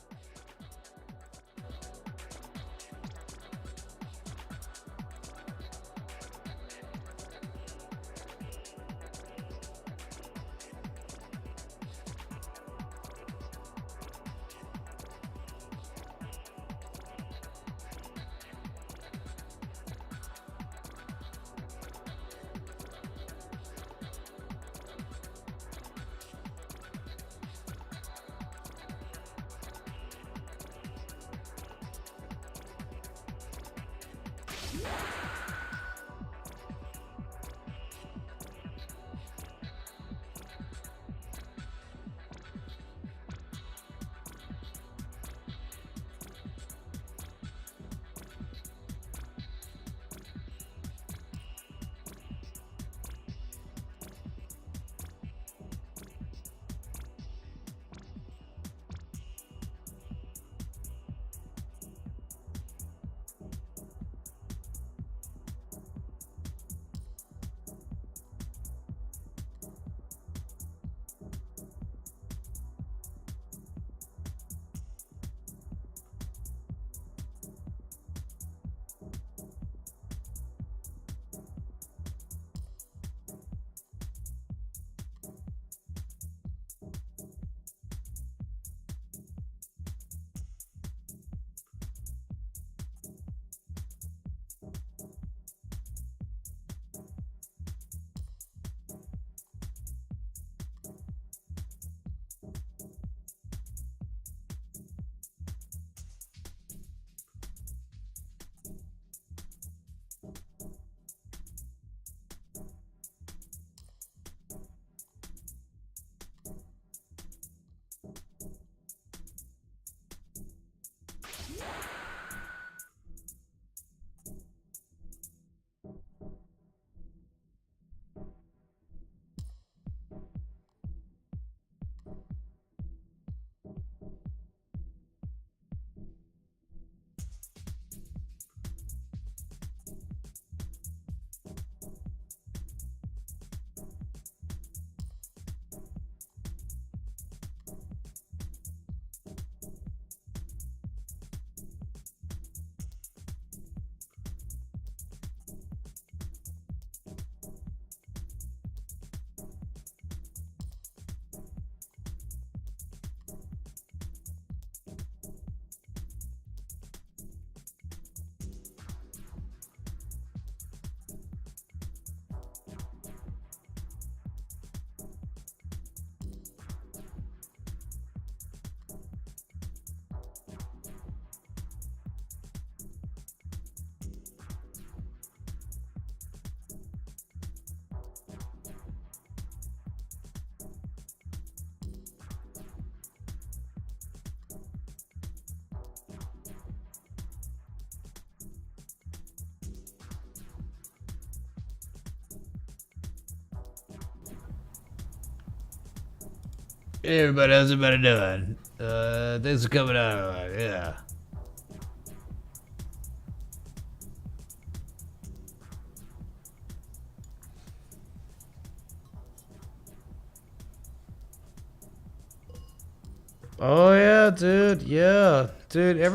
Hey everybody, how's everybody doing? Thanks for coming out. Yeah. Oh yeah, dude. Yeah, dude. If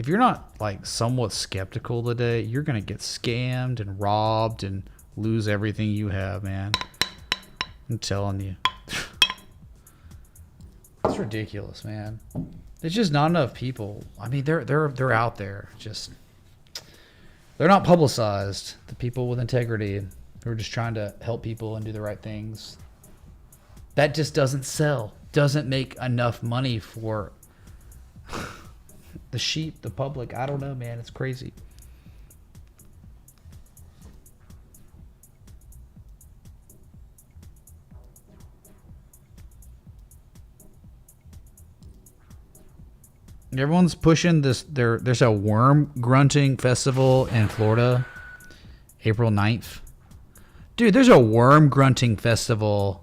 you're not like somewhat skeptical today, you're gonna get scammed and robbed and lose everything you have, man. I'm telling you. It's ridiculous, man. There's just not enough people. I mean, they're out there. Just they're not publicized. The people with integrity who are just trying to help people and do the right things. That just doesn't sell. Doesn't make enough money for the sheep, the public. I don't know, man. It's crazy. Everyone's pushing this. There's a worm grunting festival in Florida, April 9th. Dude, there's a worm grunting festival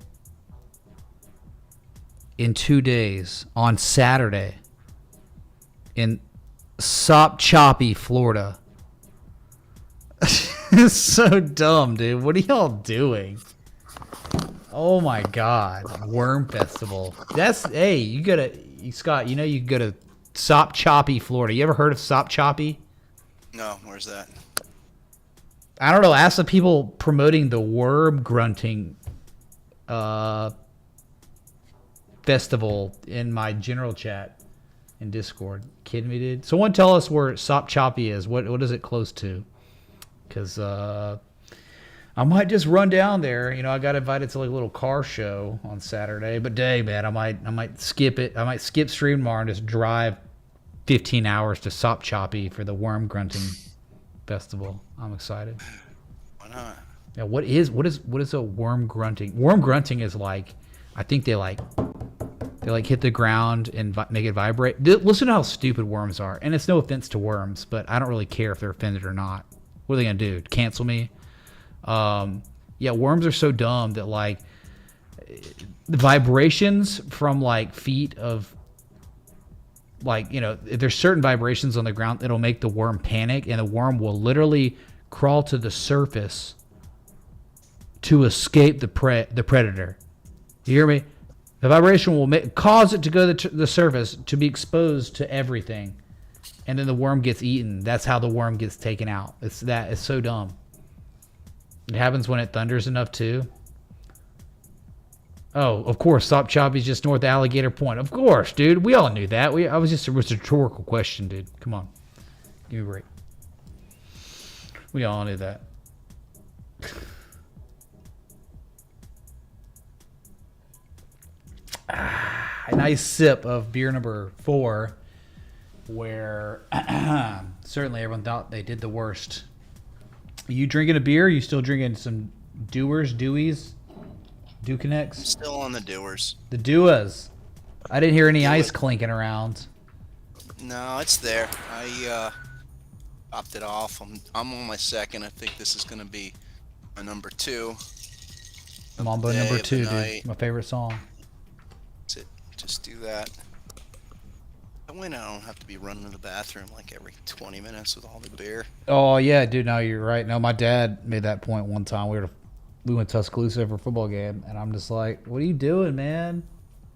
in 2 days on Saturday in Sop Choppy, Florida. It's so dumb, dude. What are y'all doing? Oh my God. Worm festival. Hey, you gotta, Scott, you know you go to Sop Choppy, Florida. You ever heard of Sop Choppy? No, where's that? I don't know. Ask the people promoting the worm grunting festival in my general chat in Discord. Kidding me, dude? Someone tell us where Sop Choppy is. What is it close to? Because I might just run down there. You know, I got invited to like a little car show on Saturday. But dang, man, I might skip it. I might skip stream tomorrow and just drive 15 hours to Sop Choppy for the Worm Grunting Festival. I'm excited. Why not? Yeah, what is a worm grunting? Worm grunting is like, I think they hit the ground and make it vibrate. Listen to how stupid worms are. And it's no offense to worms, but I don't really care if they're offended or not. What are they gonna do? Cancel me? Yeah, worms are so dumb that like the vibrations from like feet of like, you know, if there's certain vibrations on the ground, it'll make the worm panic, and the worm will literally crawl to the surface to escape the predator. You hear me? The vibration will cause it to go to the surface to be exposed to everything, and then the worm gets eaten. That's how the worm gets taken out. It's so dumb. It happens when it thunders enough too. Oh, of course, Sop Choppy's just north of Alligator Point. Of course, dude. We all knew that. It was a rhetorical question, dude. Come on. Give me a break. We all knew that. A nice sip of beer number 4, where certainly everyone thought they did the worst. Are you drinking a beer? Are you still drinking some Deweys? Duconnects? I'm still on the Doers. The Duas. I didn't hear any ice clinking around. No, it's there. I topped it off. I'm on my second. I think this is going to be my number 2. Mambo number 2, dude. My favorite song. That's it. Just do that. That way I don't have to be running to the bathroom like every 20 minutes with all the beer. Oh, yeah, dude. No, you're right. No, my dad made that point one time. We went to Tuscaloosa for a football game, and I'm just like, what are you doing, man?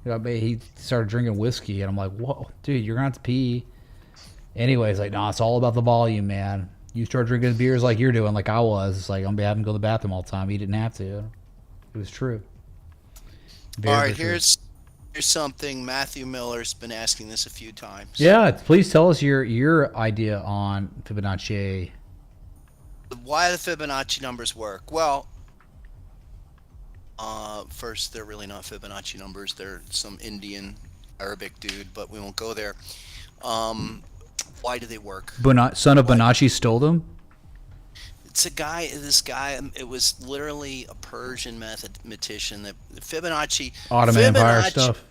He started drinking whiskey, and I'm like, whoa, dude, you're going to have to pee. Anyways, like, nah, it's all about the volume, man. You start drinking beers like you're doing, like I was. It's like, I'm having to go to the bathroom all the time. He didn't have to. It was true. All right, here's something. Matthew Miller's been asking this a few times. Yeah, please tell us your idea on Fibonacci. Why the Fibonacci numbers work? Well, first, they're really not Fibonacci numbers. They're some Indian Arabic dude, but we won't go there. Why do they work? Son of Bonacci stole them? It's this guy, it was literally a Persian mathematician that Fibonacci. Ottoman Empire stuff.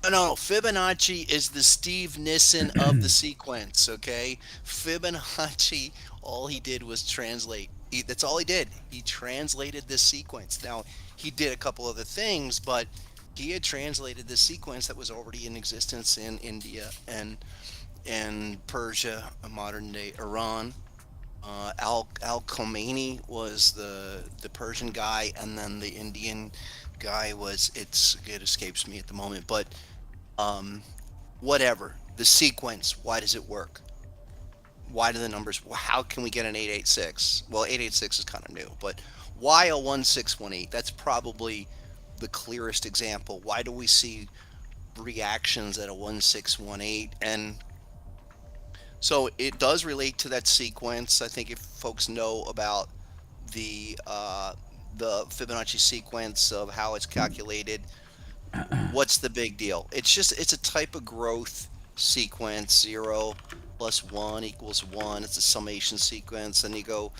No, Fibonacci is the Steve Nissen of the sequence, okay? Fibonacci, all he did was translate. That's all he did. He translated this sequence. Now, he did a couple other things, but he had translated this sequence that was already in existence in India and Persia, modern day Iran. Al-Khomeini was the Persian guy, and then the Indian guy was, it escapes me at the moment, but whatever. The sequence, why does it work? Why do the numbers, how can we get an 886? Well, 886 is kind of new, but why a 1618? That's probably the clearest example. Why do we see reactions at a 1618? And so it does relate to that sequence. I think if folks know about the Fibonacci sequence of how it's calculated, what's the big deal? It's a type of growth sequence. 0 plus 1 equals 1. It's a summation sequence, and you go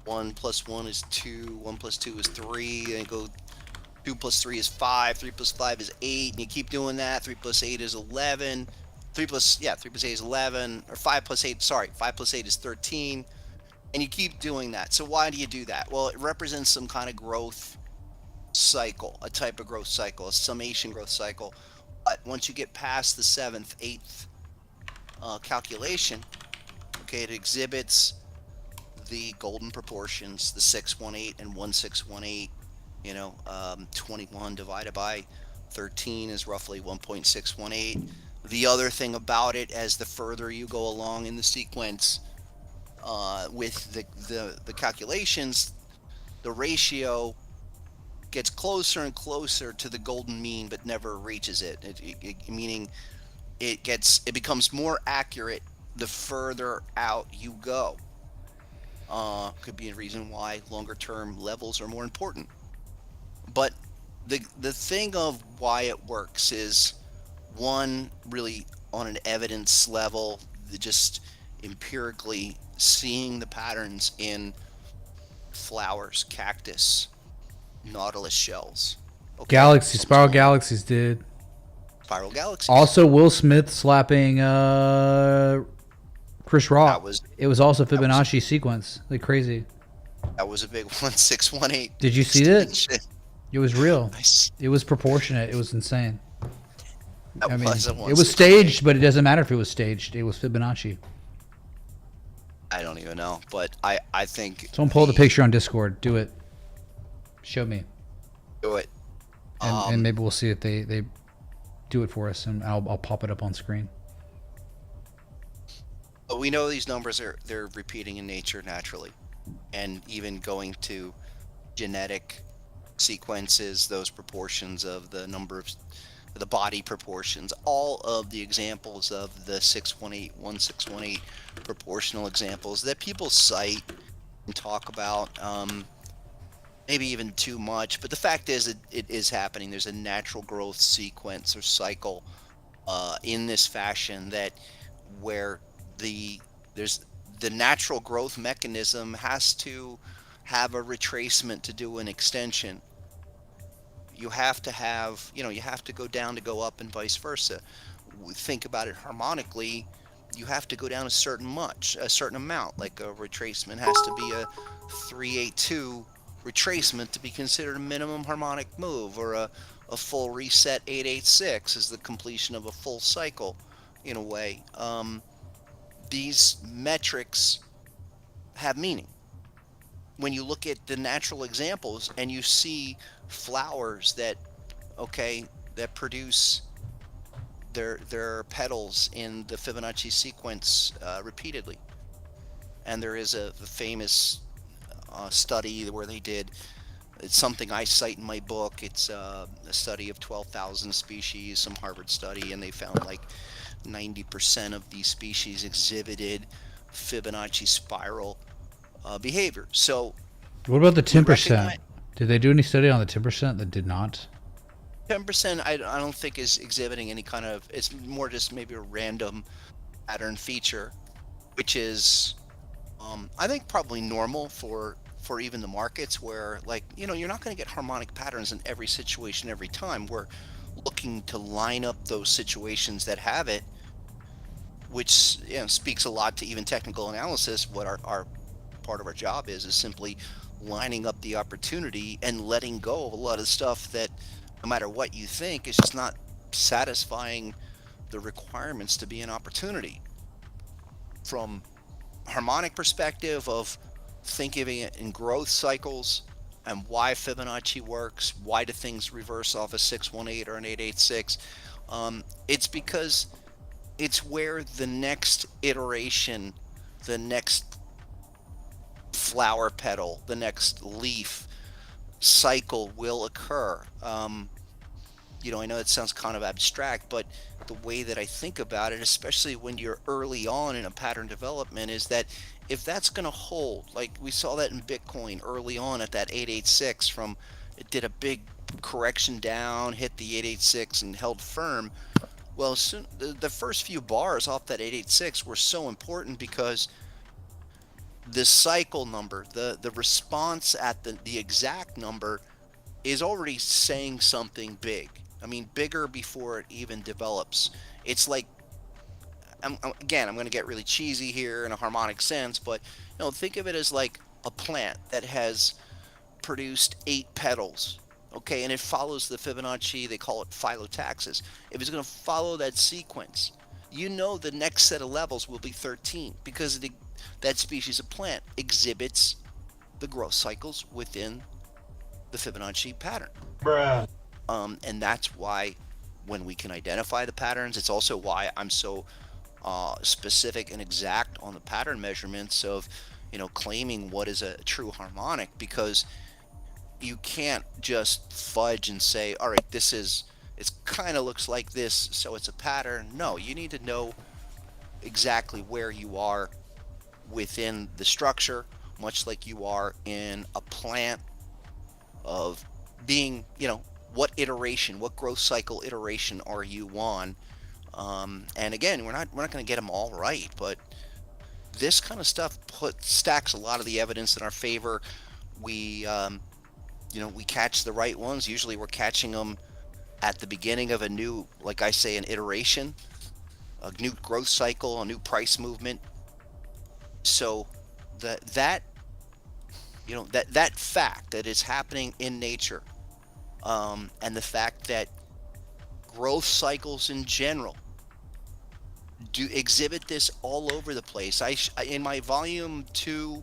1 plus 1 is 2, 1 plus 2 is 3, and you go 2 plus 3 is 5, 3 plus 5 is 8, and you keep doing that. 3 plus 8 is 11. 3 plus 8 is 11, or 5 plus 8 is 13, and you keep doing that. So why do you do that? Well, it represents some kind of growth cycle, a type of growth cycle, a summation growth cycle. But once you get past the 7th, 8th calculation, okay, it exhibits the golden proportions, the 618 and 1618. 21 divided by 13 is roughly 1.618. The other thing about it, as the further you go along in the sequence with the calculations, the ratio gets closer and closer to the golden mean, but never reaches it. Meaning it becomes more accurate the further out you go. Could be a reason why longer term levels are more important. But the thing of why it works is, one, really on an evidence level, just empirically seeing the patterns in flowers, cactus, nautilus shells. Okay, Spiral galaxies, dude. Spiral galaxies. Also, Will Smith slapping Chris Rock. It was also Fibonacci sequence. Like crazy. That was a big one. 618. Did you see that? It was real. It was proportionate. It was insane. I mean, it was staged, but it doesn't matter if it was staged. It was Fibonacci. I don't even know, but I think. Someone pull the picture on Discord. Do it. Show me. Do it. And maybe we'll see if they do it for us, and I'll pop it up on screen. But we know these numbers they're repeating in nature naturally, and even going to genetic sequences, those proportions of the number of the body proportions, all of the examples of the 618 proportional examples that people cite and talk about, maybe even too much, but the fact is it is happening. There's a natural growth sequence or cycle in this fashion that where there's the natural growth mechanism has to have a retracement to do an extension. You have to have, you have to go down to go up, and vice versa. Think about it harmonically. You have to go down a certain amount. Like a retracement has to be a 382 retracement to be considered a minimum harmonic move, or a full reset 886 is the completion of a full cycle, in a way. These metrics have meaning. When you look at the natural examples and you see flowers that produce their petals in the Fibonacci sequence repeatedly, and there is a famous study where they did, it's something I cite in my book. It's a study of 12,000 species, some Harvard study, and they found like 90% of these species exhibited Fibonacci spiral behavior. So what about the 10%? Did they do any study on the 10% that did not? 10% I don't think is exhibiting any kind of, it's more just maybe a random pattern feature, which is I think probably normal for even the markets, where you're not going to get harmonic patterns in every situation every time. We're looking to line up those situations that have it, which speaks a lot to even technical analysis. What our part of our job is simply lining up the opportunity and letting go of a lot of stuff that, no matter what you think, is just not satisfying the requirements to be an opportunity. From harmonic perspective of thinking of it in growth cycles and why Fibonacci works, why do things reverse off a 618 or an 886? It's because it's where the next iteration, the next flower petal, the next leaf cycle will occur. I know it sounds kind of abstract, but the way that I think about it, especially when you're early on in a pattern development, is that if that's going to hold, like we saw that in Bitcoin early on at that 886, it did a big correction down, hit the 886 and held firm. Well, soon, the first few bars off that 886 were so important, because the cycle number, the response at the exact number is already saying something big. I mean, bigger before it even develops. It's like, I'm going to get really cheesy here in a harmonic sense, but think of it as like a plant that has produced 8 petals, okay, and it follows the Fibonacci. They call it phyllotaxis. If it's going to follow that sequence, the next set of levels will be 13, because that species of plant exhibits the growth cycles within the Fibonacci pattern. Bruh. And that's why when we can identify the patterns, it's also why I'm so specific and exact on the pattern measurements of claiming what is a true harmonic, because you can't just fudge and say, all right, it kind of looks like this, so it's a pattern. No, you need to know exactly where you are within the structure, much like you are in a plant, of being, what iteration, what growth cycle iteration are you on, And again, we're not going to get them all right, but this kind of stuff stacks a lot of the evidence in our favor. We we catch the right ones. Usually we're catching them at the beginning of a new, like I say, an iteration, a new growth cycle, a new price movement. So that fact that it's happening in nature, and the fact that growth cycles in general do exhibit this all over the place. In my volume 2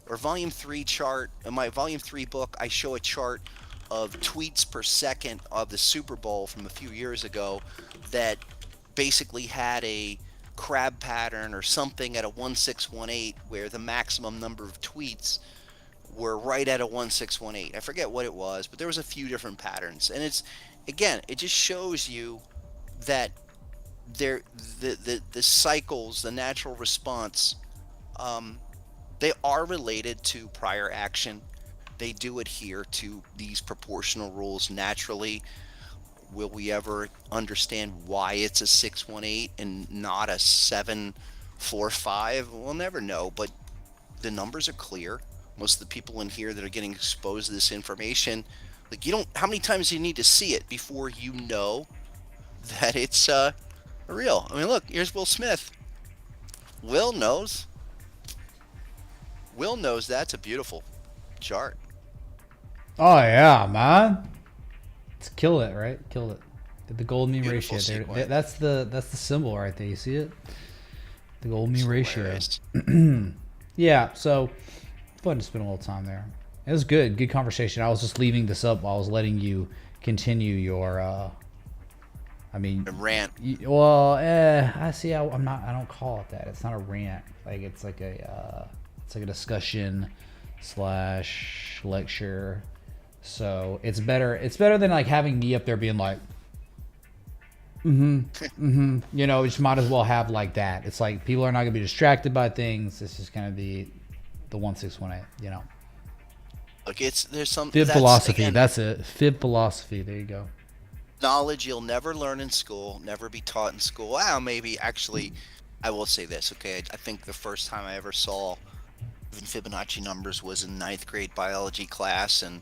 or volume 3 chart, in my volume 3 book, I show a chart of tweets per second of the Super Bowl from a few years ago that basically had a crab pattern or something at a 1618 where the maximum number of tweets were right at a 1618. I forget what it was, but there was a few different patterns. And it just shows you that the cycles, the natural response, they are related to prior action. They do adhere to these proportional rules naturally. Will we ever understand why it's a 618 and not a 745? We'll never know, but the numbers are clear. Most of the people in here that are getting exposed to this information, like, how many times do you need to see it before you know that it's real? I mean, look, here's Will Smith. Will knows that's a beautiful chart. Oh yeah, man. It's kill it, right? Kill it. The gold mean ratio there. That's the symbol right there. You see it? The gold mean ratio. Yeah, so fun to spend a little time there. It was good. Good conversation. I was just leaving this up while I was letting you continue your rant. I see. I don't call it that. It's not a rant. Like it's like a discussion / lecture. So it's better. It's better than like having me up there being like, just might as well have like that. It's like people are not gonna be distracted by things. It's just gonna be the 1618. Look, there's some fib philosophy. That's it. Fib philosophy. There you go. Knowledge you'll never learn in school, never be taught in school. Well, maybe actually, I will say this. Okay, I think the first time I ever saw even Fibonacci numbers was in 9th grade biology class, and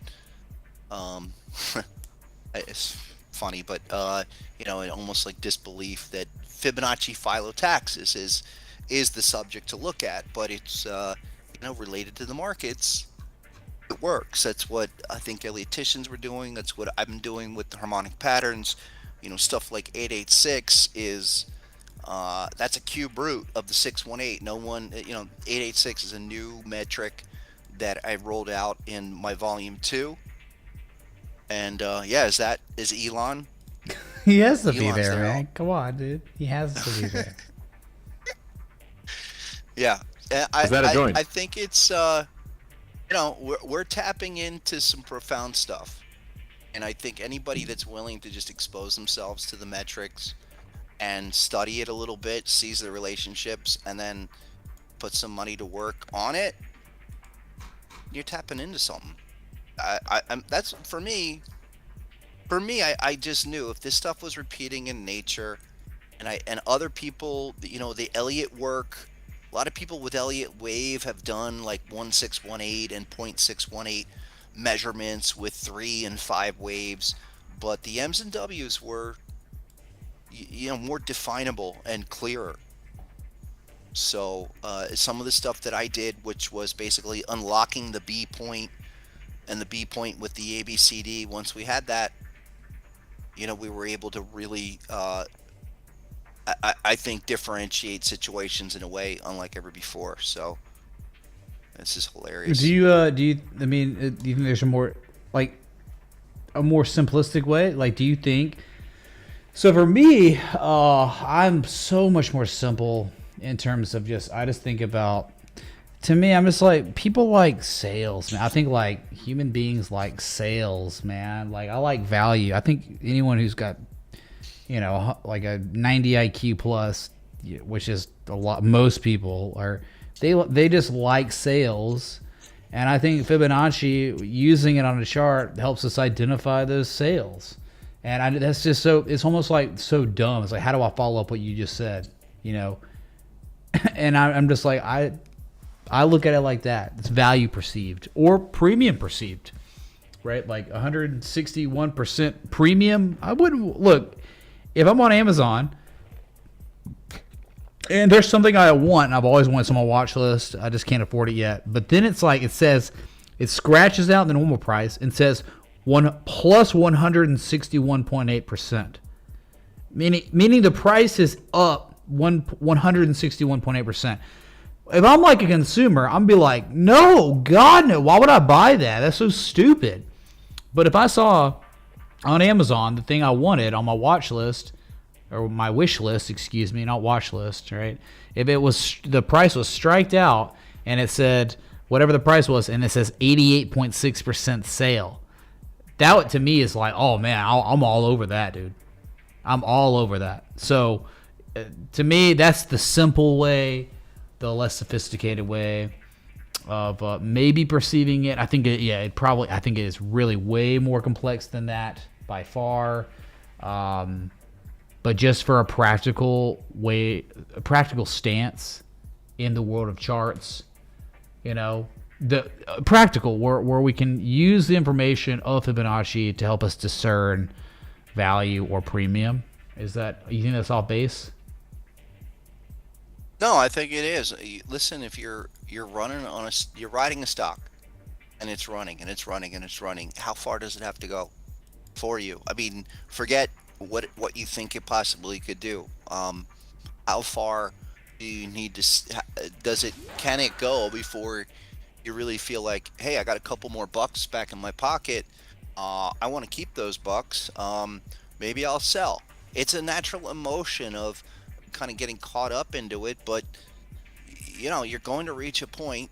it's funny, but almost like disbelief that Fibonacci phyllotaxis is the subject to look at, but it's related to the markets. It works. That's what I think Ellioticians were doing. That's what I've been doing with the harmonic patterns. Stuff like 886 is that's a cube root of the 618. 886 is a new metric that I rolled out in my volume 2. And is Elon? He has to be there, man. Come on, dude. He has to be there. Yeah. Is that a joint? I think it's we're tapping into some profound stuff, and I think anybody that's willing to just expose themselves to the metrics and study it a little bit, sees the relationships, and then put some money to work on it, you're tapping into something. That's for me. I just knew if this stuff was repeating in nature, and other people, the Elliott work. A lot of people with Elliott Wave have done like 1618 and 0.618 measurements with 3 and 5 waves, but the M's and W's were, more definable and clearer. So some of the stuff that I did, which was basically unlocking the B point and the B point with the ABCD, once we had that, we were able to really I think differentiate situations in a way unlike ever before. So this is hilarious. Do you do you think there's a more simplistic way? Like, do you think so? For me, I'm so much more simple in terms of I just think about, to me, I'm just like, people like sales, man. I think like human beings like sales, man. Like, I like value. I think anyone who's got like a 90 IQ plus, which is a lot. Most people they just like sales, and I think Fibonacci, using it on a chart, helps us identify those sales. And that's just so, it's almost like so dumb. It's like, how do I follow up what you just said? You know? And I'm just like, I look at it like that. It's value perceived or premium perceived, right? Like 161% premium. I wouldn't look if I'm on Amazon and there's something I want, and I've always wanted some on my watch list. I just can't afford it yet. But then it's like, it says, it scratches out the normal price and says plus 161.8%, meaning the price is up 161.8%. If I'm like a consumer, I'm be like, no, God, no. Why would I buy that? That's so stupid. But if I saw on Amazon the thing I wanted on my watch list, or my wish list, excuse me, not watch list, right? If it was, the price was striked out and it said whatever the price was, and it says 88.6% sale, that to me is like, oh man, I'm all over that, dude. I'm all over that. So to me, that's the simple way, the less sophisticated way of maybe perceiving it. I think it is really way more complex than that by far. But just for a practical stance in the world of charts, you know, the practical where we can use the information of Fibonacci to help us discern value or premium. Is that, you think that's off base? No, I think it is. Listen, if you're running you're riding a stock, and it's running and it's running and it's running, how far does it have to go for you? I mean, forget what you think it possibly could do. How far do you need to? Can it go before you really feel like, hey, I got a couple more bucks back in my pocket. I want to keep those bucks. Maybe I'll sell. It's a natural emotion of kind of getting caught up into it, but you know, you're going to reach a point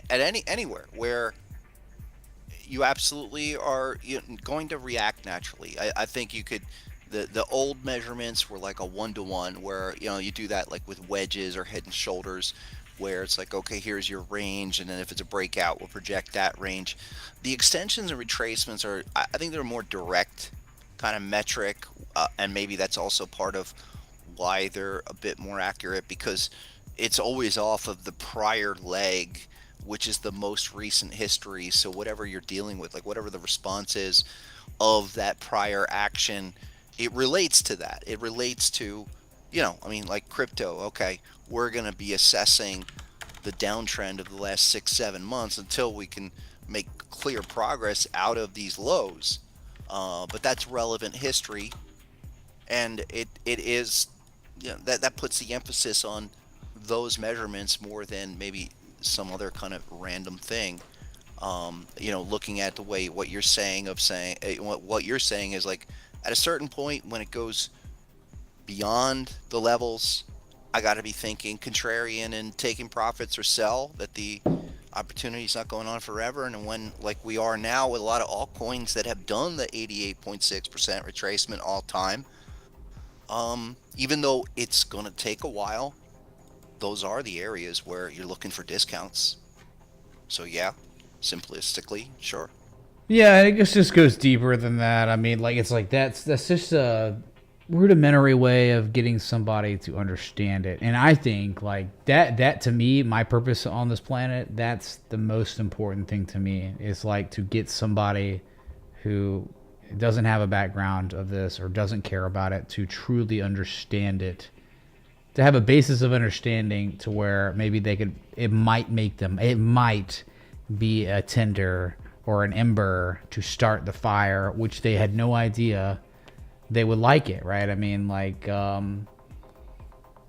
at anywhere where you absolutely are going to react naturally. I think you could, the old measurements were like a 1-to-1, where you know, you do that like with wedges or head and shoulders, where it's like, okay, here's your range, and then if it's a breakout, we'll project that range. The extensions and retracements are, I think they're more direct kind of metric, and maybe that's also part of why they're a bit more accurate, because it's always off of the prior leg, which is the most recent history. So whatever you're dealing with, like whatever the response is of that prior action, it relates to that. It relates to, you know, I mean, like crypto, okay, we're going to be assessing the downtrend of the last 6-7 months until we can make clear progress out of these lows. But that's relevant history, and it is, you know, that puts the emphasis on those measurements more than maybe some other kind of random thing. You know, looking at the way what you're saying what you're saying is like, at a certain point when it goes beyond the levels, I got to be thinking contrarian and taking profits or sell, that the opportunity's not going on forever. And when, like we are now with a lot of altcoins that have done the 88.6% retracement all time, even though it's going to take a while, those are the areas where you're looking for discounts. So yeah, simplistically, sure. Yeah, it just goes deeper than that. I mean, like, it's like that's just a rudimentary way of getting somebody to understand it. And I think like that to me, my purpose on this planet, that's the most important thing to me, is like to get somebody who doesn't have a background of this or doesn't care about it to truly understand it, to have a basis of understanding to where maybe it might be a tinder or an ember to start the fire, which they had no idea they would like it, right? I mean, like,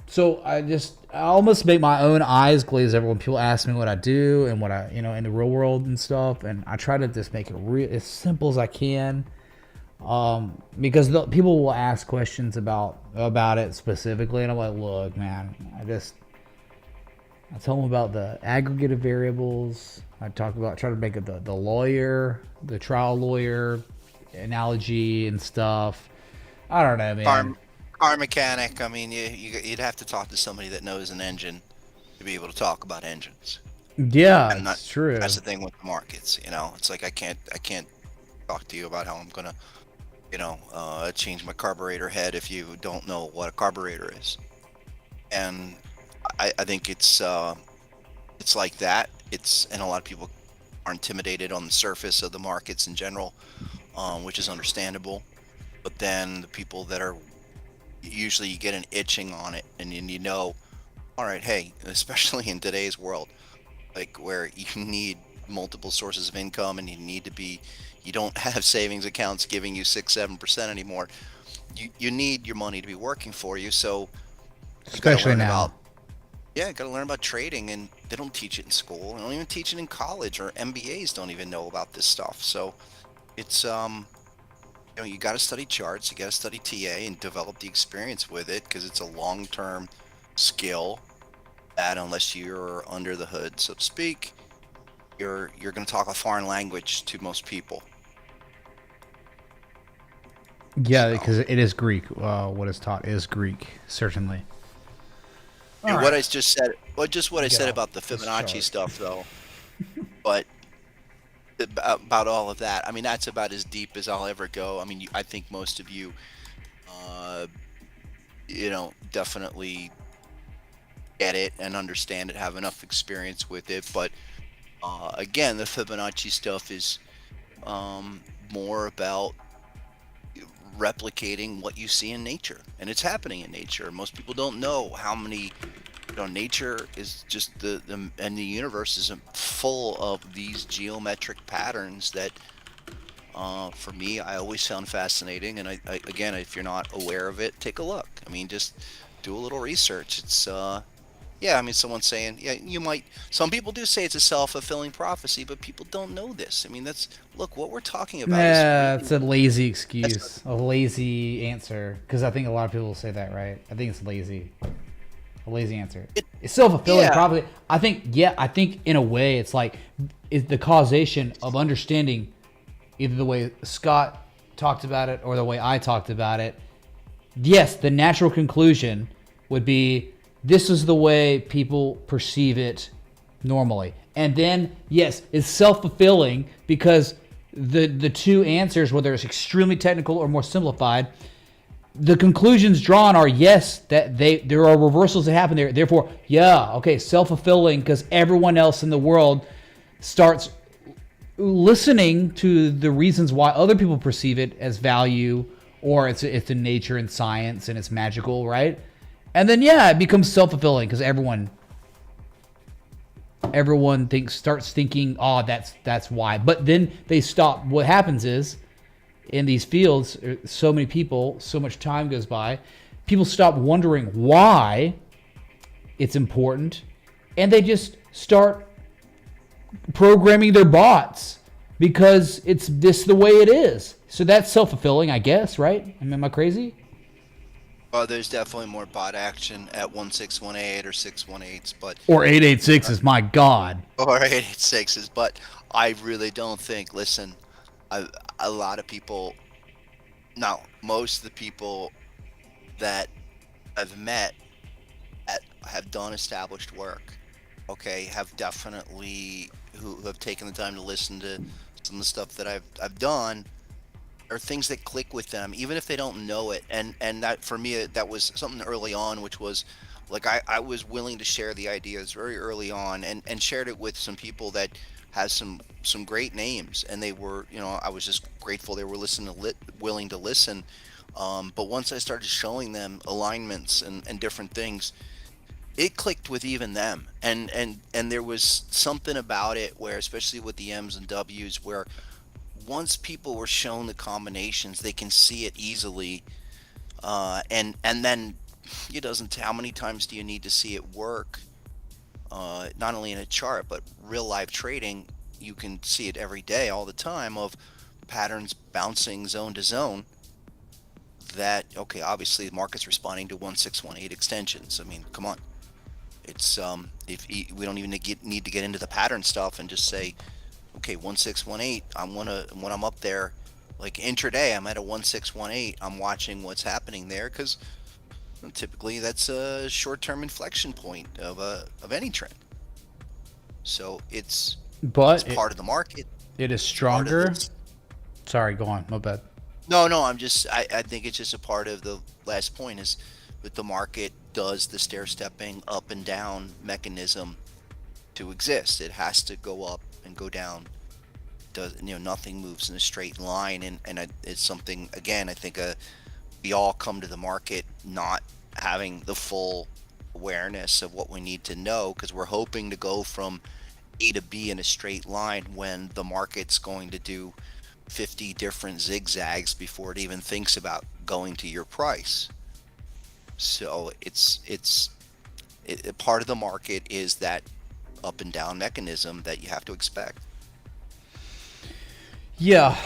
so I almost make my own eyes glaze over when people ask me what I do and what I, you know, in the real world and stuff. And I try to just make it as simple as I can. Because people will ask questions about it specifically. And I'm like, look, man, I tell them about the aggregate of variables. I try to make it the trial lawyer analogy and stuff. I don't know, man. Car mechanic. I mean, you'd have to talk to somebody that knows an engine to be able to talk about engines. Yeah, that's true. That's the thing with the markets. You know, it's like I can't talk to you about how I'm gonna change my carburetor head if you don't know what a carburetor is. And I think it's like that. And a lot of people are intimidated on the surface of the markets in general, which is understandable. But then the people that are usually, you get an itching on it, and all right, hey, especially in today's world, like where you need multiple sources of income, and you don't have savings accounts giving you 6-7% anymore. You need your money to be working for you. So especially now. You got to learn about trading, and they don't teach it in school. They don't even teach it in college, or MBAs don't even know about this stuff. So it's you got to study charts, you got to study TA, and develop the experience with it, because it's a long-term skill that, unless you're under the hood, so to speak, you're going to talk a foreign language to most people. Yeah, because it is Greek. What is taught is Greek, certainly. Dude, what I just said, what I said about the Fibonacci stuff, though, but about all of that, I mean, that's about as deep as I'll ever go. I mean, I think most of you, definitely get it and understand it, have enough experience with it. But again, the Fibonacci stuff is more about replicating what you see in nature, and it's happening in nature. Most people don't know how many, nature is just and the universe is full of these geometric patterns that for me, I always found fascinating. And I again, if you're not aware of it, take a look. I mean, just do a little research. It's I mean, someone's saying, some people do say it's a self-fulfilling prophecy, but people don't know this. I mean, look, what we're talking about it's a lazy excuse, a lazy answer, because I think a lot of people will say that, right? I think it's lazy. A lazy answer. It's self-fulfilling prophecy. I think in a way it's like the causation of understanding either the way Scott talked about it or the way I talked about it. Yes, the natural conclusion would be, this is the way people perceive it normally. And then, yes, it's self-fulfilling because the two answers, whether it's extremely technical or more simplified, the conclusions drawn are, yes, that there are reversals that happen there. Therefore, self-fulfilling, because everyone else in the world starts listening to the reasons why other people perceive it as value, or it's in nature and science and it's magical, right? And then it becomes self-fulfilling because everyone starts thinking, oh, that's why. But then they stop. What happens is, in these fields, so many people, so much time goes by, people stop wondering why it's important, and they just start programming their bots because it's the way it is. So that's self-fulfilling, I guess, right? Am I crazy? There's definitely more bot action at 1618 or 618s, or 886s. My God. Or 886s, but I really don't think. Listen, a lot of people. No, most of the people that I've met have done established work. Okay, have definitely who have taken the time to listen to some of the stuff that I've done. Or things that click with them, even if they don't know it. And that, for me, that was something early on, which was like I was willing to share the ideas very early on, and shared it with some people that has some great names, and they were, I was just grateful they were willing to listen. But once I started showing them alignments and different things, it clicked with even them. And there was something about it where, especially with the M's and W's, where once people were shown the combinations, they can see it easily, and then it doesn't. How many times do you need to see it work? Not only in a chart, but real life trading, you can see it every day, all the time, of patterns bouncing zone to zone. That obviously the market's responding to 1618 extensions. I mean, come on, it's if we don't even need to get into the pattern stuff and just say, 1618. When I'm up there, like intraday, I'm at a 1618. I'm watching what's happening there, because typically that's a short-term inflection point of any trend. So it's part of the market. It is stronger. Sorry, go on. My bad. No, no, I think it's just a part of the last point is that the market does the stair stepping up and down mechanism to exist. It has to go up and go down. Does, nothing moves in a straight line, and it's something, again, I think we all come to the market not having the full awareness of what we need to know, because we're hoping to go from A to B in a straight line when the market's going to do 50 different zigzags before it even thinks about going to your price. So part of the market is that up and down mechanism that you have to expect. Yeah,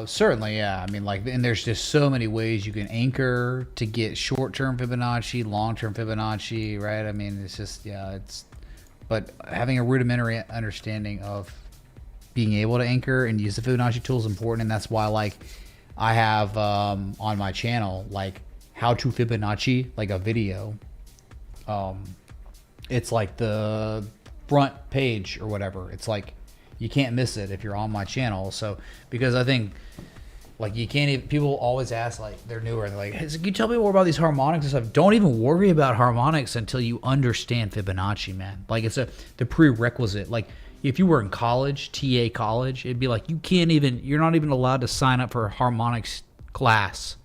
certainly, yeah. I mean, like, and there's just so many ways you can anchor to get short-term Fibonacci, long-term Fibonacci, right? I mean, it's just, yeah, but having a rudimentary understanding of being able to anchor and use the Fibonacci tool is important, and that's why, like, I have on my channel, like, how to Fibonacci, like a video. It's like the front page or whatever. It's like, you can't miss it if you're on my channel. So, because I think, like, you can't even, people always ask, like, they're newer, and they're like, hey, can you tell me more about these harmonics and stuff? Don't even worry about harmonics until you understand Fibonacci, man. Like, it's the prerequisite. Like, if you were in college, TA college, it'd be like, you're not even allowed to sign up for a harmonics class,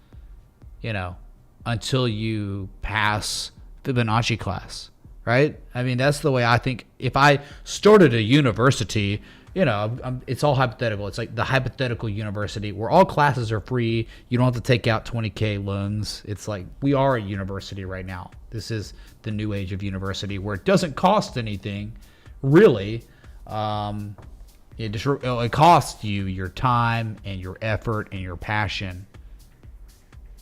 until you pass Fibonacci class, right? I mean, that's the way I think. If I started a university, it's all hypothetical. It's like the hypothetical university where all classes are free. You don't have to take out 20K loans. It's like, we are a university right now. This is the new age of university where it doesn't cost anything, really. It costs you your time and your effort and your passion.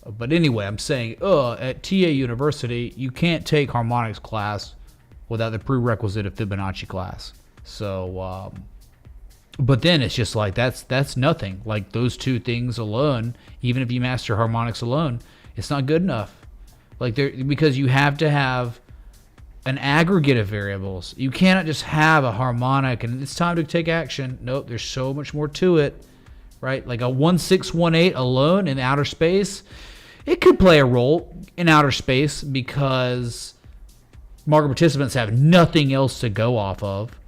But anyway, I'm saying, at TA University, you can't take harmonics class without the prerequisite of Fibonacci class. So, but then it's just like, that's nothing. Like, those two things alone, even if you master harmonics alone, it's not good enough. Like, because you have to have an aggregate of variables. You cannot just have a harmonic and it's time to take action. Nope, there's so much more to it, right? Like a 1618 alone in outer space, it could play a role in outer space because market participants have nothing else to go off of.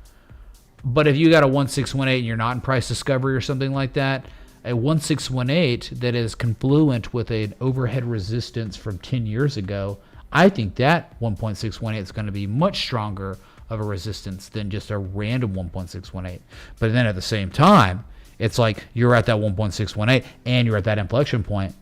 But if you got a 1618 and you're not in price discovery or something like that, a 1618 that is confluent with an overhead resistance from 10 years ago, I think that 1.618 is going to be much stronger of a resistance than just a random 1.618. But then at the same time, it's like you're at that 1.618 and you're at that inflection point.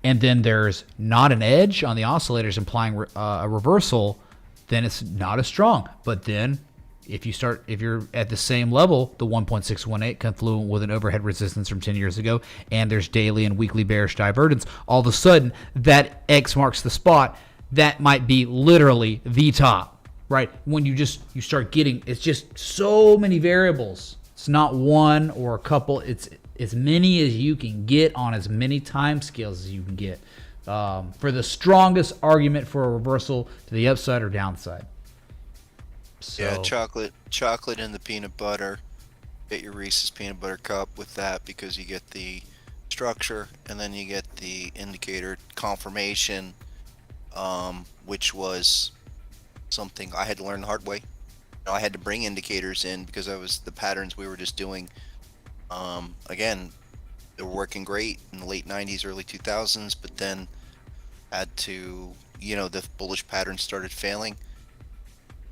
And then there's not an edge on the oscillators implying a reversal, then it's not as strong. But then if you're at the same level, the 1.618 confluent with an overhead resistance from 10 years ago, and there's daily and weekly bearish divergence, all of a sudden that X marks the spot. That might be literally the top, right? When you start getting, it's just so many variables. It's not one or a couple. It's as many as you can get on as many time scales as you can get for the strongest argument for a reversal to the upside or downside. So, yeah, chocolate and the peanut butter. Get your Reese's peanut butter cup with that because you get the structure and then you get the indicator confirmation, which was something I had to learn the hard way. I had to bring indicators in because the patterns we were just doing. Again, they were working great in the late 90s, early 2000s, but then had to, the bullish pattern started failing.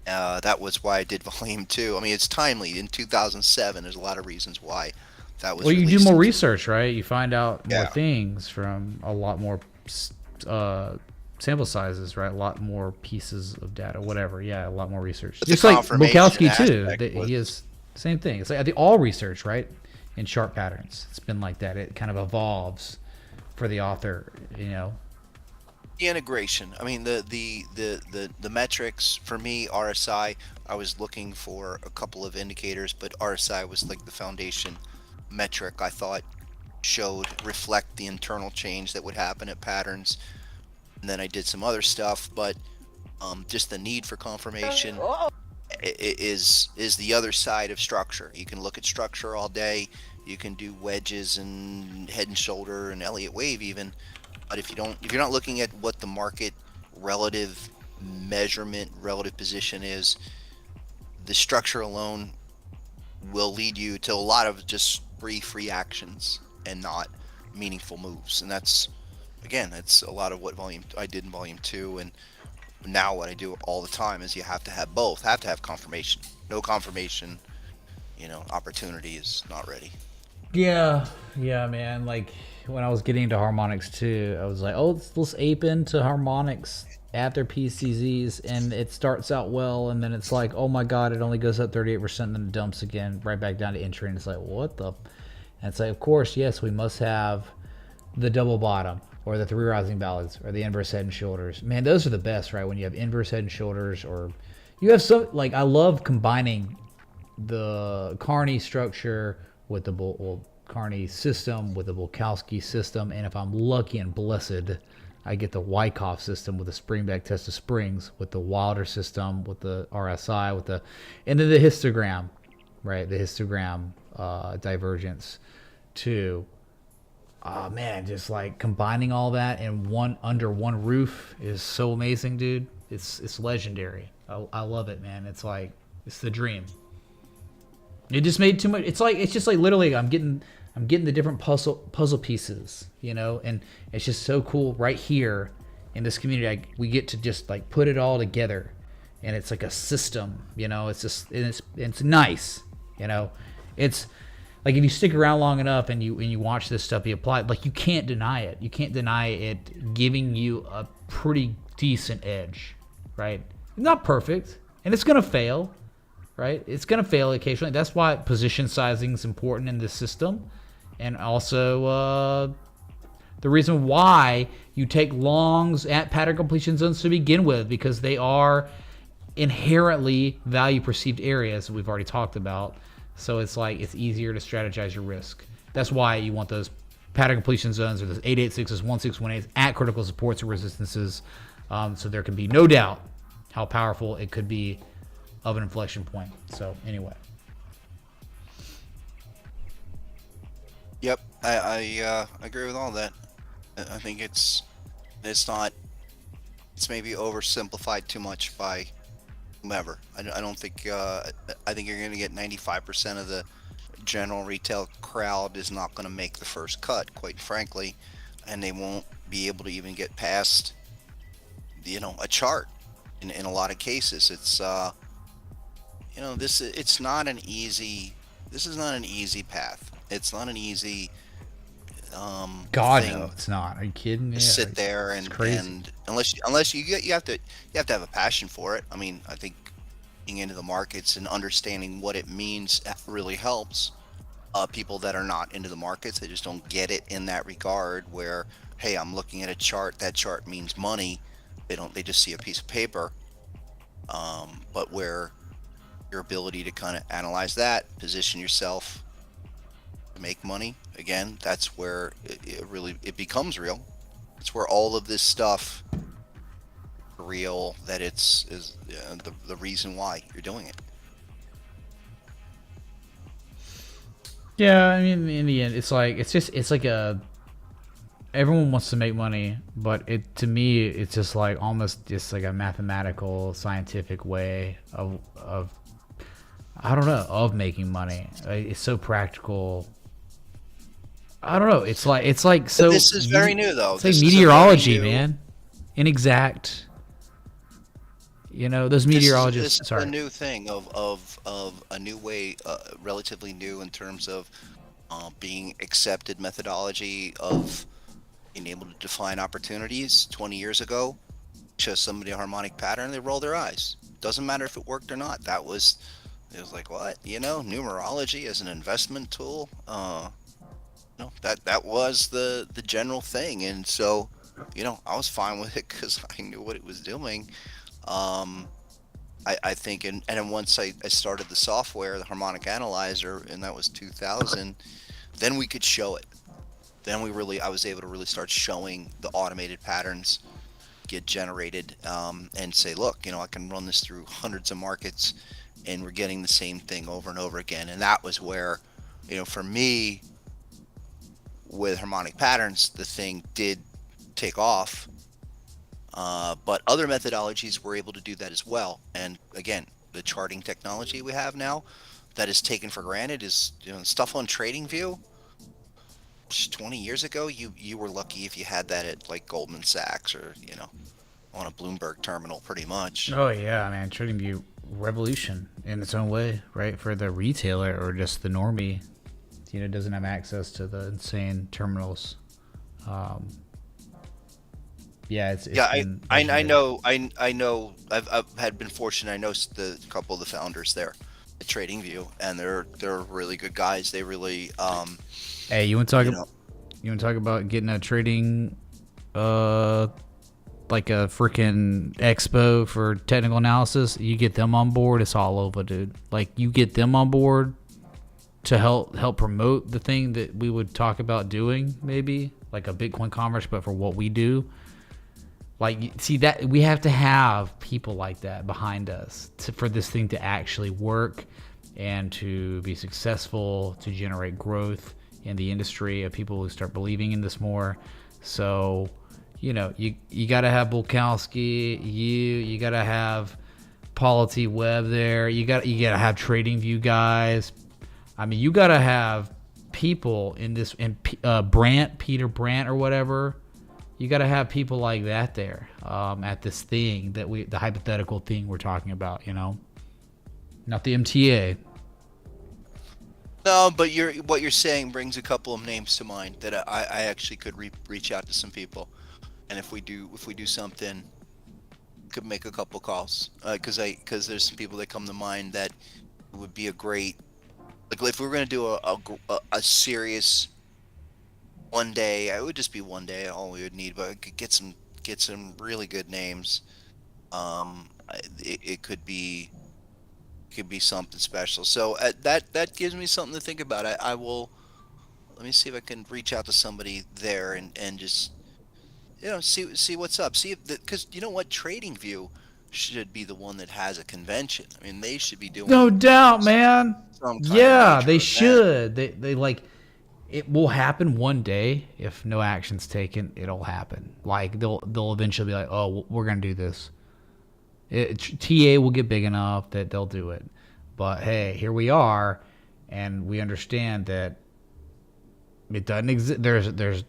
That was why I did volume 2. I mean, it's timely. In 2007, there's a lot of reasons why that was. Well, you do more research, right? You find out more things from a lot more sample sizes, right? A lot more pieces of data, whatever. Yeah, a lot more research. But just like Bukowski too. He is same thing. It's like I think all research, right? In sharp patterns, it's been like that. It kind of evolves for the author, The integration. I mean, the metrics for me, RSI. I was looking for a couple of indicators, but RSI was like the foundation metric. I thought reflect the internal change that would happen at patterns. And then I did some other stuff, but just the need for confirmation is the other side of structure. You can look at structure all day. You can do wedges and head and shoulder and Elliott wave even, but if you're not looking at what the market relative measurement, relative position is, the structure alone will lead you to a lot of just brief reactions and not meaningful moves. And that's a lot of what I did in volume 2, and now what I do all the time is you have to have both. Have to have confirmation. No confirmation, opportunity is not ready. Yeah, man. Like when I was getting into harmonics too, I was like, oh, let's ape into harmonics at their PCZs, and it starts out well, and then it's like, oh my god, it only goes up 38%, and then it dumps again right back down to entry, and it's like, what the? And it's like, of course, yes, we must have the double bottom, or the 3 rising ballads, or the inverse head and shoulders. Man, those are the best, right? When you have inverse head and shoulders, or you have some, like, I love combining the Carney structure with the Carney system with the Bulkowski system, and if I'm lucky and blessed, I get the Wyckoff system with the spring-back test of springs, with the Wilder system, with the RSI, and then the histogram, right? The histogram divergence too. Oh man, just like combining all that in under one roof is so amazing, dude. It's legendary. I love it, man. It's like, it's the dream. It just made too much. It's just like literally I'm getting the different puzzle pieces, and it's just so cool right here in this community. We get to just like put it all together, and it's like a system, it's just, and it's nice, it's like if you stick around long enough and you watch this stuff be applied, like you can't deny it. You can't deny it giving you a pretty decent edge, right? Not perfect, and it's gonna fail, right? It's gonna fail occasionally. That's why position sizing is important in this system, and also the reason why you take longs at pattern completion zones to begin with, because they are inherently value perceived areas we've already talked about. So it's like it's easier to strategize your risk. That's why you want those pattern completion zones or those 886s, 1618s at critical supports or resistances, so there can be no doubt how powerful it could be of an inflection point. So anyway. Yep, I agree with all that. I think it's maybe oversimplified too much by whomever. I don't think I think you're going to get 95% of the general retail crowd is not going to make the first cut, quite frankly, and they won't be able to even get past a chart in a lot of cases. It's it's not an easy. This is not an easy path. It's not an easy God, thing. No, it's not. Are you kidding me? Sit there and unless you have to have a passion for it. I mean, I think being into the markets and understanding what it means really helps. People that are not into the markets, they just don't get it in that regard. Where, hey, I'm looking at a chart. That chart means money. They just see a piece of paper. But where your ability to kind of analyze that, position yourself, make money, again, that's where it becomes real. It's where all of this stuff real, that is the reason why you're doing it. Yeah, I mean, in the end, it's like everyone wants to make money, but to me it's just like almost just like a mathematical, scientific way of I don't know, of making money. It's so practical. I don't know. It's like so. But this is very new, though. It's like meteorology, man. Inexact. Those meteorologists. This is a new thing of a new way, relatively new in terms of being accepted methodology of being able to define opportunities. 20 years ago, show somebody a harmonic pattern, they roll their eyes. Doesn't matter if it worked or not. It was like, what? Numerology as an investment tool. That was the general thing, and so I was fine with it because I knew what it was doing. I think, and then once I started the software, the Harmonic Analyzer, and that was 2000, then we could show it. Then I was able to really start showing the automated patterns get generated, and say, look, I can run this through hundreds of markets and we're getting the same thing over and over again. And that was where, for me, with harmonic patterns, the thing did take off. But other methodologies were able to do that as well. And again, the charting technology we have now that is taken for granted is stuff on TradingView. 20 years ago, you were lucky if you had that at like Goldman Sachs or on a Bloomberg terminal, pretty much. Oh yeah, man, TradingView revolution in its own way, right? For the retailer or just the normie, doesn't have access to the insane terminals. Yeah, it's I know. I've had been fortunate. I know a couple of the founders there at TradingView, and they're really good guys. They really Hey, you want to talk about getting a trading like a freaking expo for technical analysis? You get them on board, it's all over, dude. Like, you get them on board to help promote the thing that we would talk about doing, maybe like a Bitcoin conference, but for what we do. Like, see, that we have to have people like that behind us for this thing to actually work and to be successful, to generate growth in the industry of people who start believing in this more. So, you got to have Bulkowski, you got to have Polity Web there. You got to have TradingView guys. I mean, you got to have people in this, and Peter Brandt or whatever. You got to have people like that there at this thing the hypothetical thing we're talking about, not the MTA. No, but what you're saying brings a couple of names to mind that I actually could reach out to some people, and if we do something, could make a couple calls because there's some people that come to mind that would be a great, like, if we were going to do a serious one day. It would just be one day, all we would need, but I could get some really good names. It could be something special. So that gives me something to think about. I will, let me see if I can reach out to somebody there and just see what's up. See if, because you know what, TradingView should be the one that has a convention. I mean, they should be doing, no doubt, man. Yeah, they event. should. They like, it will happen one day. If no action's taken, it'll happen. Like, they'll eventually be like, oh, we're gonna do this. TA will get big enough that they'll do it. But hey, here we are, and we understand that it doesn't exist. There's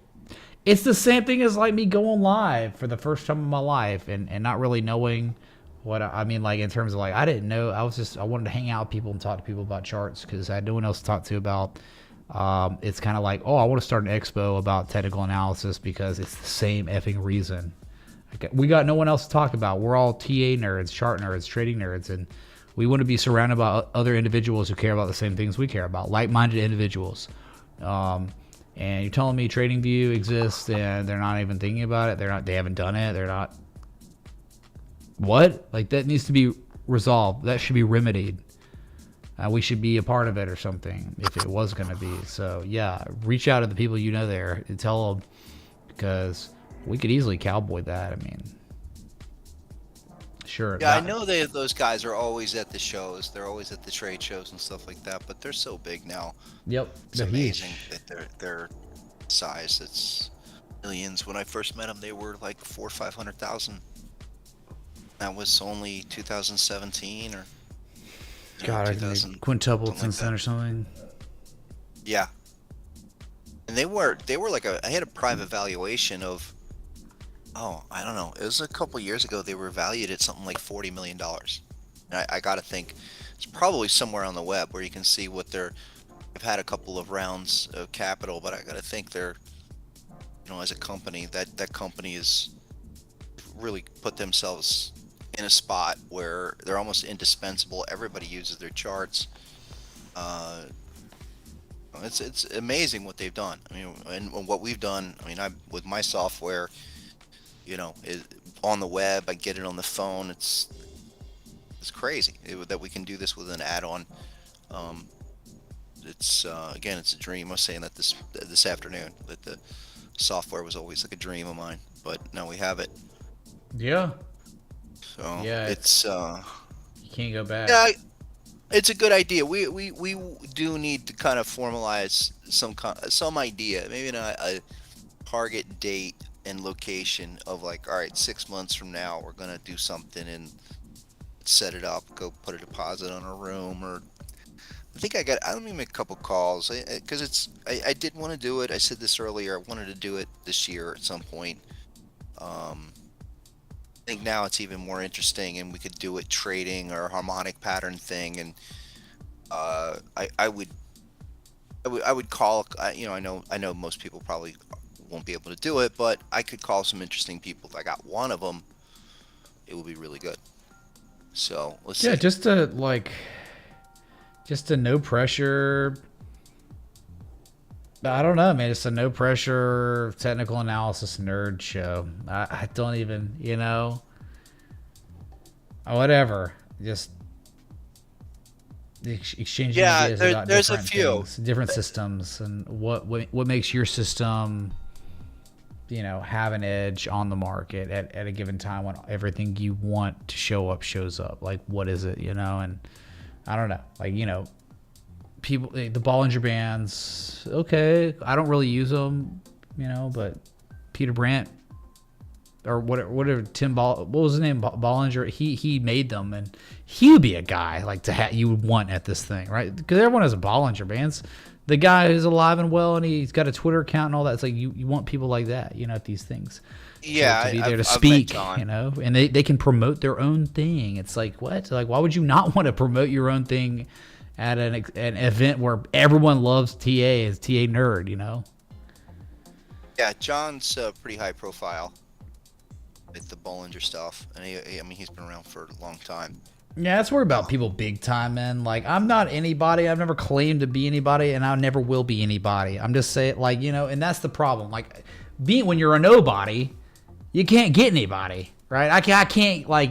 it's the same thing as like me going live for the first time in my life and not really knowing what I mean, like, in terms of, like, I didn't know. I wanted to hang out with people and talk to people about charts because I had no one else to talk to about. It's kind of like, oh, I want to start an expo about technical analysis because it's the same effing reason. We got no one else to talk about. We're all TA nerds, chart nerds, trading nerds, and we want to be surrounded by other individuals who care about the same things we care about, like-minded individuals. And you're telling me TradingView exists and they're not even thinking about it? They haven't done it. They're not. What? Like, that needs to be resolved. That should be remedied. We should be a part of it or something if it was going to be. So, yeah, reach out to the people you know there and tell them, because we could easily cowboy that. I mean, sure. Yeah, I know those guys are always at the shows. They're always at the trade shows and stuff like that, but they're so big now. Yep. It's amazing that their size. It's millions. When I first met them, they were like 400,000 or 500,000. That was only 2017 or... God, I think quintupled since then or something. Yeah, and they were like I had a private valuation of, I don't know, it was a couple years ago. They were valued at something like $40 million. And I got to think it's probably somewhere on the web where you can see what they've had a couple of rounds of capital, but I got to think they're, as a company, that company is really put themselves in a spot where they're almost indispensable. Everybody uses their charts. It's amazing what they've done. I mean, and what we've done. I mean, with my software, on the web, I get it on the phone. It's crazy that we can do this with an add-on. It's again, it's a dream. I was saying that this afternoon, that the software was always like a dream of mine, but now we have it. Yeah. So yeah, it's you can't go back. Yeah, It's a good idea. We do need to kind of formalize some idea, maybe not a target date and location of like, all right, 6 months from now we're gonna do something and set it up, go put a deposit on a room, or I don't even make a couple calls because I did want to do it. I said this earlier. I wanted to do it this year at some point. I think now it's even more interesting, and we could do it trading or harmonic pattern thing. And I would call. I know most people probably won't be able to do it, but I could call some interesting people. If I got one of them, it would be really good. So let's see. Just a no pressure. I don't know, man. It's a no pressure technical analysis nerd show. I don't even, whatever. Just exchanging ideas about there's different a few things, different systems, and what makes your system, have an edge on the market at a given time when everything you want to show up shows up. Like, what is it, and I don't know, like, people, the Bollinger Bands, okay, I don't really use them, but Peter Brandt or whatever what was his name, Bollinger, he made them, and he would be a guy like you would want at this thing, right? Because everyone has a Bollinger Bands. The guy who's alive and well, and he's got a Twitter account and all that. It's like you want people like that, at these things. Yeah, to be there to speak, and they can promote their own thing. It's like, what? Like, why would you not want to promote your own thing at an event where everyone loves TA as TA nerd, Yeah, John's pretty high profile with the Bollinger stuff, and he's been around for a long time. Yeah, that's worried about people big time, man. Like, I'm not anybody. I've never claimed to be anybody, and I never will be anybody. I'm just saying, like, and that's the problem. Like, when you're a nobody, you can't get anybody, right? I can't like,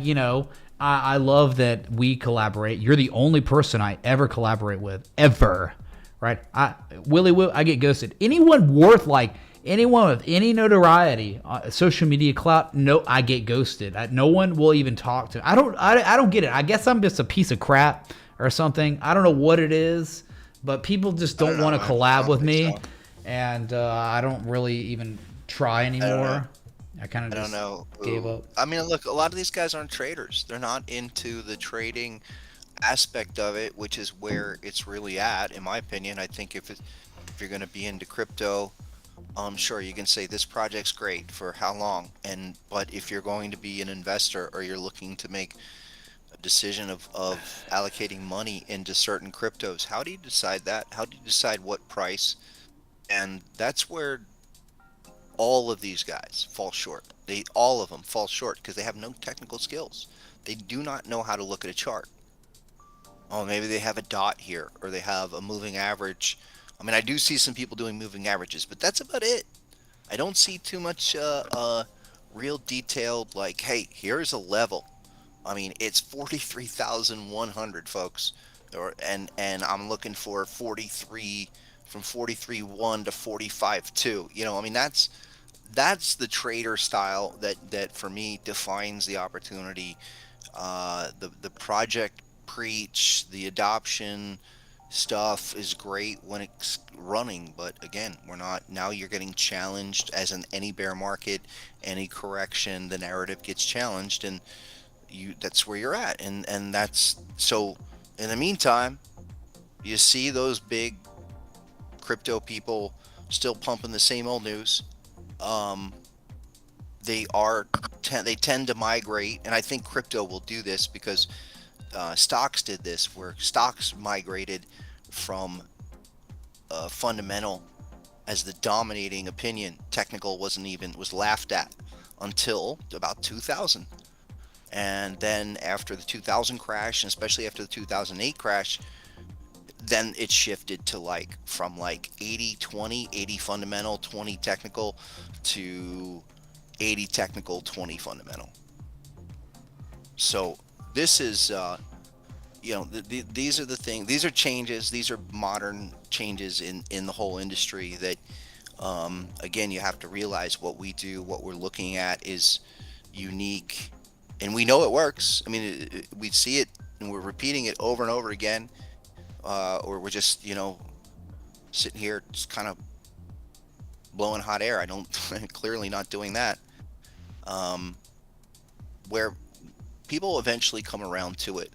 I love that we collaborate. You're the only person I ever collaborate with, ever, right? I get ghosted. Anyone with any notoriety, social media clout, no, I get ghosted. No one will even talk to me. I don't get it. I guess I'm just a piece of crap or something. I don't know what it is, but people just don't want to collab with me, and I don't really even try anymore. I kind of just gave up. I mean, look, a lot of these guys aren't traders. They're not into the trading aspect of it, which is where it's really at, in my opinion. I think if you're going to be into crypto, sure, you can say this project's great for how long, but if you're going to be an investor or you're looking to make a decision of allocating money into certain cryptos, how do you decide that? How do you decide what price? And that's where all of these guys fall short. All of them fall short because they have no technical skills. They do not know how to look at a chart. Oh, maybe they have a dot here, or they have a moving average. I mean, I do see some people doing moving averages, but that's about it. I don't see too much real detailed, like, hey, here's a level. I mean, it's 43,100, folks, and I'm looking for 43 from 43.1 to 45.2. I mean, that's the trader style that for me defines the opportunity. The project preach, the adoption stuff is great when it's running, but again, we're not. Now you're getting challenged, as in any bear market, any correction, the narrative gets challenged, and that's where you're at, and that's so. In the meantime, you see those big crypto people still pumping the same old news. They tend to migrate, and I think crypto will do this because stocks did this, where stocks migrated from fundamental as the dominating opinion. Technical was laughed at until about 2000, and then after the 2000 crash, and especially after the 2008 crash, then it shifted to from 80-20, 80 fundamental, 20 technical, to 80 technical, 20 fundamental. So this is these are the things, these are changes, these are modern changes in the whole industry that again, you have to realize what we do, what we're looking at is unique, and we know it works. I mean, we see it and we're repeating it over and over again, or we're just, sitting here just kind of blowing hot air. I don't clearly not doing that. Where people eventually come around to it.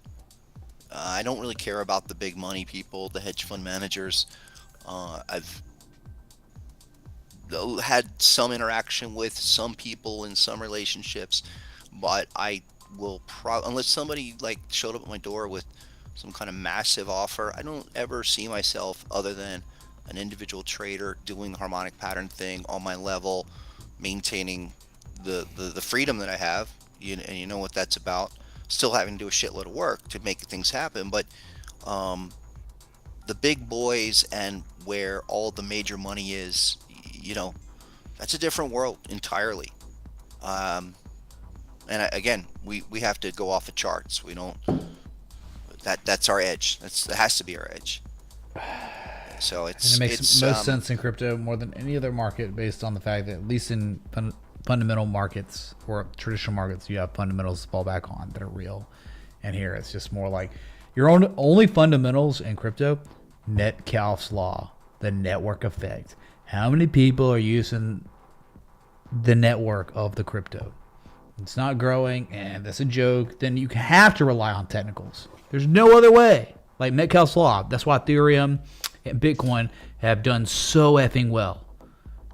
I don't really care about the big money people, the hedge fund managers. I've had some interaction with some people in some relationships, but I will unless somebody like showed up at my door with some kind of massive offer, I don't ever see myself other than an individual trader doing the harmonic pattern thing on my level, maintaining the freedom that I have, and you know what that's about. Still having to do a shitload of work to make things happen, but the big boys and where all the major money is, that's a different world entirely. And again, we have to go off the charts. We don't. That's our edge. That has to be our edge. So it makes most sense in crypto more than any other market, based on the fact that at least in fundamental markets or traditional markets, you have fundamentals to fall back on that are real. And here it's just more like your only fundamentals in crypto: Metcalfe's law, the network effect. How many people are using the network of the crypto? It's not growing, and that's a joke. Then you have to rely on technicals. There's no other way. Like Metcalfe's law. That's why Ethereum and Bitcoin have done so effing well.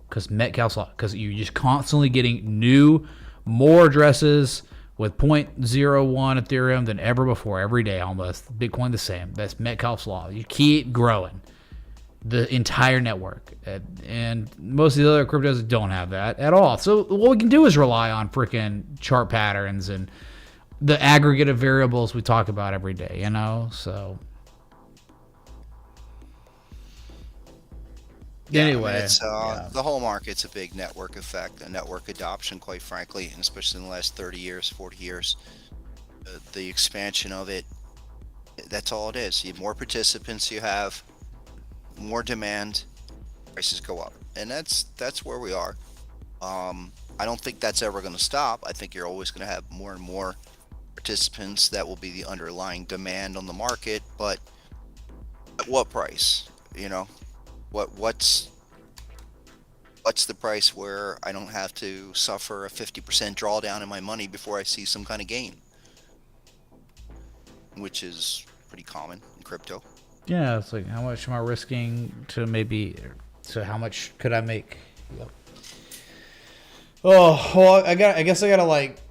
Because Metcalfe's law. Because you're just constantly getting more addresses with 0.01 Ethereum than ever before. Every day almost. Bitcoin the same. That's Metcalfe's law. You keep growing the entire network. And most of the other cryptos don't have that at all. So what we can do is rely on freaking chart patterns and the aggregate of variables we talk about every day, So anyway, the whole market's a big network effect, a network adoption, quite frankly, and especially in the last 30 years, 40 years, the expansion of it, that's all it is. The more participants you have, more demand, prices go up, and that's where we are. I don't think that's ever going to stop. I think you're always going to have more and more participants. That will be the underlying demand on the market, but at what price? What's the price where I don't have to suffer a 50% drawdown in my money before I see some kind of gain, which is pretty common in crypto. Yeah, it's like, how much am I risking so how much could I make? Yep. Oh, well, I guess I gotta like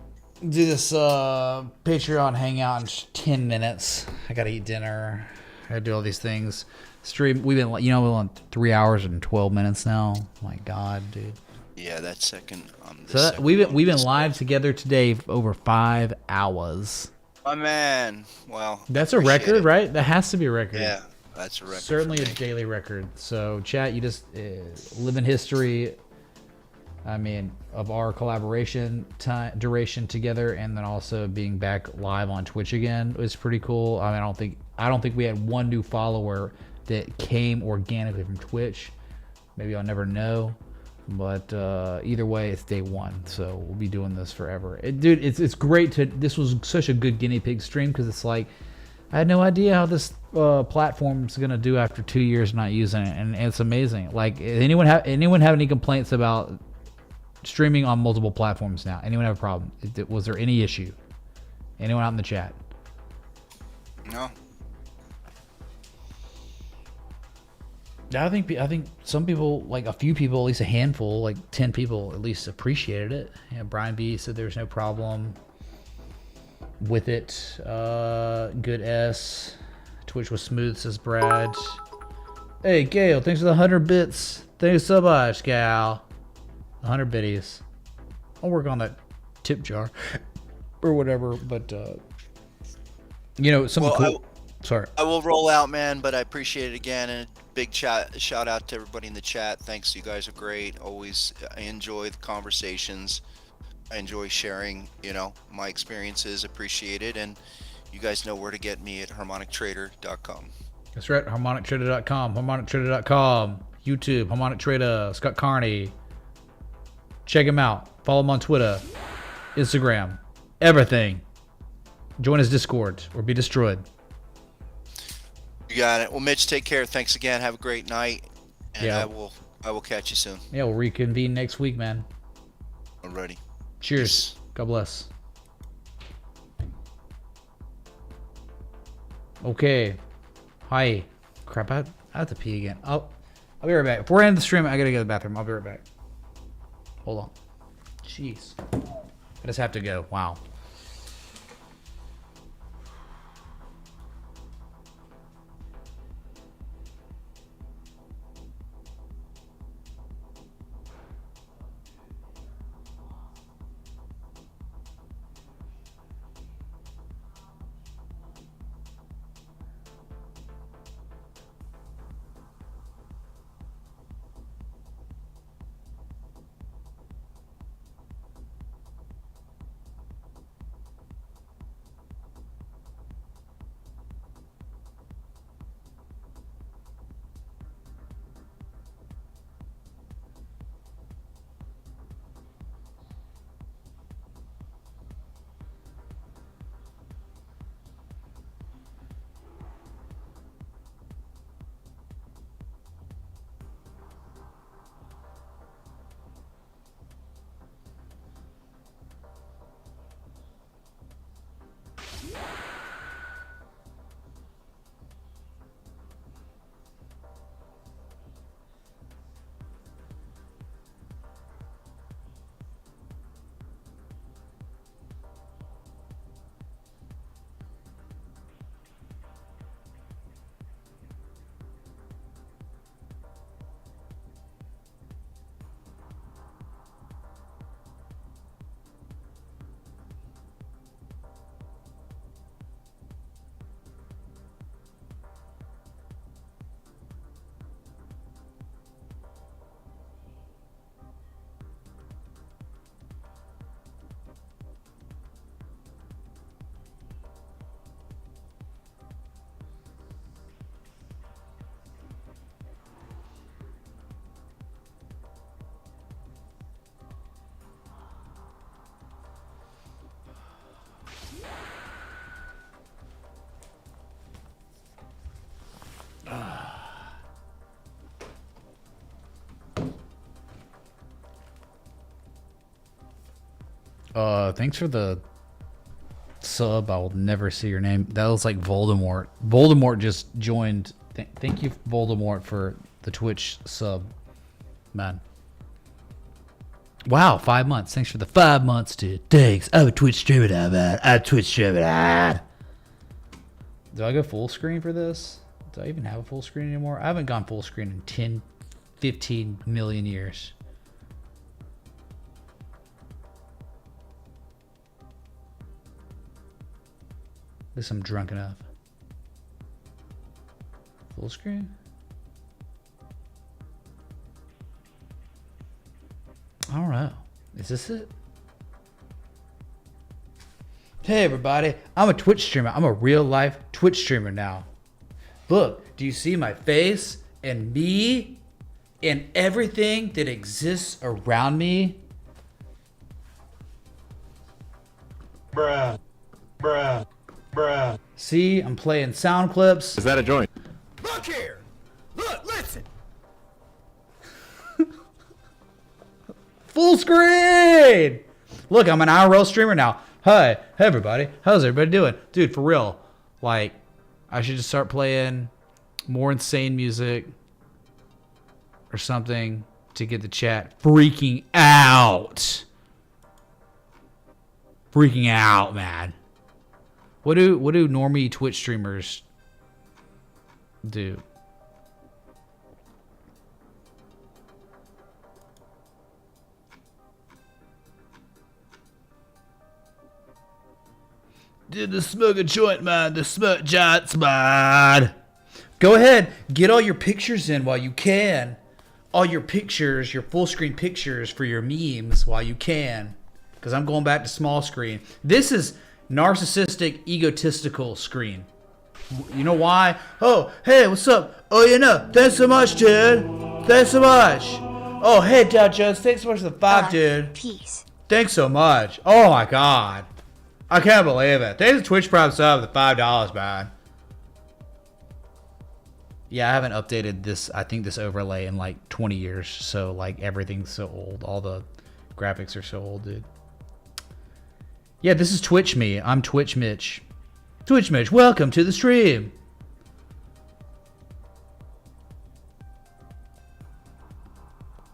do this Patreon hangout in 10 minutes. I gotta eat dinner. I gotta do all these things. Stream. We've been, we're on 3 hours and 12 minutes now. My God, dude. Yeah, that second. We've been live together today for over 5 hours. My man. Well, that's a record, right? That has to be a record. Yeah, that's a record. Certainly a daily record. So, chat, you just live in history. Of our collaboration duration together, and then also being back live on Twitch again is pretty cool. I don't think we had one new follower that came organically from Twitch. Maybe I'll never know, but either way, it's day one, so we'll be doing this forever. Dude, it's great this was such a good guinea pig stream, because it's like I had no idea how this platform's gonna do after 2 years not using it, and it's amazing. Like, anyone have any complaints about streaming on multiple platforms now? Anyone have a problem? Was there any issue? Anyone out in the chat? No. I think some people, like a few people, at least a handful, like 10 people at least, appreciated it. Brian B said there's no problem with it. Good S. Twitch was smooth, says Brad. Hey, Gail, thanks for the 100 bits. Thanks so much, Gal. 100 biddies. I'll work on that tip jar or whatever, but sorry. I will roll out, man, but I appreciate it again, and big shout out to everybody in the chat. Thanks, you guys are great. Always, I enjoy the conversations. I enjoy sharing, my experiences. Appreciate it, and you guys know where to get me at harmonictrader.com. That's right, harmonictrader.com, harmonictrader.com, YouTube, Harmonic Trader, Scott Carney. Check him out. Follow him on Twitter, Instagram, everything. Join his Discord or be destroyed. You got it. Well, Mitch, take care. Thanks again. Have a great night. And Yeah. I will catch you soon. Yeah, we'll reconvene next week, man. Alrighty. Cheers. Peace. God bless. Okay. Hi. Crap, I have to pee again. I'll be right back. Before I end the stream, I gotta go to the bathroom. I'll be right back. Hold on. Jeez. I just have to go. Wow. Thanks for the sub. I will never see your name. That was like Voldemort. Voldemort just joined. Thank you, Voldemort, for the Twitch sub, man. Wow, 5 months. Thanks for the 5 months, dude. Thanks. I'm a Twitch streamer now, man. I'm a Twitch streamer now. Do I go full screen for this? Do I even have a full screen anymore? I haven't gone full screen in 10, 15 million years. At least I'm drunk enough. Full screen? I don't know. Is this it? Hey everybody, I'm a Twitch streamer. I'm a real life Twitch streamer now. Look, do you see my face and me and everything that exists around me? Bruh. Bruh. Bruh. See, I'm playing sound clips. Is that a joint? Look here! Look, listen! Full screen! Look, I'm an IRL streamer now. Hi, hey everybody. How's everybody doing? Dude, for real. Like, I should just start playing more insane music or something to get the chat freaking out. Freaking out, man. What do normie Twitch streamers do? Dude, the smoke a joint, man. The smoke joints, man. Go ahead, get all your pictures in while you can. All your pictures, your full screen pictures for your memes while you can. Because I'm going back to small screen. This is narcissistic, egotistical screen. You know why? Oh, hey, what's up? Oh, you know, thanks so much, dude. Thanks so much. Oh, hey, Dow Jones, thanks so much for the 5, dude. Peace. Thanks so much. Oh, my God. I can't believe it. Thanks to Twitch Prime sub the $5, man. Yeah, I haven't updated this. I think this overlay in like 20 years. So like everything's so old. All the graphics are so old, dude. Yeah, this is Twitch me. I'm Twitch Mitch. Twitch Mitch, welcome to the stream.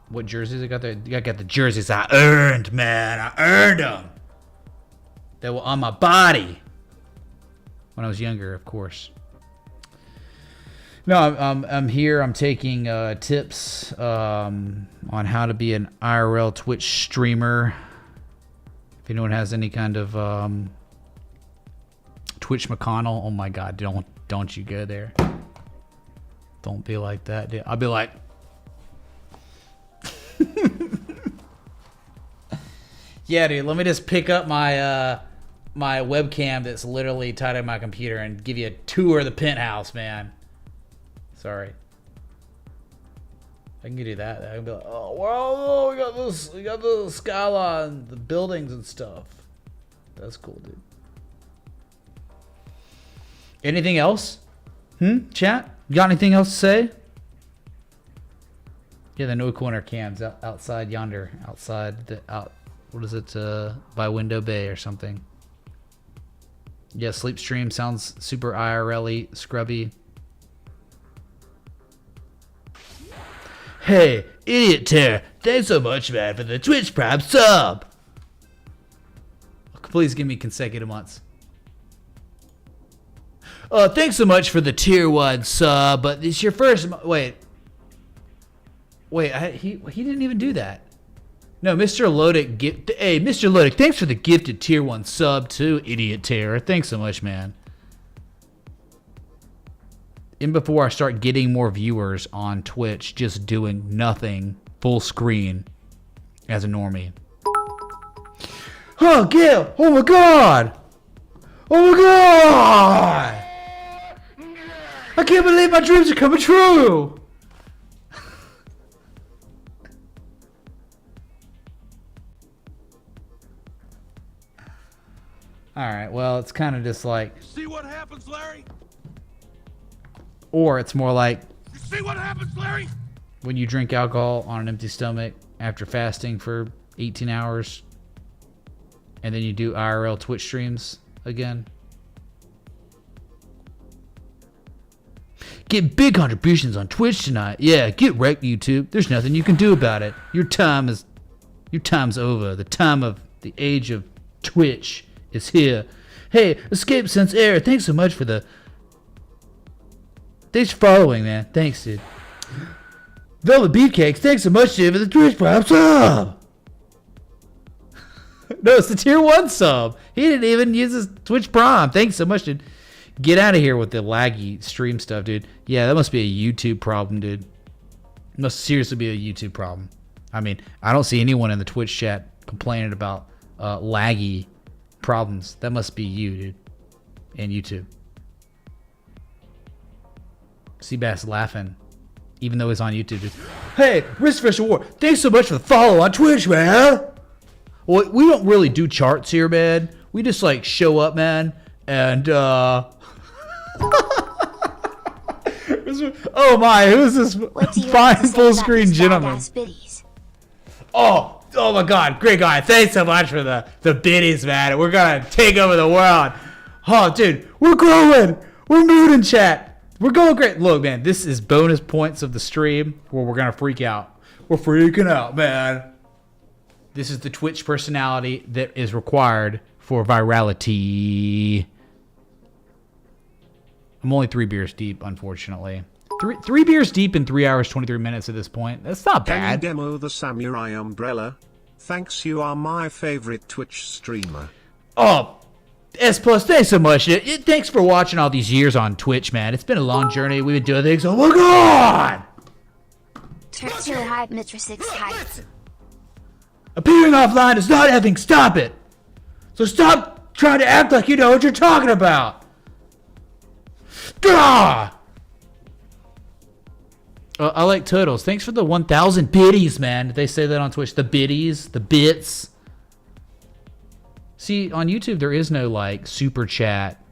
What jerseys I got there? I got the jerseys I earned, man. I earned them. They were on my body when I was younger, of course. No, I'm here. I'm taking tips on how to be an IRL Twitch streamer. If anyone has any kind of Twitch McConnell, oh my God, don't you go there. Don't be like that, dude. I'll be like, yeah, dude. Let me just pick up my my webcam that's literally tied to my computer and give you a tour of the penthouse, man. Sorry. I can do that. I can be like, oh, well, we got the skyline, the buildings and stuff. That's cool, dude. Anything else? Chat? You got anything else to say? Yeah, the no corner cams outside yonder, outside the what is it? By Window Bay or something. Yeah, sleep stream sounds super IRL-y, scrubby. Hey, Idiot Tear, thanks so much, man, for the Twitch Prime sub. Please give me consecutive months. Thanks so much for the tier 1 sub, but it's your first. Wait, he didn't even do that. No, Mr. Lodic, hey, Mr. Lodic, thanks for the gifted tier 1 sub too, Idiot Terror. Thanks so much, man. And before I start getting more viewers on Twitch, just doing nothing, full screen, as a normie. Oh, Gil! Oh my God! Oh my God! I can't believe my dreams are coming true! Alright, well, it's kind of just like... See what happens, Larry? Or it's more like... You see what happens, Larry? When you drink alcohol on an empty stomach after fasting for 18 hours, and then you do IRL Twitch streams again. Get big contributions on Twitch tonight. Yeah, get wrecked, YouTube. There's nothing you can do about it. Your time's over. The time of the age of Twitch is here. Hey, Escape Sense Air, thanks so much for the... Thanks for following, man. Thanks, dude. Velvet Beefcakes, thanks so much, dude, for the Twitch Prime sub. No, it's the tier 1 sub. He didn't even use his Twitch Prime. Thanks so much, dude. Get out of here with the laggy stream stuff, dude. Yeah, that must be a YouTube problem, dude. It must seriously be a YouTube problem. I mean, I don't see anyone in the Twitch chat complaining about laggy problems. That must be you, dude. And YouTube. Seabass laughing, even though he's on YouTube, dude. Hey, Wristfish War, thanks so much for the follow on Twitch, man. Well, we don't really do charts here, man. We just like show up, man, and oh my, who's this fine full screen gentleman? Oh my God, great guy. Thanks so much for the biddies, man. We're gonna take over the world. Oh, dude, we're growing. We're moving, chat. We're going great. Look, man, this is bonus points of the stream where we're gonna freak out. We're freaking out, man. This is the Twitch personality that is required for virality. I'm only 3 beers deep, unfortunately. Three beers deep in 3 hours, 23 minutes at this point. That's not bad. Can you demo the samurai umbrella? Thanks, you are my favorite Twitch streamer. Oh, S+, thanks so much. Thanks for watching all these years on Twitch, man. It's been a long journey. We've been doing things. Oh my God! Tertiary hype, Mitra 6 hype. Appearing offline is not effing stop it. So stop trying to act like you know what you're talking about. Gah! I like Turtles. Thanks for the 1,000 biddies, man. Did they say that on Twitch? The biddies, the bits. See, on YouTube, there is no, like, super chat.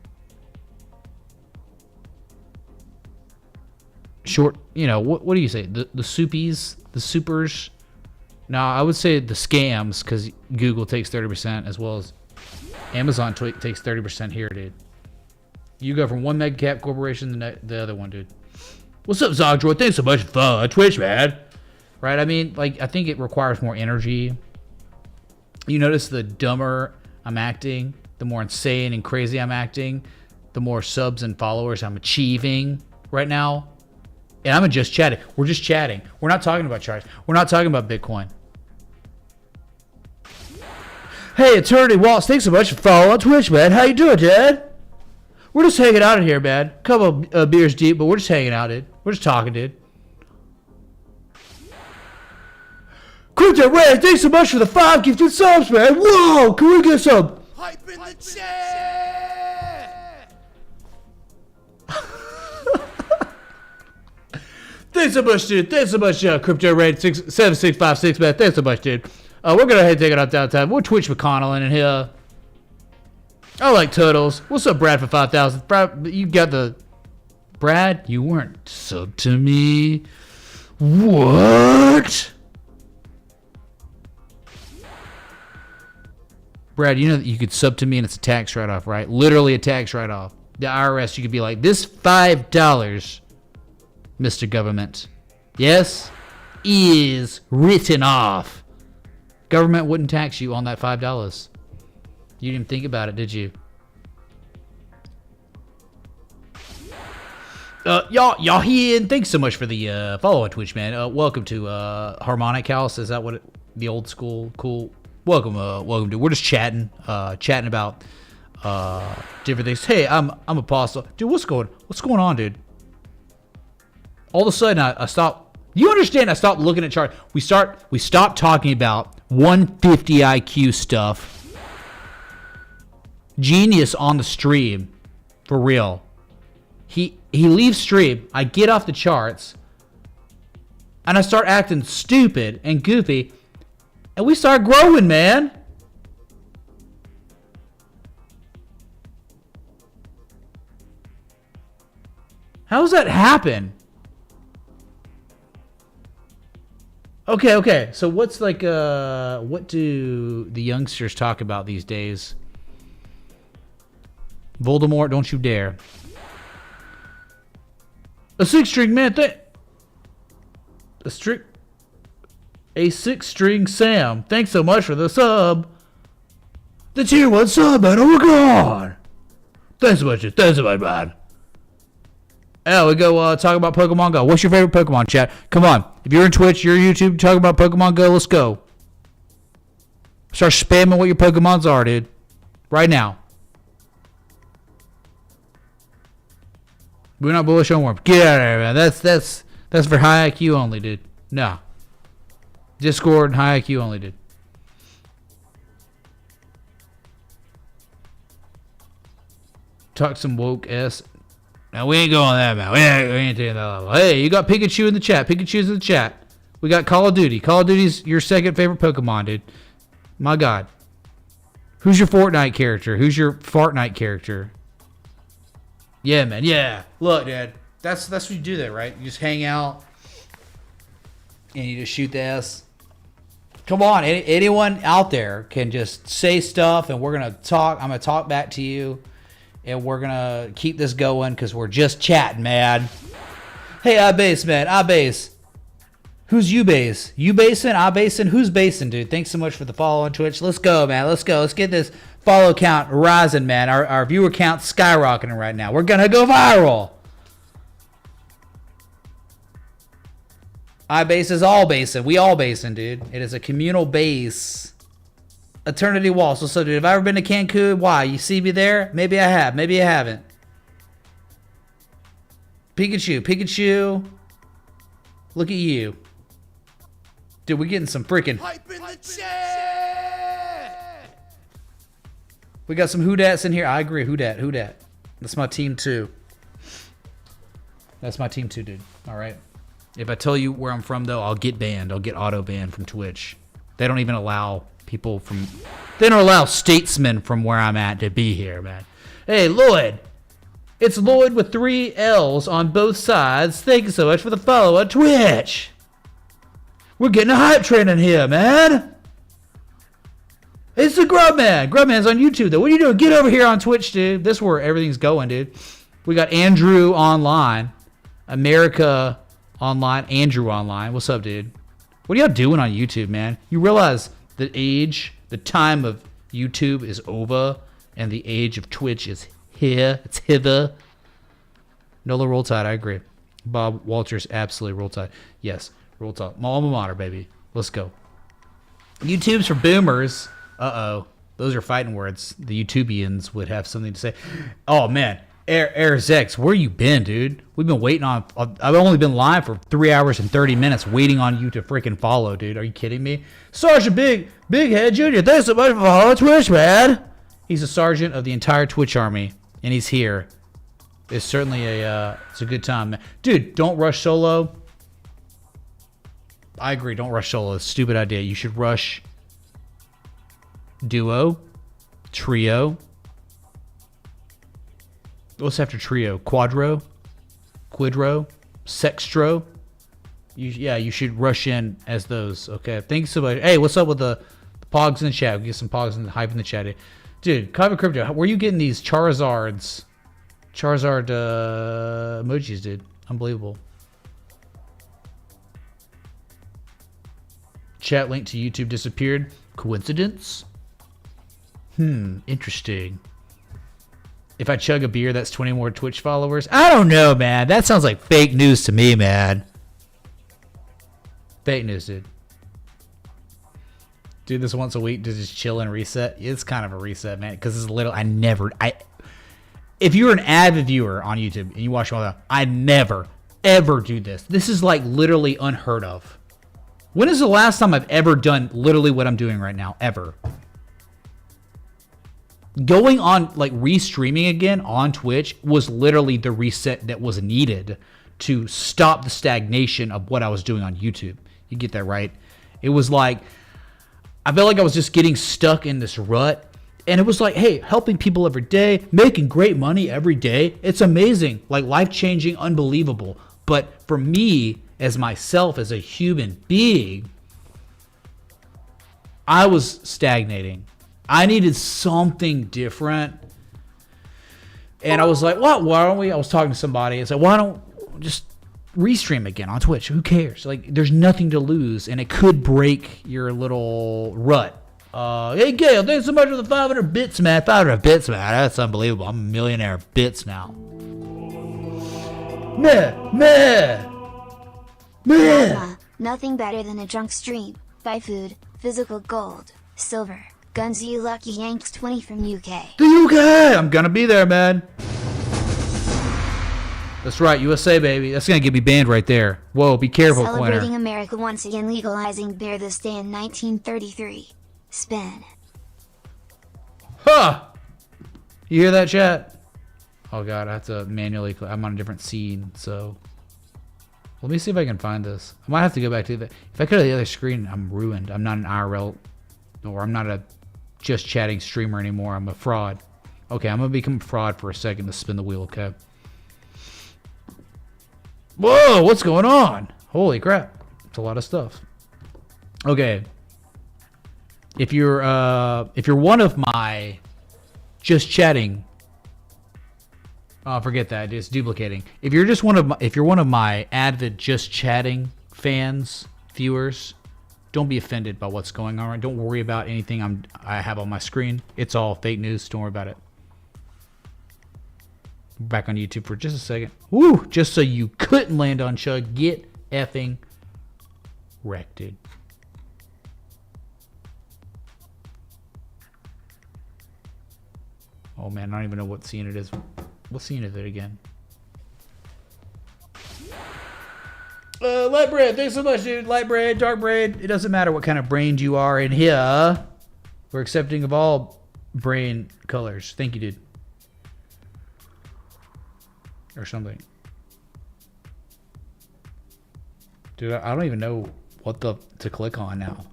Short, you know, what do you say? The soupies? The supers? No, I would say the scams, because Google takes 30%, as well as Amazon takes 30% here, dude. You go from one mega cap corporation to the other one, dude. What's up, Zogdroid? Thanks so much for fun. Twitch, man. Right? I mean, like, I think it requires more energy. You notice the dumber I'm acting, the more insane and crazy I'm acting, the more subs and followers I'm achieving right now. And I'm just chatting. We're just chatting. We're not talking about charts. We're not talking about Bitcoin. Hey, Eternity Waltz, thanks so much for following on Twitch, man. How you doing, Dad? We're just hanging out in here, man. A couple of beers deep, but we're just hanging out, dude. We're just talking, dude. Crypto Red, thanks so much for the 5 gifted subs, man. Whoa, can we get some? Hype in the chat! Thanks so much, dude. Thanks so much, Crypto Red 7656, man. Thanks so much, dude. We're gonna head and take it out downtime. We're Twitch McConnell in here. I like turtles. What's up, Brad, for 5,000? Brad, you got the... Brad, you weren't sub to me. What? Brad, you know that you could sub to me and it's a tax write-off, right? Literally a tax write-off. The IRS, you could be like, this $5, Mr. Government, yes, is written off. Government wouldn't tax you on that $5. You didn't think about it, did you? Y'all here, and thanks so much for the follow on Twitch, man. Welcome to Harmonic House. Is that what the old school cool? Welcome to. We're just chatting about different things. Hey, I'm Apostle, dude. What's going on, dude? All of a sudden, I stopped. You understand? I stopped looking at chart. We stopped talking about 150 IQ stuff. Genius on the stream, for real. He leaves stream. I get off the charts, and I start acting stupid and goofy, and we start growing, man. How does that happen? Okay. So what's like what do the youngsters talk about these days? Voldemort, don't you dare. A 6-string man, a 6-string Sam. Thanks so much for the sub. The tier 1 sub, man. Oh my god. Thanks so much, man. Yeah, we go talk about Pokemon Go. What's your favorite Pokemon, chat? Come on. If you're in Twitch, you're YouTube, talking about Pokemon Go, let's go. Start spamming what your Pokemons are, dude. Right now. We're not bullish on Worm. Get out of there, man. That's for high IQ only, dude. No. Discord, high IQ only, dude. Talk some woke S. Now, we ain't going that, man. We ain't taking that level. Hey, you got Pikachu in the chat. Pikachu's in the chat. We got Call of Duty. Call of Duty's your second favorite Pokemon, dude. My God. Who's your Fortnite character? Who's your Fartnite character? Yeah, man. Yeah. Look, Dad. That's what you do there, right? You just hang out and you just shoot the ass. Come on. Anyone out there can just say stuff and we're going to talk. I'm going to talk back to you and we're going to keep this going because we're just chatting, man. Hey, iBase, man. iBase. Who's you base? You basing? I basing? Who's basing, dude? Thanks so much for the follow on Twitch. Let's go, man. Let's go. Let's get this follow count rising, man. Our viewer count's skyrocketing right now. We're gonna go viral. iBase is all basing. We all basing, dude. It is a communal base. Eternity Waltz. What's up, dude? Have I ever been to Cancun? Why? You see me there? Maybe I have. Maybe I haven't. Pikachu. Look at you. Dude, we're getting some freaking Hype in the chat! We got some Whodats in here. I agree. Whodat. That's my team too. That's my team too, dude. All right. If I tell you where I'm from, though, I'll get banned. I'll get auto banned from Twitch. They don't even allow people from They don't allow statesmen from where I'm at to be here, man. Hey, Lloyd. It's Lloyd with 3 L's on both sides. Thank you so much for the follow on Twitch. We're getting a hype train in here, man. It's the Grubman. Grubman's on YouTube, though. What are you doing? Get over here on Twitch, dude. This is where everything's going, dude. We got Andrew online. America online. Andrew online. What's up, dude? What are y'all doing on YouTube, man? You realize the time of YouTube is over, and the age of Twitch is here. It's hither. Nola Roll Tide, I agree. Bob Walters, absolutely Roll Tide. Yes, Roll Tide. My alma mater, baby. Let's go. YouTube's for boomers. Uh-oh. Those are fighting words. The YouTubians would have something to say. Oh, man. Zex, where you been, dude? We've been waiting on... I've only been live for 3 hours and 30 minutes waiting on you to freaking follow, dude. Are you kidding me? Sergeant Big Head Jr., thanks so much for following Twitch, man. He's a sergeant of the entire Twitch army, and he's here. It's certainly it's a good time, man. Dude, don't rush solo. I agree, don't rush solo. It's a stupid idea. You should rush duo, trio. What's after trio? Quadro, sextro. You should rush in as those. Okay, thanks so much. Hey, what's up with the pogs in the chat? We get some pogs and hype in the chat. Dude, Kava Crypto, where are you getting these Charizard emojis, dude? Unbelievable. Chat link to YouTube disappeared. Coincidence? Interesting. If I chug a beer, that's 20 more Twitch followers. I don't know, man. That sounds like fake news to me, man. Fake news, dude. Do this once a week to just chill and reset. It's kind of a reset, man. Because it's little. If you're an avid viewer on YouTube and you watch all that, I never, ever do this. This is like literally unheard of. When is the last time I've ever done literally what I'm doing right now? Ever. Going on, like, restreaming again on Twitch was literally the reset that was needed to stop the stagnation of what I was doing on YouTube. You get that, right? It was like, I felt like I was just getting stuck in this rut. And it was like, hey, helping people every day, making great money every day. It's amazing, like life-changing, unbelievable. But for me, as myself, as a human being, I was stagnating. I needed something different. And I was like, what? Why don't we? I was talking to somebody. I said, why don't just restream again on Twitch? Who cares? Like, there's nothing to lose. And it could break your little rut. Hey, Gail, thanks so much for the 500 bits, man. 500 bits, man. That's unbelievable. I'm a millionaire of bits now. Meh. Nothing better than a drunk stream. Buy food, physical gold, silver. Guns you lucky Yanks 20 from UK. The UK! I'm gonna be there, man. That's right, USA, baby. That's gonna get me banned right there. Whoa, be careful, Celebrating Pointer. America once again legalizing beer this day in 1933. Spin. Huh! You hear that, chat? Oh god, I have to manually I'm on a different scene, so... Let me see if I can find this. I might have to go back to the... If I go to the other screen, I'm ruined. I'm not an IRL... Or I'm not a just chatting streamer anymore. I'm a fraud. Okay, I'm going to become a fraud for a second to spin the wheel, okay? Whoa, what's going on? Holy crap. It's a lot of stuff. Okay. If you're one of my just chatting... Oh, forget that. It's duplicating. If you're one of my avid just chatting fans, viewers, don't be offended by what's going on. Don't worry about anything I have on my screen. It's all fake news. Don't worry about it. Back on YouTube for just a second. Woo! Just so you couldn't land on Chug. Get effing wrecked, dude. Oh man, I don't even know what scene it is. What scene is it again? Light bread, thanks so much, dude. Light bread, dark bread. It doesn't matter what kind of brain you are in here. We're accepting of all brain colors. Thank you, dude. Or something. Dude, I don't even know what to click on now.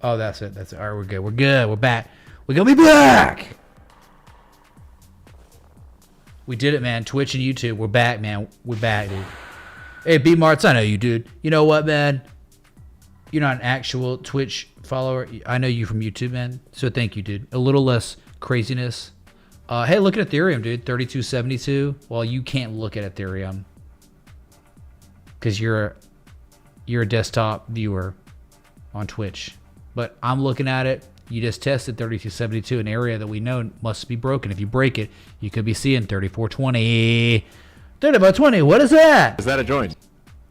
Oh, that's it. That's it. All right, we're good. We're good. We're back. We're gonna be back. We did it, man. Twitch and YouTube. We're back, man. We're back, dude. Hey, B-Marts, I know you, dude. You know what, man? You're not an actual Twitch follower. I know you from YouTube, man. So thank you, dude. A little less craziness. Hey, look at Ethereum, dude. 3272. Well, you can't look at Ethereum because you're a desktop viewer on Twitch. But I'm looking at it. You just tested 3272, an area that we know must be broken. If you break it, you could be seeing 3420. 3420, what is that? Is that a join?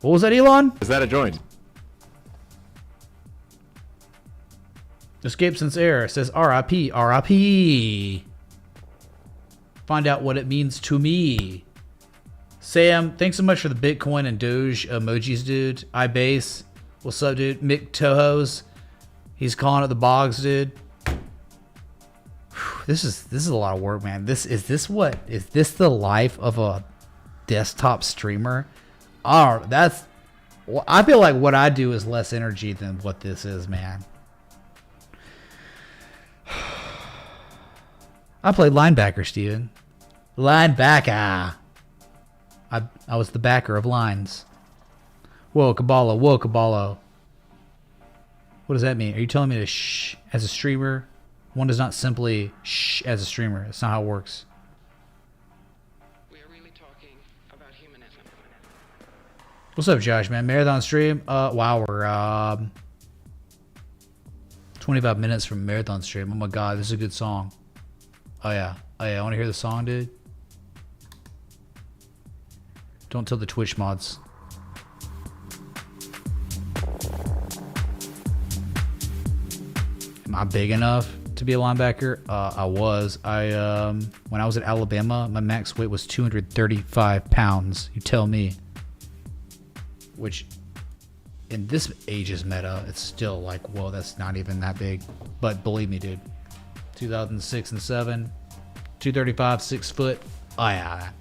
What was that, Elon? Is that a join? Escape since error. Says RIP, RIP. Find out what it means to me. Sam, thanks so much for the Bitcoin and Doge emojis, dude. iBase, what's up, dude? Mick Tohos, he's calling it the bogs, dude. Whew, this is a lot of work, man. Is this the life of a desktop streamer? Oh, I feel like what I do is less energy than what this is, man. I played linebacker, Steven. Linebacker. I was the backer of lines. Whoa, Kabbalah. Whoa, Kabbalah. What does that mean? Are you telling me to shh as a streamer? One does not simply shh as a streamer. That's not how it works. We are really talking about humanism. What's up, Josh, man? Marathon stream? Wow, we're 25 minutes from marathon stream. Oh my god, this is a good song. Oh yeah, I want to hear the song, dude. Don't tell the Twitch mods. Am I big enough to be a linebacker? I was. When I was at Alabama, my max weight was 235 pounds. You tell me. Which, in this age's meta, it's still like, whoa, that's not even that big. But believe me, dude. 2006 and 7, 235, 6 foot. Oh yeah.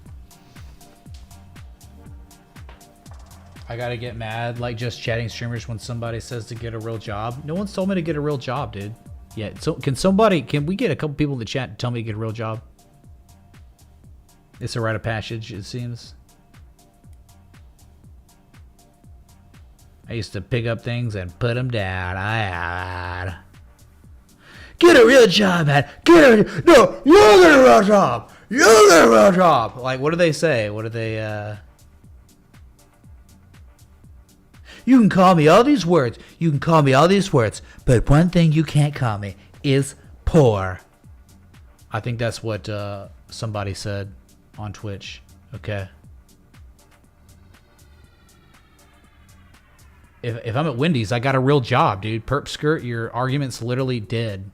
I gotta get mad, like just chatting streamers when somebody says to get a real job. No one's told me to get a real job, dude. Yeah, so can we get a couple people in the chat to tell me to get a real job? It's a rite of passage, it seems. I used to pick up things and put them down. Get a real job, man. You get a real job. You get a real job. Like, what do they say? What do they, You can call me all these words. You can call me all these words. But one thing you can't call me is poor. I think that's what somebody said on Twitch. Okay. If I'm at Wendy's, I got a real job, dude. Perp skirt, your argument's literally dead.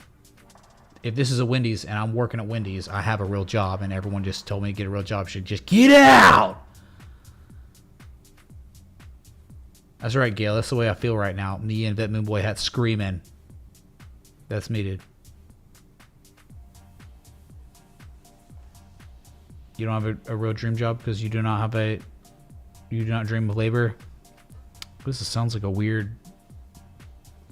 If this is a Wendy's and I'm working at Wendy's, I have a real job, and everyone just told me to get a real job. Should just get out. That's right, Gail. That's the way I feel right now. Me and Vet Moon Boy hat screaming. That's me, dude. You don't have a real dream job because you do not dream of labor. This sounds like a weird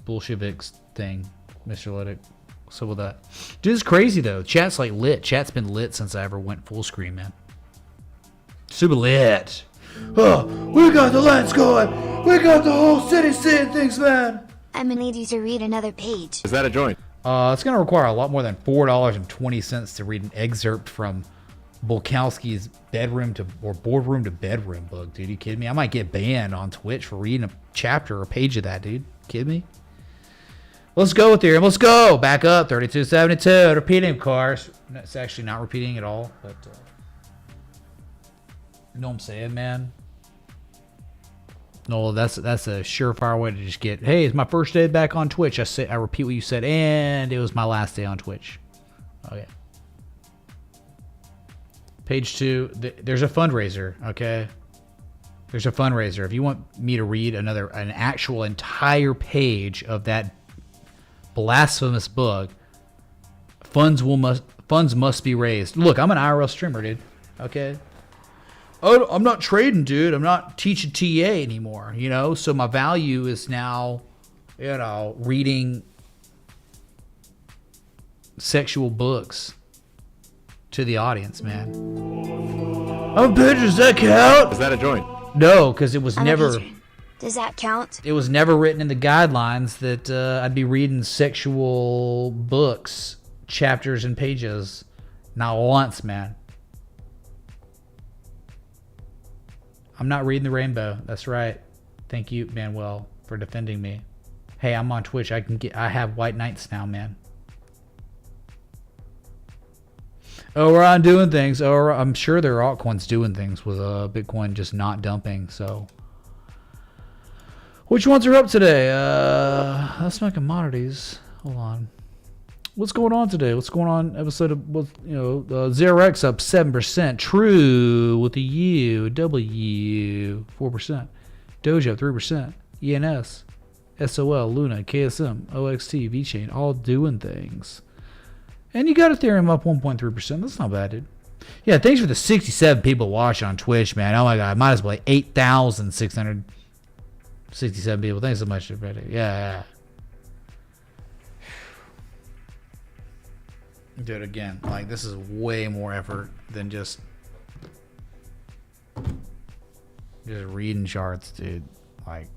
Bolsheviks thing, Mr. Luddick. What's up with that? Dude, it's crazy though. Chat's like lit. Chat's been lit since I ever went full screen, man. Super lit. Oh, we got the lights going. We got the whole city seeing things, man. I'm gonna need you to read another page. Is that a joint? It's gonna require a lot more than $4.20 to read an excerpt from Bulkowski's boardroom to bedroom book, dude. You kidding me? I might get banned on Twitch for reading a chapter or a page of that, dude. Kidding me? Let's go, Ethereum. Let's go. Back up. 3272. Repeating, of course. It's actually not repeating at all, but you know what I'm saying, man? No, that's a surefire way to just get, hey, it's my first day back on Twitch. I repeat what you said, and it was my last day on Twitch. Okay. Page 2, there's a fundraiser, okay? There's a fundraiser. If you want me to read an actual entire page of that blasphemous book, funds must be raised. Look, I'm an IRL streamer, dude. Okay? Oh, I'm not trading, dude. I'm not teaching TA anymore, you know? So my value is now, you know, reading sexual books to the audience, man. I'm a patron. Does that count? Is that a joint? No, because it was never. Does that count? It was never written in the guidelines that I'd be reading sexual books, chapters and pages. Not once, man. I'm not reading the rainbow. That's right. Thank you, Manuel, for defending me. Hey, I'm on Twitch. I have white knights now, man. Oh, we're on doing things. Oh, I'm sure there are altcoins doing things with Bitcoin just not dumping. So, which ones are up today? That's not commodities. Hold on. What's going on today? What's going on? Episode of, ZeroX up 7%. True with the U. W 4%. Doja up 3%. ENS. SOL. Luna. KSM. OXT. VeChain. All doing things. And you got Ethereum up 1.3%. That's not bad, dude. Yeah, thanks for the 67 people watching on Twitch, man. Oh my god, might as well 8,667 people. Thanks so much, everybody. Yeah. Dude, again, like, this is way more effort than just reading charts, dude. Like,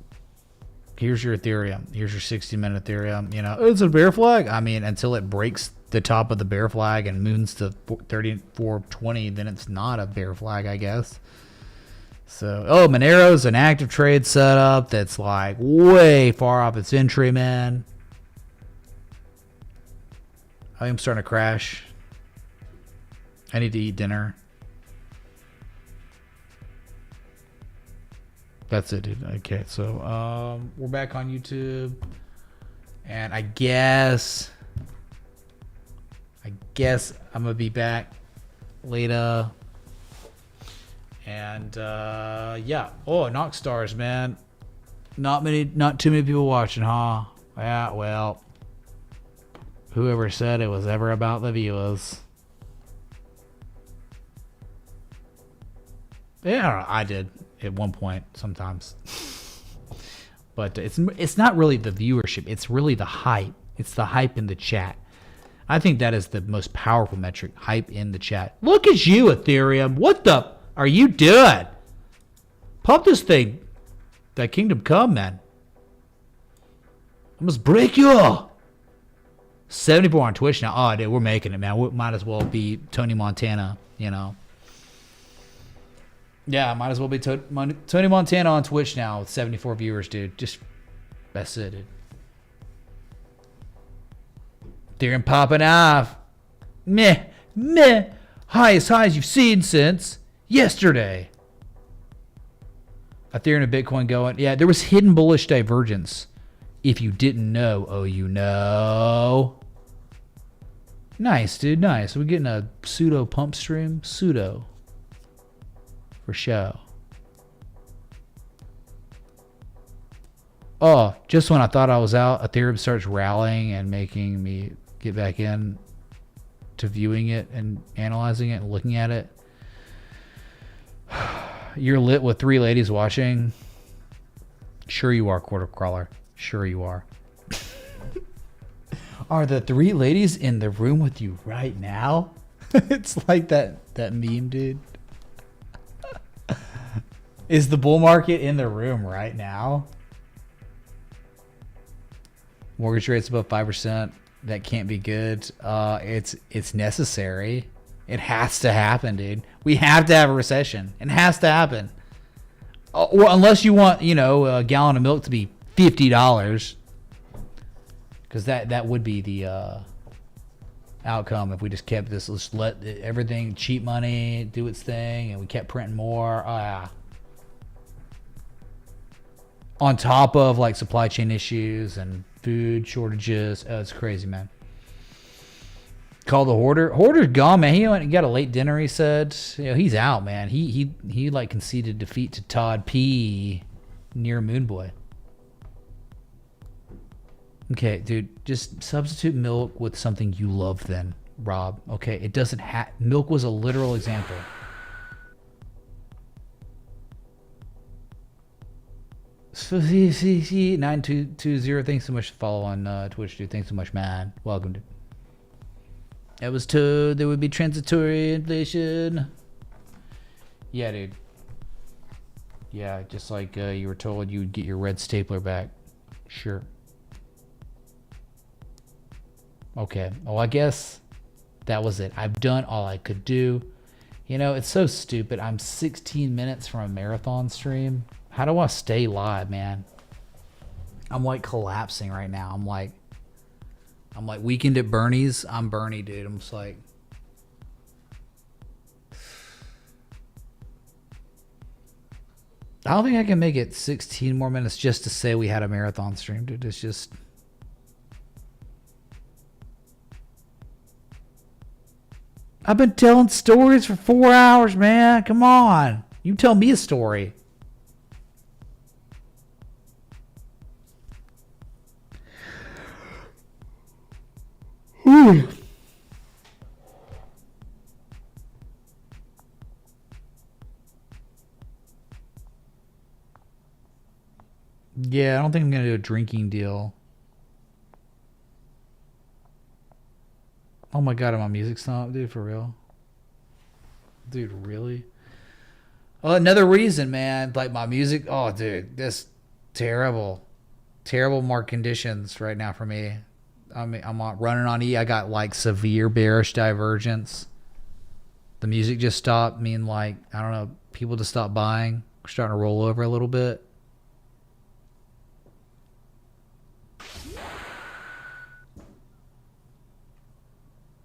here's your Ethereum. Here's your 60-minute Ethereum. You know, it's a bear flag. I mean, until it breaks the top of the bear flag and moons to 3420, then it's not a bear flag, I guess. So, Monero's an active trade setup that's like way far off its entry, man. I am starting to crash. I need to eat dinner. That's it, dude. Okay, so we're back on YouTube, and I guess I'm gonna be back later. And yeah. Oh, Nox stars, man. Not too many people watching, huh? Yeah, well, whoever said it was ever about the viewers. Yeah, I did at one point sometimes. But it's not really the viewership. It's really the hype. It's the hype in the chat. I think that is the most powerful metric. Hype in the chat. Look at you, Ethereum. What the are you doing? Pop this thing. That Kingdom Come, man. I must break you. 74 on Twitch now. Oh, dude, we're making it, man. We might as well be Tony Montana, you know. Yeah, might as well be Tony Montana on Twitch now with 74 viewers, dude. Just, that's it, dude. Ethereum popping off. Meh. Highest highs you've seen since yesterday. Ethereum and Bitcoin going. Yeah, there was hidden bullish divergence. If you didn't know, you know. Nice, dude. Nice. We're getting a pseudo pump stream. Pseudo. For show. Oh, just when I thought I was out, Ethereum starts rallying and making me get back in to viewing it and analyzing it and looking at it. You're lit with 3 ladies watching. Sure you are, Quarter Crawler. Sure you are. Are the 3 ladies in the room with you right now? It's like that meme, dude. Is the bull market in the room right now? Mortgage rates above 5%. That can't be good. It's necessary. It has to happen, dude. We have to have a recession. It has to happen. Well, unless you want, a gallon of milk to be $50, because that would be the outcome if we just kept this. Let's let everything, cheap money, do its thing, and we kept printing more. On top of like supply chain issues and food shortages. Oh, it's crazy, man. Call the hoarder. Hoarder's gone, man. He got a late dinner, he said. He's out, man. He like conceded defeat to Todd P near Moonboy. Okay, dude, just substitute milk with something you love then, Rob. Okay, it doesn't have... Milk was a literal example. C9220, thanks so much for follow on Twitch, dude. Thanks so much, man. Welcome, dude. I was told there would be transitory inflation. Yeah, dude. Yeah, just like you were told you would get your red stapler back. Sure. Okay. Well, I guess that was it. I've done all I could do. You know, it's so stupid. I'm 16 minutes from a marathon stream. How do I stay live, man? I'm like collapsing right now. I'm like Weekend at Bernie's. I'm Bernie, dude. I'm just like, I don't think I can make it 16 more minutes just to say we had a marathon stream, dude. It's just, I've been telling stories for 4 hours, man. Come on. You tell me a story. Ooh. Yeah, I don't think I'm going to do a drinking deal. Oh my god, am my music stopped, dude? For real? Dude, really? Oh, another reason, man. Like my music. Oh, dude, this terrible. Terrible market conditions right now for me. I'm running on E. I got like severe bearish divergence. The music just stopped. Mean like, I don't know, people just stopped buying. We're starting to roll over a little bit.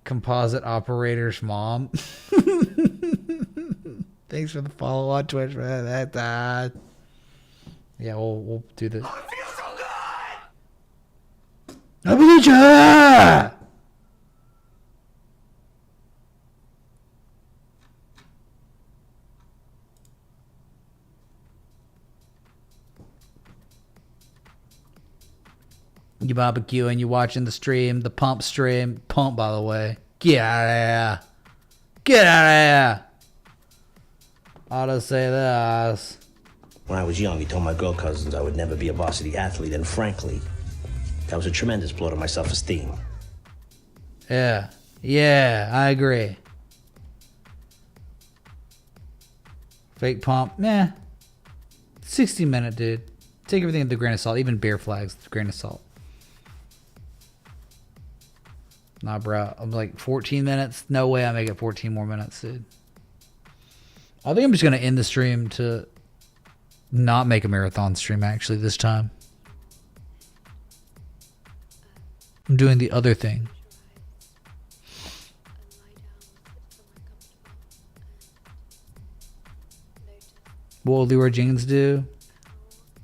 Composite operator's mom. Thanks for the follow on Twitch, man. Yeah, we'll do this. Oh, it feels so good. I believe you. You barbecuing, you watching the stream, the pump stream. Pump, by the way. Get out of here. Get out of here. I'll just say this. When I was young, he told my girl cousins I would never be a varsity athlete, and frankly, that was a tremendous blow to my self-esteem. Yeah. Yeah, I agree. Fake pump, meh. 60-minute, dude. Take everything with a grain of salt. Even bear flags with a grain of salt. Nah, bro. I'm like 14 minutes. No way I make it 14 more minutes, dude. I think I'm just going to end the stream to not make a marathon stream, actually, this time. I'm doing the other thing. What will Leroy Jenkins do?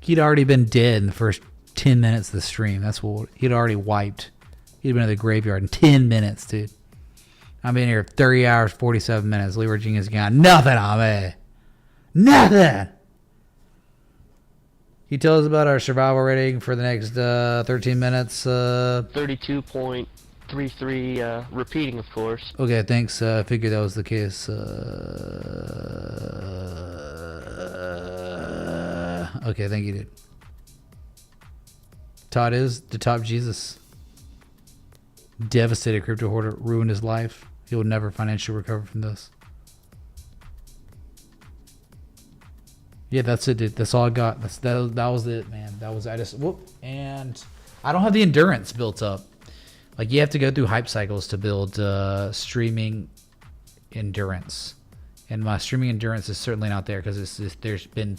He'd already been dead in the first 10 minutes of the stream. That's what he'd already wiped. He'd been in the graveyard in 10 minutes, dude. I've been here 30 hours, 47 minutes. Leroy Jenkins got nothing on me. Nothing! Can you tell us about our survival rating for the next 13 minutes? 32.33, repeating, of course. Okay, thanks. I figured that was the case. Okay, thank you, dude. Todd is the top Jesus. Devastated crypto hoarder, ruined his life. He will never financially recover from this. Yeah, that's it, dude. That's all I got. That was it, man. And I don't have the endurance built up. Like, you have to go through hype cycles to build streaming endurance, and my streaming endurance is certainly not there because it's been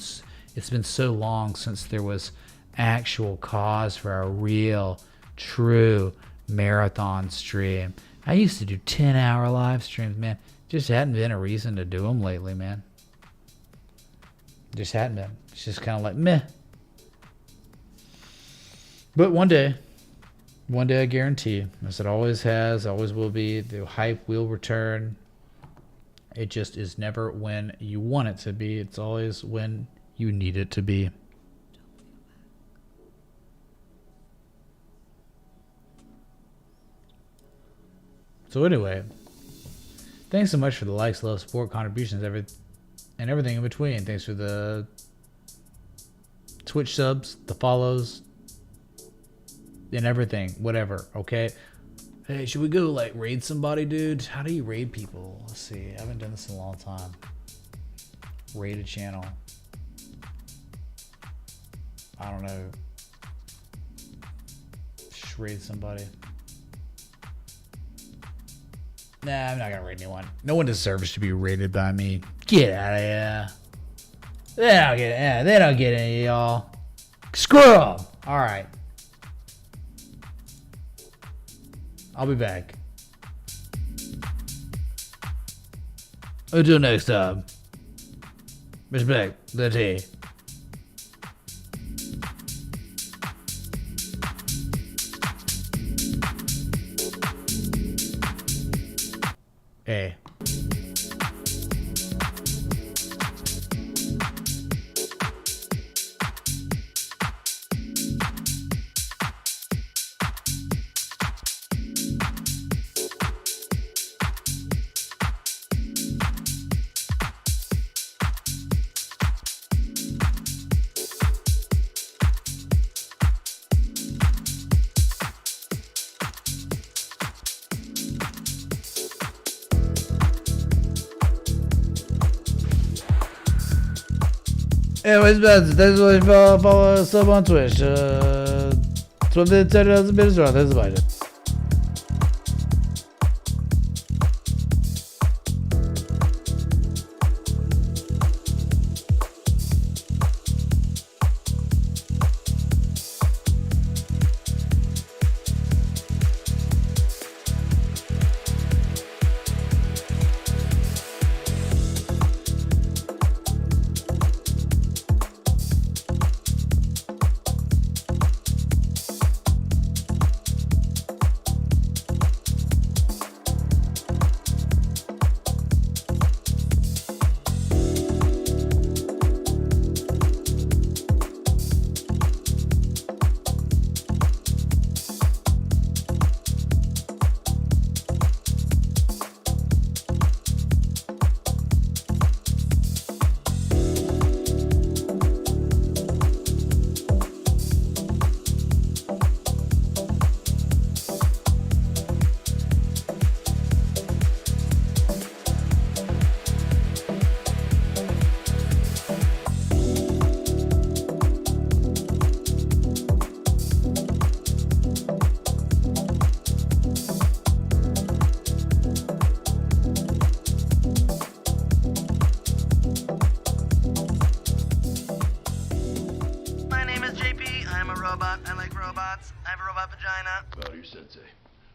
so long since there was actual cause for a real, true marathon stream. I used to do 10-hour live streams, man. Just hadn't been a reason to do them lately, man. Just hadn't been. It's just kind of like meh. But one day I guarantee, as it always has, always will be, the hype will return. It just is never when you want it to be. It's always when you need it to be. So anyway, thanks so much for the likes, love, support, contributions, and everything in between. Thanks for the Twitch subs, the follows, and everything, whatever, okay? Hey, should we go like raid somebody, dude? How do you raid people? Let's see. I haven't done this in a long time. Raid a channel. I don't know. Just raid somebody. Nah, I'm not gonna raid anyone. No one deserves to be raided by me. Get out of here. They don't get any of y'all. Screw them. All right. I'll be back. Until next time. Respect the tea. Hey. Anyways, thanks for follow sub on Twitch. This is weiter.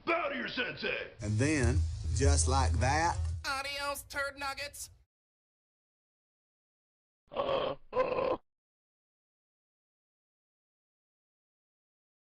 Bow to your sensei. And then, just like that, Adios, turd nuggets.